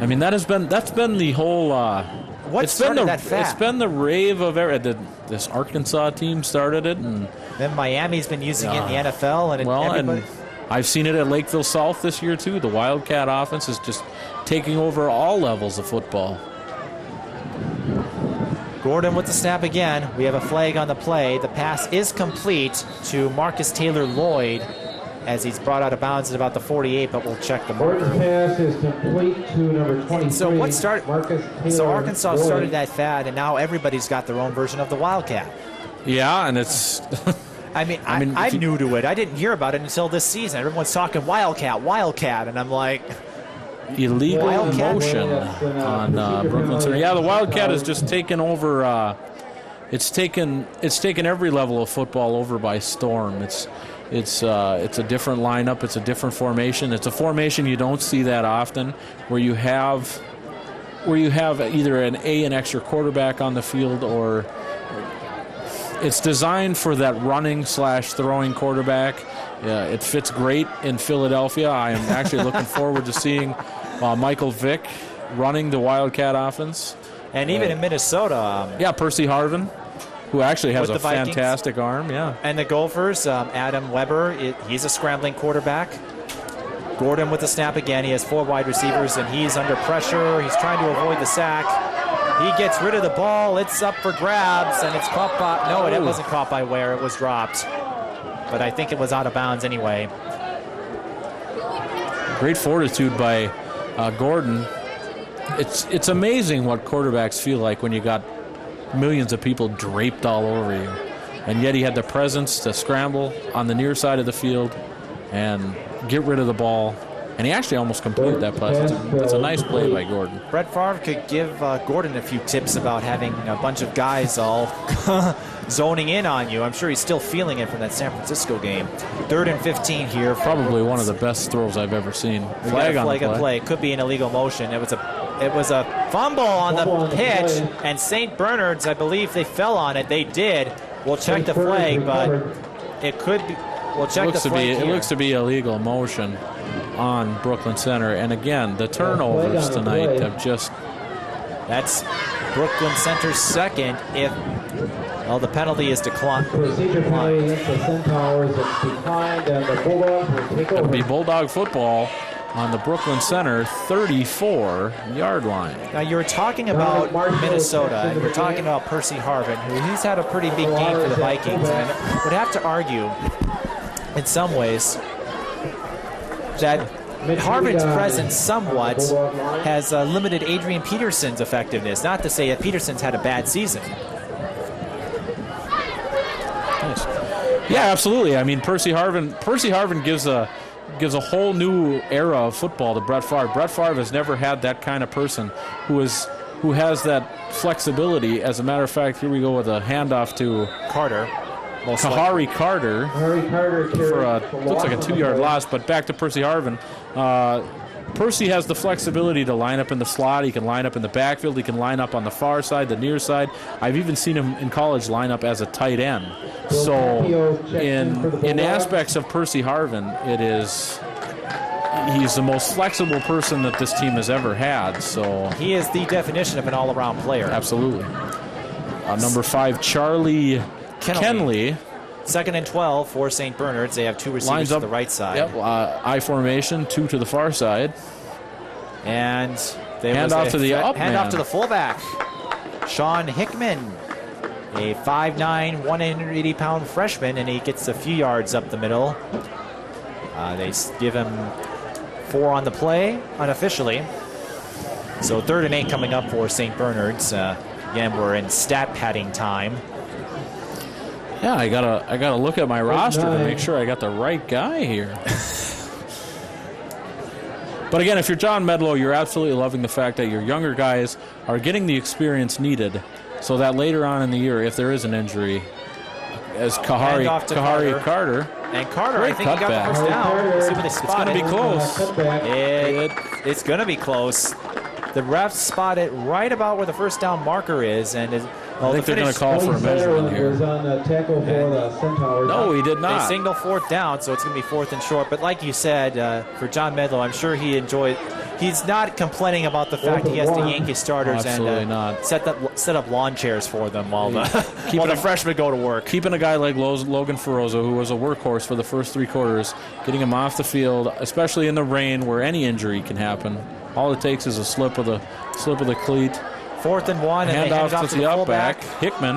I mean, that's been the whole.
What started that fad?
It's been the rave of this Arkansas team started it, and
then Miami's been using it in the NFL, and
I've seen it at Lakeville South this year too. The Wildcat offense is just taking over all levels of football.
Gordon with the snap again. We have a flag on the play. The pass is complete to Marcus Taylor Lloyd as he's brought out of bounds at about the 48, but we'll check the marker.
Gordon's pass is complete to number 23.
So what started?
Marcus Taylor
so Arkansas
Lloyd.
started that fad, and now everybody's got their own version of the Wildcat.
Yeah, and it's.
I'm new to it. I didn't hear about it until this season. Everyone's talking Wildcat, and I'm like.
Illegal motion on Brooklyn Center. Yeah, the Wildcat has just taken over. It's taken every level of football over by storm. It's a different lineup. It's a different formation. It's a formation you don't see that often, where you have either an extra quarterback on the field, or it's designed for that running / throwing quarterback. It fits great in Philadelphia. I am actually looking forward to seeing Michael Vick running the Wildcat offense.
And even in Minnesota.
Percy Harvin, who actually has a fantastic arm. Yeah.
And the Gophers, Adam Weber, he's a scrambling quarterback. Gordon with the snap again. He has 4 wide receivers, and he's under pressure. He's trying to avoid the sack. He gets rid of the ball. It's up for grabs, and it's caught by... No, it wasn't caught by Ware. It was dropped. But I think it was out of bounds anyway.
Great fortitude by Gordon. It's amazing what quarterbacks feel like when you got millions of people draped all over you. And yet he had the presence to scramble on the near side of the field and get rid of the ball. And he actually almost completed that pass. It's a nice play by Gordon.
Brett Favre could give Gordon a few tips about having a bunch of guys all zoning in on you. I'm sure he's still feeling it from that San Francisco game. 3rd and 15 here.
Probably one of the best throws I've ever seen.
Flag on the play. Could be an illegal motion. It was a fumble on the pitch, and St. Bernard's, I believe they fell on it. They did. We'll check the flag, but it could be. We'll check the flag.
It looks to be illegal motion on Brooklyn Center. And again, the turnovers tonight have just...
That's Brooklyn Center's second if the penalty is declined.
Procedure penalty against the Centaurs. It's declined, and the Bulldogs will take over.
It'll be Bulldog football on the Brooklyn Center 34-yard line.
Now, you were talking about Minnesota, and you were talking about Percy Harvin, he's had a pretty big game for the Vikings. And I would have to argue, in some ways, that Harvin's presence somewhat has limited Adrian Peterson's effectiveness. Not to say that Peterson's had a bad season.
Yeah, absolutely. I mean, Percy Harvin gives a whole new era of football to Brett Favre. Brett Favre has never had that kind of person who has that flexibility. As a matter of fact, here we go with a handoff to
Carter.
Kahari Carter for looks like a 2-yard loss, but back to Percy Harvin. Percy has the flexibility to line up in the slot. He can line up in the backfield. He can line up on the far side, the near side. I've even seen him in college line up as a tight end. So in aspects of Percy Harvin, he's the most flexible person that this team has ever had. So
he is the definition of an all-around player.
Absolutely. Number 5, Charlie Kenley.
2nd and 12 for St. Bernard's. They have 2 receivers to the right side.
Yep, I formation, 2 to the far side.
And they
hand off to the up
hand
man.
off to the fullback, Sean Hickman, a 5'9", 180-pound freshman, and he gets a few yards up the middle. They give him 4 on the play unofficially. So 3rd and 8 coming up for St. Bernard's. Again, we're in stat padding time.
Yeah, I gotta look at my roster to make sure I got the right guy here. But again, if you're John Medlow, you're absolutely loving the fact that your younger guys are getting the experience needed, so that later on in the year, if there is an injury, as Kahari Carter.
And Carter, I think he got the first down. We'll see what they spot.
It's going to be close.
It's going to be close. The refs spot it right about where the first down marker is, and
I think they're going to call for a measurement here. No, he did not.
They signal 4th down, so it's going to be 4th and short. But like you said, for John Medlow, I'm sure he enjoyed. He's not complaining about the fact he has to yank his starters and set up lawn chairs for them while the freshmen go to work.
Keeping a guy like Logan Ferrozo, who was a workhorse for the first 3 quarters, getting him off the field, especially in the rain where any injury can happen. All it takes is a slip of the cleat.
4th and 1, and
hand off to the outback. Hickman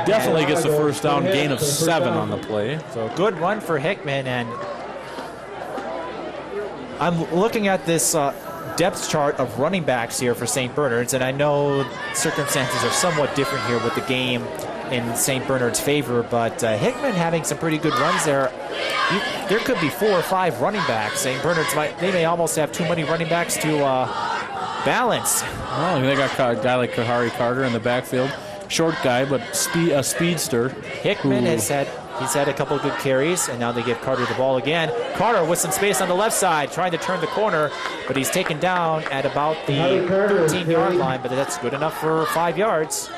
definitely gets the first down, gain of 7 on the play.
So good run for Hickman, and I'm looking at this depth chart of running backs here for St. Bernard's, and I know circumstances are somewhat different here with the game in St. Bernard's favor, but Hickman having some pretty good runs there. There could be 4 or 5 running backs. St. Bernard's they may almost have too many running backs to balance.
Well, they got a guy like Kahari Carter in the backfield. Short guy, but a speedster.
Hickman he's had a couple of good carries, and now they give Carter the ball again. Carter with some space on the left side, trying to turn the corner, but he's taken down at about the 13-yard line, but that's good enough for 5 yards.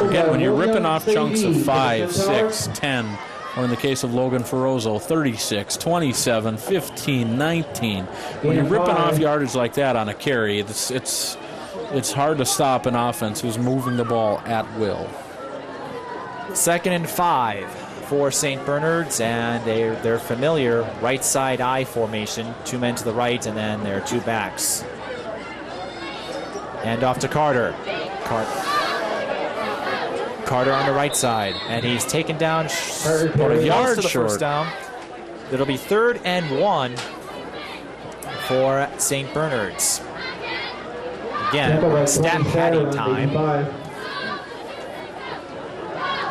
Again, when you're ripping off chunks of 5, 6, 10, or in the case of Logan Ferrozo, 36, 27, 15, 19. When you're ripping off yardage like that on a carry, it's hard to stop an offense who's moving the ball at will.
2nd and 5 for St. Bernard's, and they're familiar right side I formation. 2 men to the right, and then there are 2 backs. Hand off to Carter. Carter on the right side, and he's taken down about a yard to the first down. It'll be 3rd and 1 for St. Bernard's. Again, stat padding time.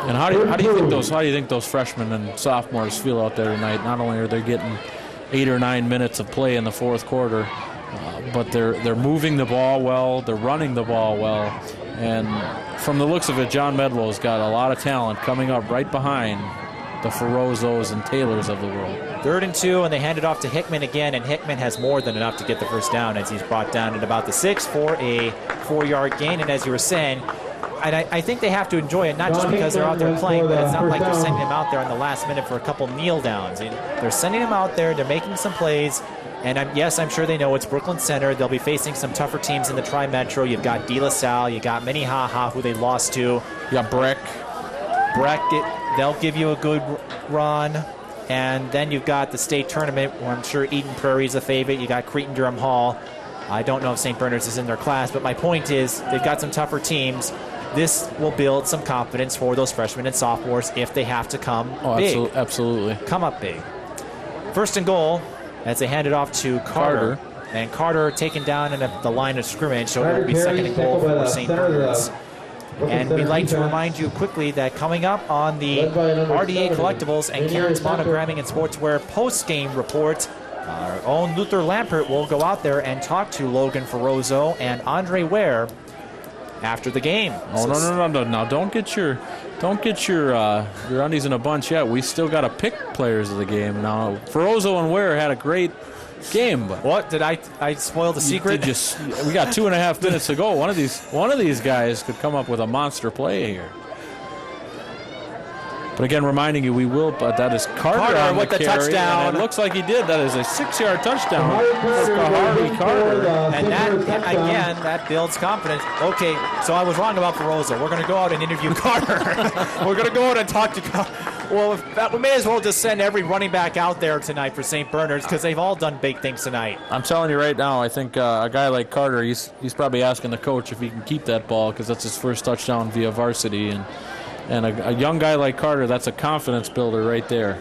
And how do you think those freshmen and sophomores feel out there tonight? Not only are they getting 8 or 9 minutes of play in the fourth quarter, but they're moving the ball well, they're running the ball well, and from the looks of it, John Medlow's got a lot of talent coming up right behind the Ferozos and Taylors of the world.
3rd and 2, and they hand it off to Hickman again, and Hickman has more than enough to get the first down as he's brought down at about the 6 for a 4-yard gain. And as you were saying, and I think they have to enjoy it, not just because they're out there playing, but it's not like they're sending them out there in the last minute for a couple kneel downs. They're sending them out there, they're making some plays, and I'm sure they know it's Brooklyn Center. They'll be facing some tougher teams in the Tri-Metro. You've got De La Salle, you got Minnehaha, who they lost to.
You got Breck.
They'll give you a good run. And then you've got the state tournament, where I'm sure Eden Prairie's a favorite. You got Cretin-Durham Hall. I don't know if St. Bernard's is in their class, but my point is they've got some tougher teams. This will build some confidence for those freshmen and sophomores if they have to come big.
Absolutely.
Come up big. 1st and goal as they hand it off to Carter. And Carter taken down in the line of scrimmage, so it will be 2nd and goal for St. Bernard's. And we'd like to remind you quickly that coming up on the RDA Collectibles and Karen's Monogramming and Sportswear post-game report, our own Luther Lampert will go out there and talk to Logan Ferozzo and Andre Ware after the game.
Oh, no. Now don't get your undies in a bunch yet. We still got to pick players of the game. Now, Ferozzo and Ware had a great game. But
what did I spoil the secret?
We got 2.5 minutes to go. One of these guys could come up with a monster play here. But again, reminding you, but that is Carter on
with the
carry,
touchdown.
And it looks like he did. That is a 6-yard touchdown for Harvey Carter.
And that builds confidence. Okay, so I was wrong about Ferozzo. We're going to go out and interview Carter. We're going to go out and talk to Carter. Well, we may as well just send every running back out there tonight for St. Bernard's because they've all done big things tonight.
I'm telling you right now, I think a guy like Carter, he's probably asking the coach if he can keep that ball because that's his first touchdown via varsity. And a young guy like Carter, that's a confidence builder right there.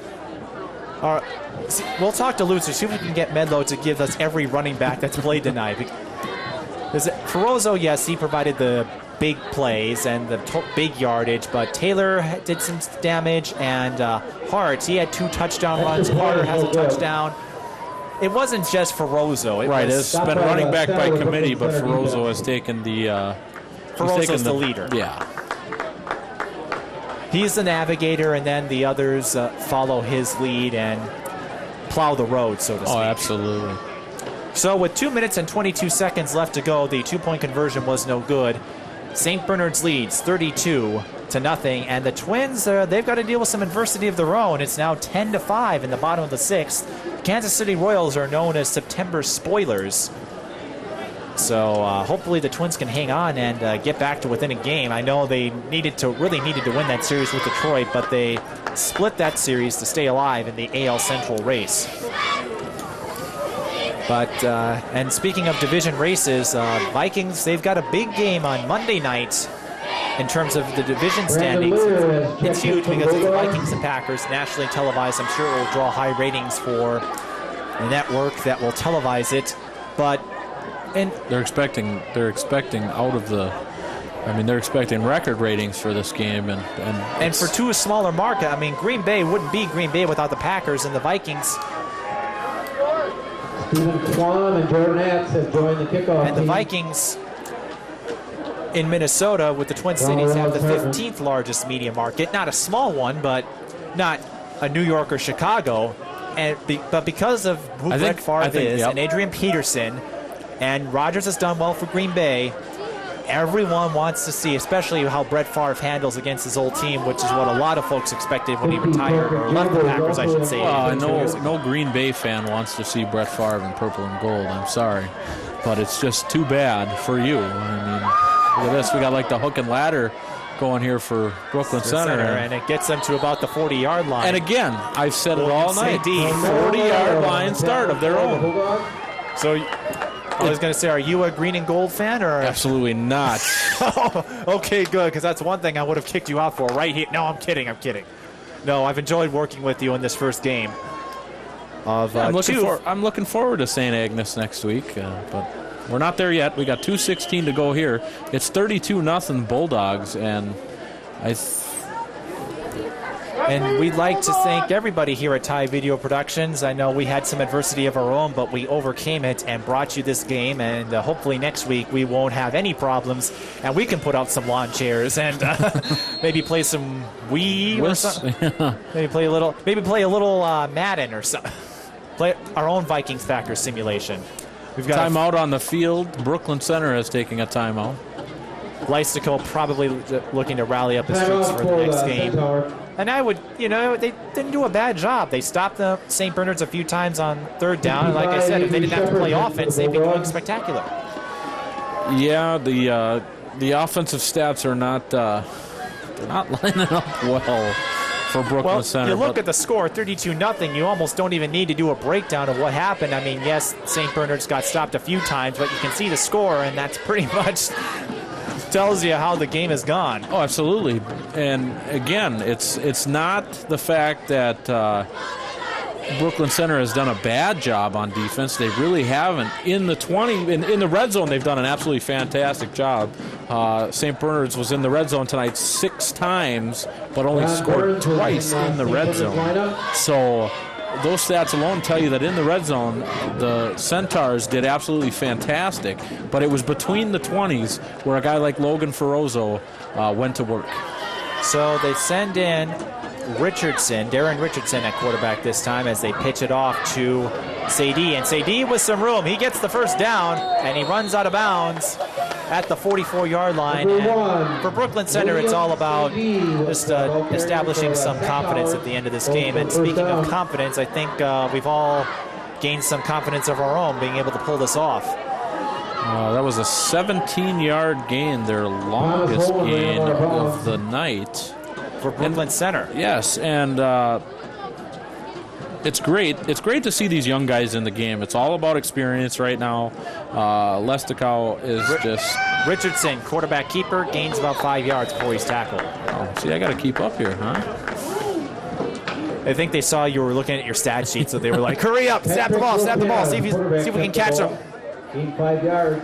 All right. We'll talk to Lutz to see if we can get Medlow to give us every running back that's played tonight. Ferozzo, yes, he provided the big plays and the big yardage, but Taylor did some damage, and Hart, he had 2 touchdown runs. Carter has a touchdown. It wasn't just Ferozzo.
It's been running back by committee, but Ferozzo has taken the...
Ferozzo's the leader.
Yeah.
He's the navigator, and then the others follow his lead and plow the road, so to speak.
Oh, absolutely.
So with 2 minutes and 22 seconds left to go, the 2-point conversion was no good. St. Bernard's leads 32-0, and the Twins, they've got to deal with some adversity of their own. It's now 10-5 in the bottom of the 6th. Kansas City Royals are known as September spoilers. So hopefully the Twins can hang on and get back to within a game. I know they really needed to win that series with Detroit, but they split that series to stay alive in the AL Central race. But and speaking of division races, Vikings, they've got a big game on Monday night in terms of the division standings. It's huge because it's the Vikings and Packers, nationally televised. I'm sure it will draw high ratings for the network that will televise it. But they're expecting record ratings for this game, and for a smaller market. I mean, Green Bay wouldn't be Green Bay without the Packers, and the Vikings.
Stephen Kwan and Jordan Atz have joined the kickoff.
And the Vikings in Minnesota with the Twin Cities have the 15th largest media market. Not a small one, but not a New York or Chicago. But because of who Brett Favre is and Adrian Peterson, and Rodgers has done well for Green Bay, everyone wants to see, especially how Brett Favre handles against his old team, which is what a lot of folks expected when he retired, or left the Packers, I should say.
No Green Bay fan wants to see Brett Favre in purple and gold. I'm sorry. But it's just too bad for you. I mean, look at this. We got like the hook and ladder going here for Brooklyn Center.
And it gets them to about the 40-yard line.
And again, I've said it all night. 40-yard line start of their own.
So I was going to say, are you a green and gold fan? Or
Absolutely not.
Okay, good, because that's one thing I would have kicked you out for right here. No, I'm kidding. No, I've enjoyed working with you in this first game. of
I'm looking forward to St. Agnes next week, but we're not there yet. We got 2:16 to go here. It's 32-0 Bulldogs, and
And we'd like to thank everybody here at Ty Video Productions. I know we had some adversity of our own, but we overcame it and brought you this game. And hopefully next week we won't have any problems, and we can put out some lawn chairs and maybe play some Wii or something. maybe play a little Madden or something. Play our own Vikings Packers simulation. We've got
timeout on the field. Brooklyn Center is taking a timeout.
Lystico probably looking to rally up his troops for the next game. And I would, they didn't do a bad job. They stopped the St. Bernards a few times on third down. And like I said, if they didn't have to play offense, they'd be doing spectacular.
Yeah, the offensive stats are not they're not lining up well for Brooklyn Center.
You look at the score, 32-0. You almost don't even need to do a breakdown of what happened. I mean, yes, St. Bernards got stopped a few times, but you can see the score, and that's pretty much tells you how the game has gone.
Oh, absolutely. And again, it's not the fact that Brooklyn Center has done a bad job on defense. They really haven't. In the red zone, they've done an absolutely fantastic job. St. Bernards was in the red zone tonight 6 times, but only scored twice in the red zone. So those stats alone tell you that in the red zone, the Centaurs did absolutely fantastic, but it was between the 20s where a guy like Logan Ferrozo went to work.
So they send in Darren Richardson at quarterback this time as they pitch it off to Sadie. And Sadie with some room. He gets the first down, and he runs out of bounds at the 44-yard line. And for Brooklyn Center, it's all about just establishing some confidence at the end of this game. And speaking of confidence, I think we've all gained some confidence of our own being able to pull this off.
That was a 17-yard gain, their longest gain of the night.
For Brooklyn Center.
Yes, and it's great. It's great to see these young guys in the game. It's all about experience right now. Lestokow is just...
Richardson, quarterback keeper, gains about 5 yards before he's tackled.
Oh, see, I got to keep up here, huh?
I think they saw you were looking at your stat sheet, so they were like, hurry up, snap the ball, see if we can catch him.
Gain 5 yards.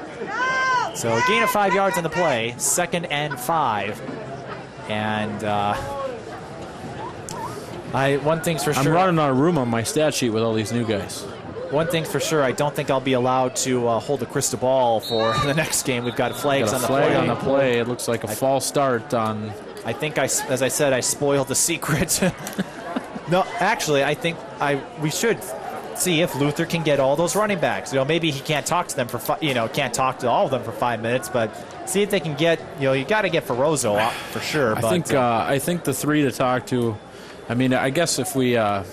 So a gain of 5 yards on the play, 2nd and 5. And one thing's for sure.
I'm running out of room on my stat sheet with all these new guys.
One thing's for sure, I don't think I'll be allowed to hold a crystal ball for the next game. We've got flags on the play.
On the play. It looks like a false start on.
I think as I said, I spoiled the secret. No, actually, I think we should see if Luther can get all those running backs. Maybe he can't talk to them can't talk to all of them for 5 minutes, but see if they can get. You got to get Ferrozo for sure.
I think the 3 to talk to. I mean, I guess if we had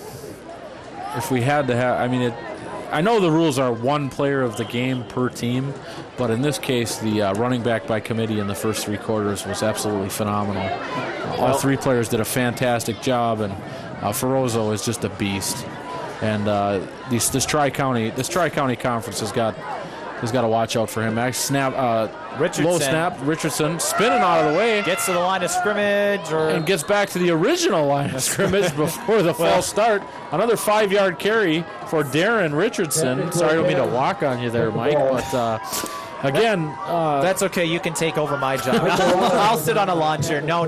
to have. I mean, I know the rules are 1 player of the game per team, but in this case, the running back by committee in the first 3 quarters was absolutely phenomenal. All 3 players did a fantastic job, and Ferrozo is just a beast. And this Tri-County conference has got to watch out for him. Low snap. Richardson spinning out of the way.
Gets to the line of scrimmage.
And gets back to the original line of scrimmage before the false start. Another 5-yard carry for Darren Richardson. Sorry, I don't mean to walk on you there, Mike. But again.
That's okay. You can take over my job. I'll sit on a lawn chair. No.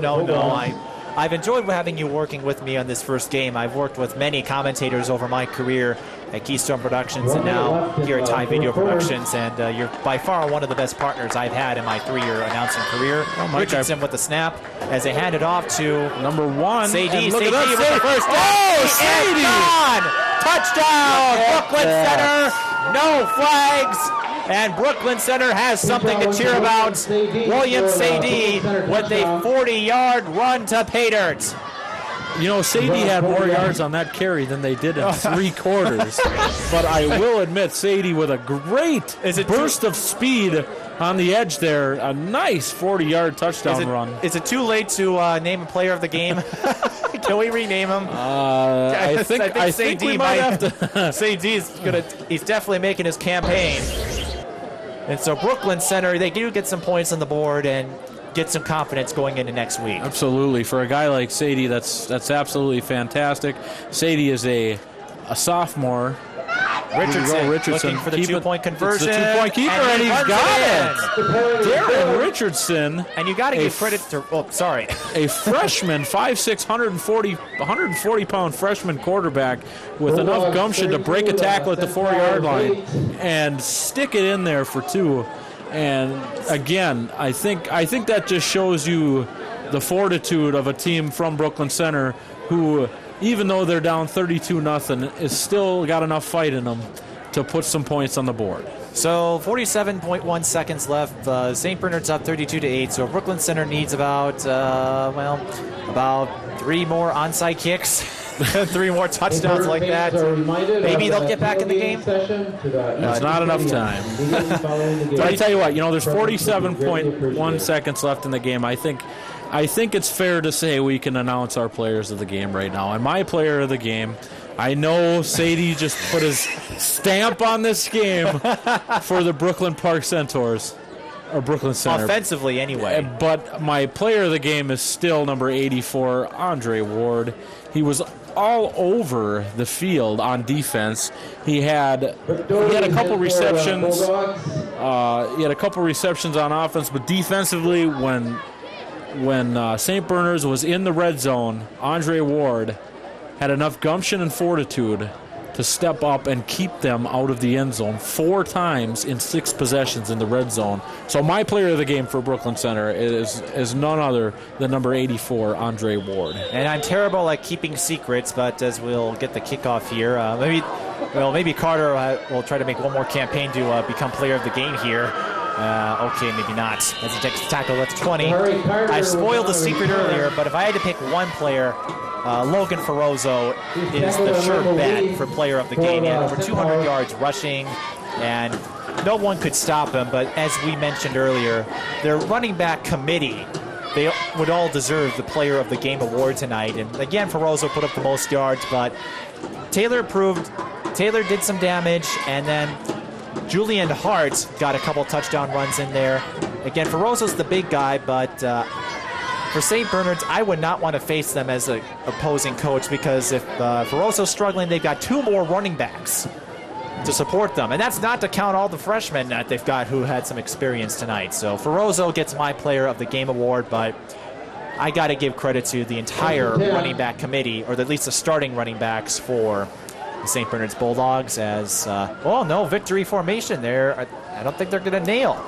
I've enjoyed having you working with me on this first game. I've worked with many commentators over my career at Keystone Productions and now here at Ty Video Productions, and you're by far one of the best partners I've had in my 3-year announcing career. Richardson with the snap as they hand it off to
number 1.
Sadie with the first down.
Sadie!
Touchdown! Brooklyn Center, no flags. And Brooklyn Center has something to cheer about. William Sadie with a 40-yard run to pay dirt.
Sadie had more yards on that carry than they did in 3 quarters. But I will admit, Sadie with a great burst of speed on the edge there. A nice 40-yard touchdown run.
Is it too late to name a player of the game? Can we rename him?
I think we might have to.
Sadie's he's definitely making his campaign. And so Brooklyn Center, they do get some points on the board and get some confidence going into next week.
Absolutely. For a guy like Sadie, that's absolutely fantastic. Sadie is a a sophomore.
Richardson looking for the two-point conversion.
It's the two-point keeper, and he's got it. Darren Richardson.
And you got to give credit to,
a freshman, 5'6", 140-pound freshman quarterback with enough gumption to break a tackle at the 4-yard line and stick it in there for 2. And again, I think that just shows you the fortitude of a team from Brooklyn Center who, even though they're down 32-0, is still got enough fight in them to put some points on the board.
So 47.1 seconds left. St. Bernard's up 32-8. So Brooklyn Center needs about 3 more onside kicks, 3 more touchdowns like that. Maybe they'll get back in the game.
It's not enough time. But I tell you what, there's 47.1 seconds left in the game. I think it's fair to say we can announce our players of the game right now. And my player of the game, I know Sadie just put his stamp on this game for the Brooklyn Park Centaurs, or Brooklyn Center.
Offensively, anyway.
But my player of the game is still number 84, Andre Ward. He was all over the field on defense. He had a couple receptions. He had a couple receptions on offense, but defensively, when St. Bernard's was in the red zone, Andre Ward had enough gumption and fortitude to step up and keep them out of the end zone 4 times in 6 possessions in the red zone. So my player of the game for Brooklyn Center is none other than number 84, Andre Ward.
And I'm terrible at keeping secrets, but as we'll get the kickoff here, maybe Carter will try to make one more campaign to become player of the game here. Okay, maybe not. As he takes the tackle at 20. I spoiled the secret earlier, but if I had to pick one player, Logan Ferrozo is the sure bet for player of the game. He had over 200 yards rushing, and no one could stop him. But as we mentioned earlier, their running back committee, they would all deserve the player of the game award tonight. And again, Ferrozo put up the most yards, but Taylor did some damage, and then Julian Hart got a couple touchdown runs in there. Again, Ferrozo's the big guy, but for St. Bernard's, I would not want to face them as an opposing coach, because if Ferrozo's struggling, they've got 2 more running backs to support them. And that's not to count all the freshmen that they've got who had some experience tonight. So Ferrozo gets my player of the game award, but I got to give credit to the entire running back committee, or at least the starting running backs for the St. Bernard's Bulldogs, as, victory formation there. I don't think they're going to nail.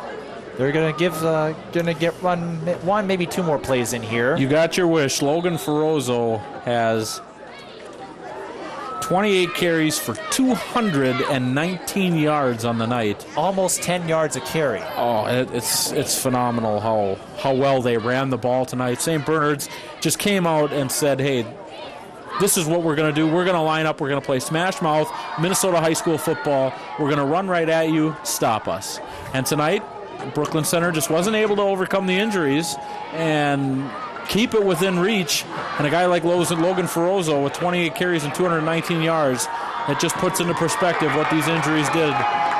They're going to get one, maybe 2 more plays in here.
You got your wish. Logan Ferrozo has 28 carries for 219 yards on the night.
Almost 10 yards a carry.
Oh, it's phenomenal how well they ran the ball tonight. St. Bernard's just came out and said, hey, this is what we're going to do. We're going to line up. We're going to play smash mouth, Minnesota high school football. We're going to run right at you. Stop us. And tonight, Brooklyn Center just wasn't able to overcome the injuries and keep it within reach. And a guy like Logan Ferrozo with 28 carries and 219 yards, it just puts into perspective what these injuries did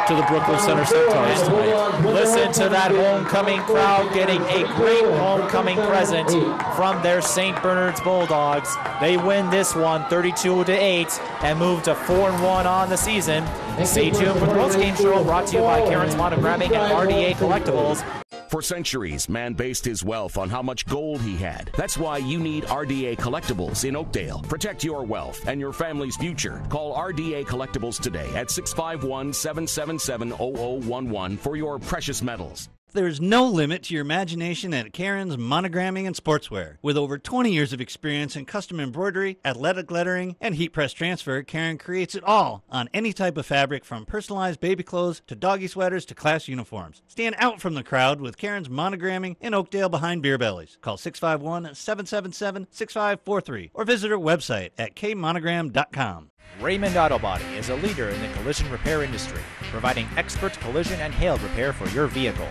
to the Brooklyn Center Centaurs tonight.
Listen to that homecoming crowd getting a great homecoming present from their St. Bernard's Bulldogs. They win this one 32-8 and move to 4-1 on the season. Stay tuned for the Postgame Show, brought to you by Karen's Monogramming and RDA Collectibles.
For centuries, man based his wealth on how much gold he had. That's why you need RDA Collectibles in Oakdale. Protect your wealth and your family's future. Call RDA Collectibles today at 651-777-0011 for your precious metals.
There's no limit to your imagination at Karen's Monogramming and Sportswear. With over 20 years of experience in custom embroidery, athletic lettering, and heat press transfer, Karen creates it all on any type of fabric, from personalized baby clothes to doggy sweaters to class uniforms. Stand out from the crowd with Karen's Monogramming in Oakdale behind Beer Bellies. Call 651-777-6543 or visit her website at kmonogram.com.
Raymond Auto Body is a leader in the collision repair industry, providing expert collision and hail repair for your vehicle.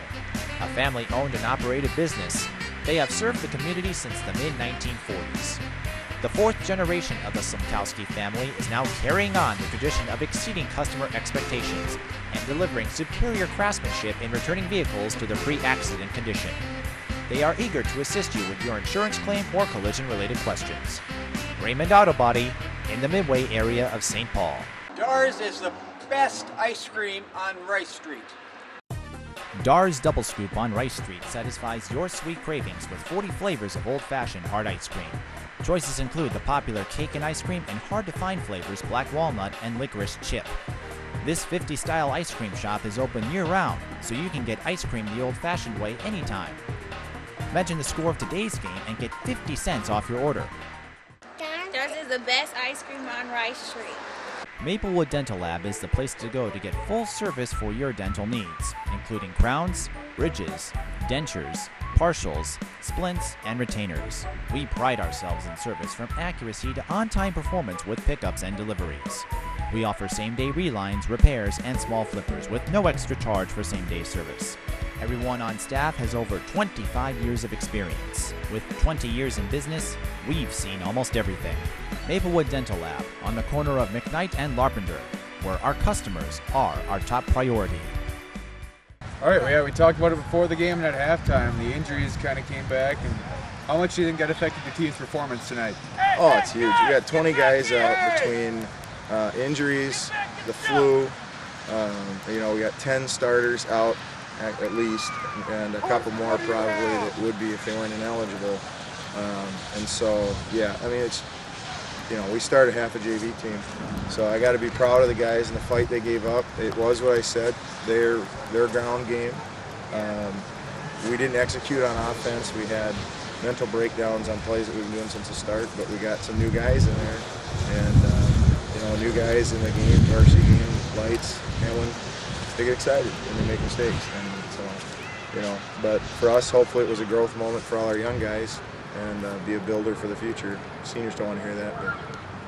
A family-owned and operated business, they have served the community since the mid-1940s. The 4th generation of the Simkowski family is now carrying on the tradition of exceeding customer expectations and delivering superior craftsmanship in returning vehicles to their pre-accident condition. They are eager to assist you with your insurance claim or collision-related questions. Raymond Auto Body, in the Midway area of St. Paul.
Dars is the best ice cream on Rice Street.
Dars Double Scoop on Rice Street satisfies your sweet cravings with 40 flavors of old-fashioned hard ice cream. Choices include the popular cake and ice cream and hard-to-find flavors black walnut and licorice chip. This 50-style ice cream shop is open year-round, so you can get ice cream the old-fashioned way anytime. Mention the score of today's game and get 50 cents off your order.
Dars is the best ice cream on Rice Street.
Maplewood Dental Lab is the place to go to get full service for your dental needs, including crowns, bridges, dentures, partials, splints, and retainers. We pride ourselves in service from accuracy to on-time performance with pickups and deliveries. We offer same-day relines, repairs, and small flippers with no extra charge for same-day service. Everyone on staff has over 25 years of experience. With 20 years in business, we've seen almost everything. Maplewood Dental Lab on the corner of McKnight and Lampert, where our customers are our top priority.
All right, we talked about it before the game and at halftime. The injuries kind of came back, and how much do you think that affected the team's performance tonight?
Oh, it's huge. We got 20 guys out between injuries, the flu. We got 10 starters out at least, and a couple more probably that would be if they weren't ineligible. And so, yeah, I mean, it's, we started half a JV team, so I got to be proud of the guys and the fight they gave up. It was what I said, their ground game. We didn't execute on offense. We had mental breakdowns on plays that we've been doing since the start, but we got some new guys in there, and new guys in the game, varsity game, lights, Hamline, they get excited and they make mistakes, and so, but for us, hopefully it was a growth moment for all our young guys, and be a builder for the future. Seniors don't want to hear that, but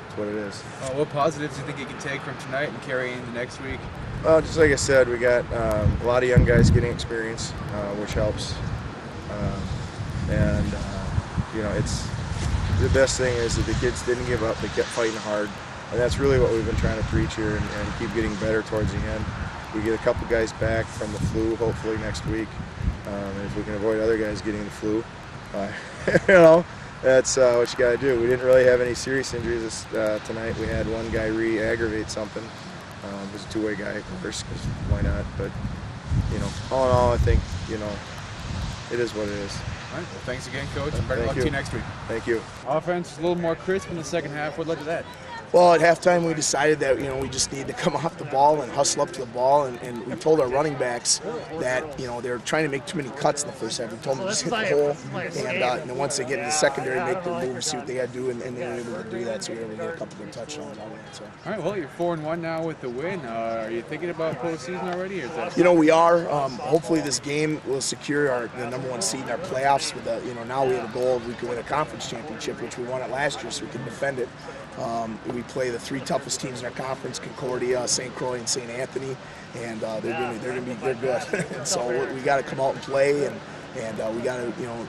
it's what it is.
What positives do you think you can take from tonight and carry into next week?
Well, just like I said, we got a lot of young guys getting experience, which helps. It's the best thing is that the kids didn't give up. They kept fighting hard, and that's really what we've been trying to preach here, and keep getting better towards the end. We get a couple guys back from the flu, hopefully next week, and if we can avoid other guys getting the flu. That's what you got to do. We didn't really have any serious injuries tonight. We had one guy re-aggravate something. It was a two-way guy, of course, because why not? But, all in all, I think, it is what it is.
All right, well, thanks again, Coach, and better luck to you next week.
Thank you.
Offense is a little more crisp in the second half. What led to that?
Well, at halftime we decided that we just need to come off the ball and hustle up to the ball, and we told our running backs that they were trying to make too many cuts in the first half. We told them to just hit the hole, and then once they get in the secondary, make their move, see what they had to do, and they were able to do that. So we were able to get a couple good touchdowns out of it. So.
All right, well, you're 4-1 now with the win. Are you thinking about postseason already, or is that?
We are. Hopefully, this game will secure the number one seed in our playoffs. With now we have a goal we can win a conference championship, which we won it last year, so we can defend it. We play the three toughest teams in our conference: Concordia, St. Croix, and St. Anthony, and they're good. And so we got to come out and play, and we got to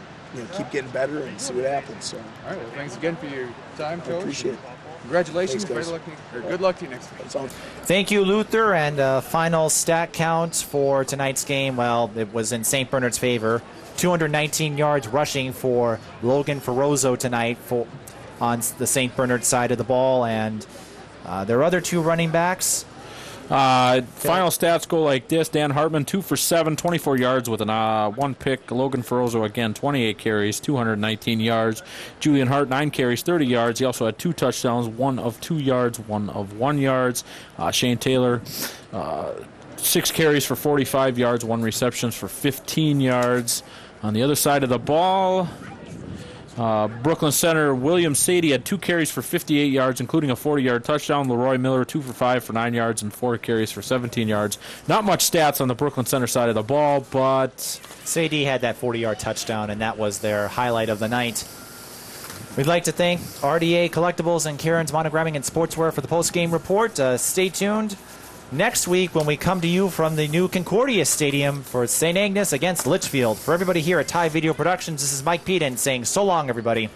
keep getting better and see what happens. So.
All right. Well, thanks again for your time, Coach.
I appreciate it.
Congratulations.
Thanks,
good luck to you next week.
Thank you, Luther. And final stat count for tonight's game. Well, it was in St. Bernard's favor. 219 yards rushing for Logan Ferrozo tonight on the St. Bernard side of the ball, and their other two running backs.
Final stats go like this. Dan Hartman, 2 for 7, 24 yards with one pick. Logan Ferrozo, again, 28 carries, 219 yards. Julian Hart, 9 carries, 30 yards. He also had 2 touchdowns, 1 of 2 yards, 1 of 1 yards. Shane Taylor, 6 carries for 45 yards, 1 receptions for 15 yards. On the other side of the ball, Brooklyn Center, William Sadie had 2 carries for 58 yards, including a 40-yard touchdown. Leroy Miller, 2 for 5 for 9 yards and 4 carries for 17 yards. Not much stats on the Brooklyn Center side of the ball, but
Sadie had that 40-yard touchdown, and that was their highlight of the night. We'd like to thank RDA Collectibles and Karen's Monogramming and Sportswear for the post-game report. Stay tuned next week when we come to you from the new Concordia Stadium for St. Agnes against Litchfield. For everybody here at Thai Video Productions, this is Mike Peden saying so long, everybody.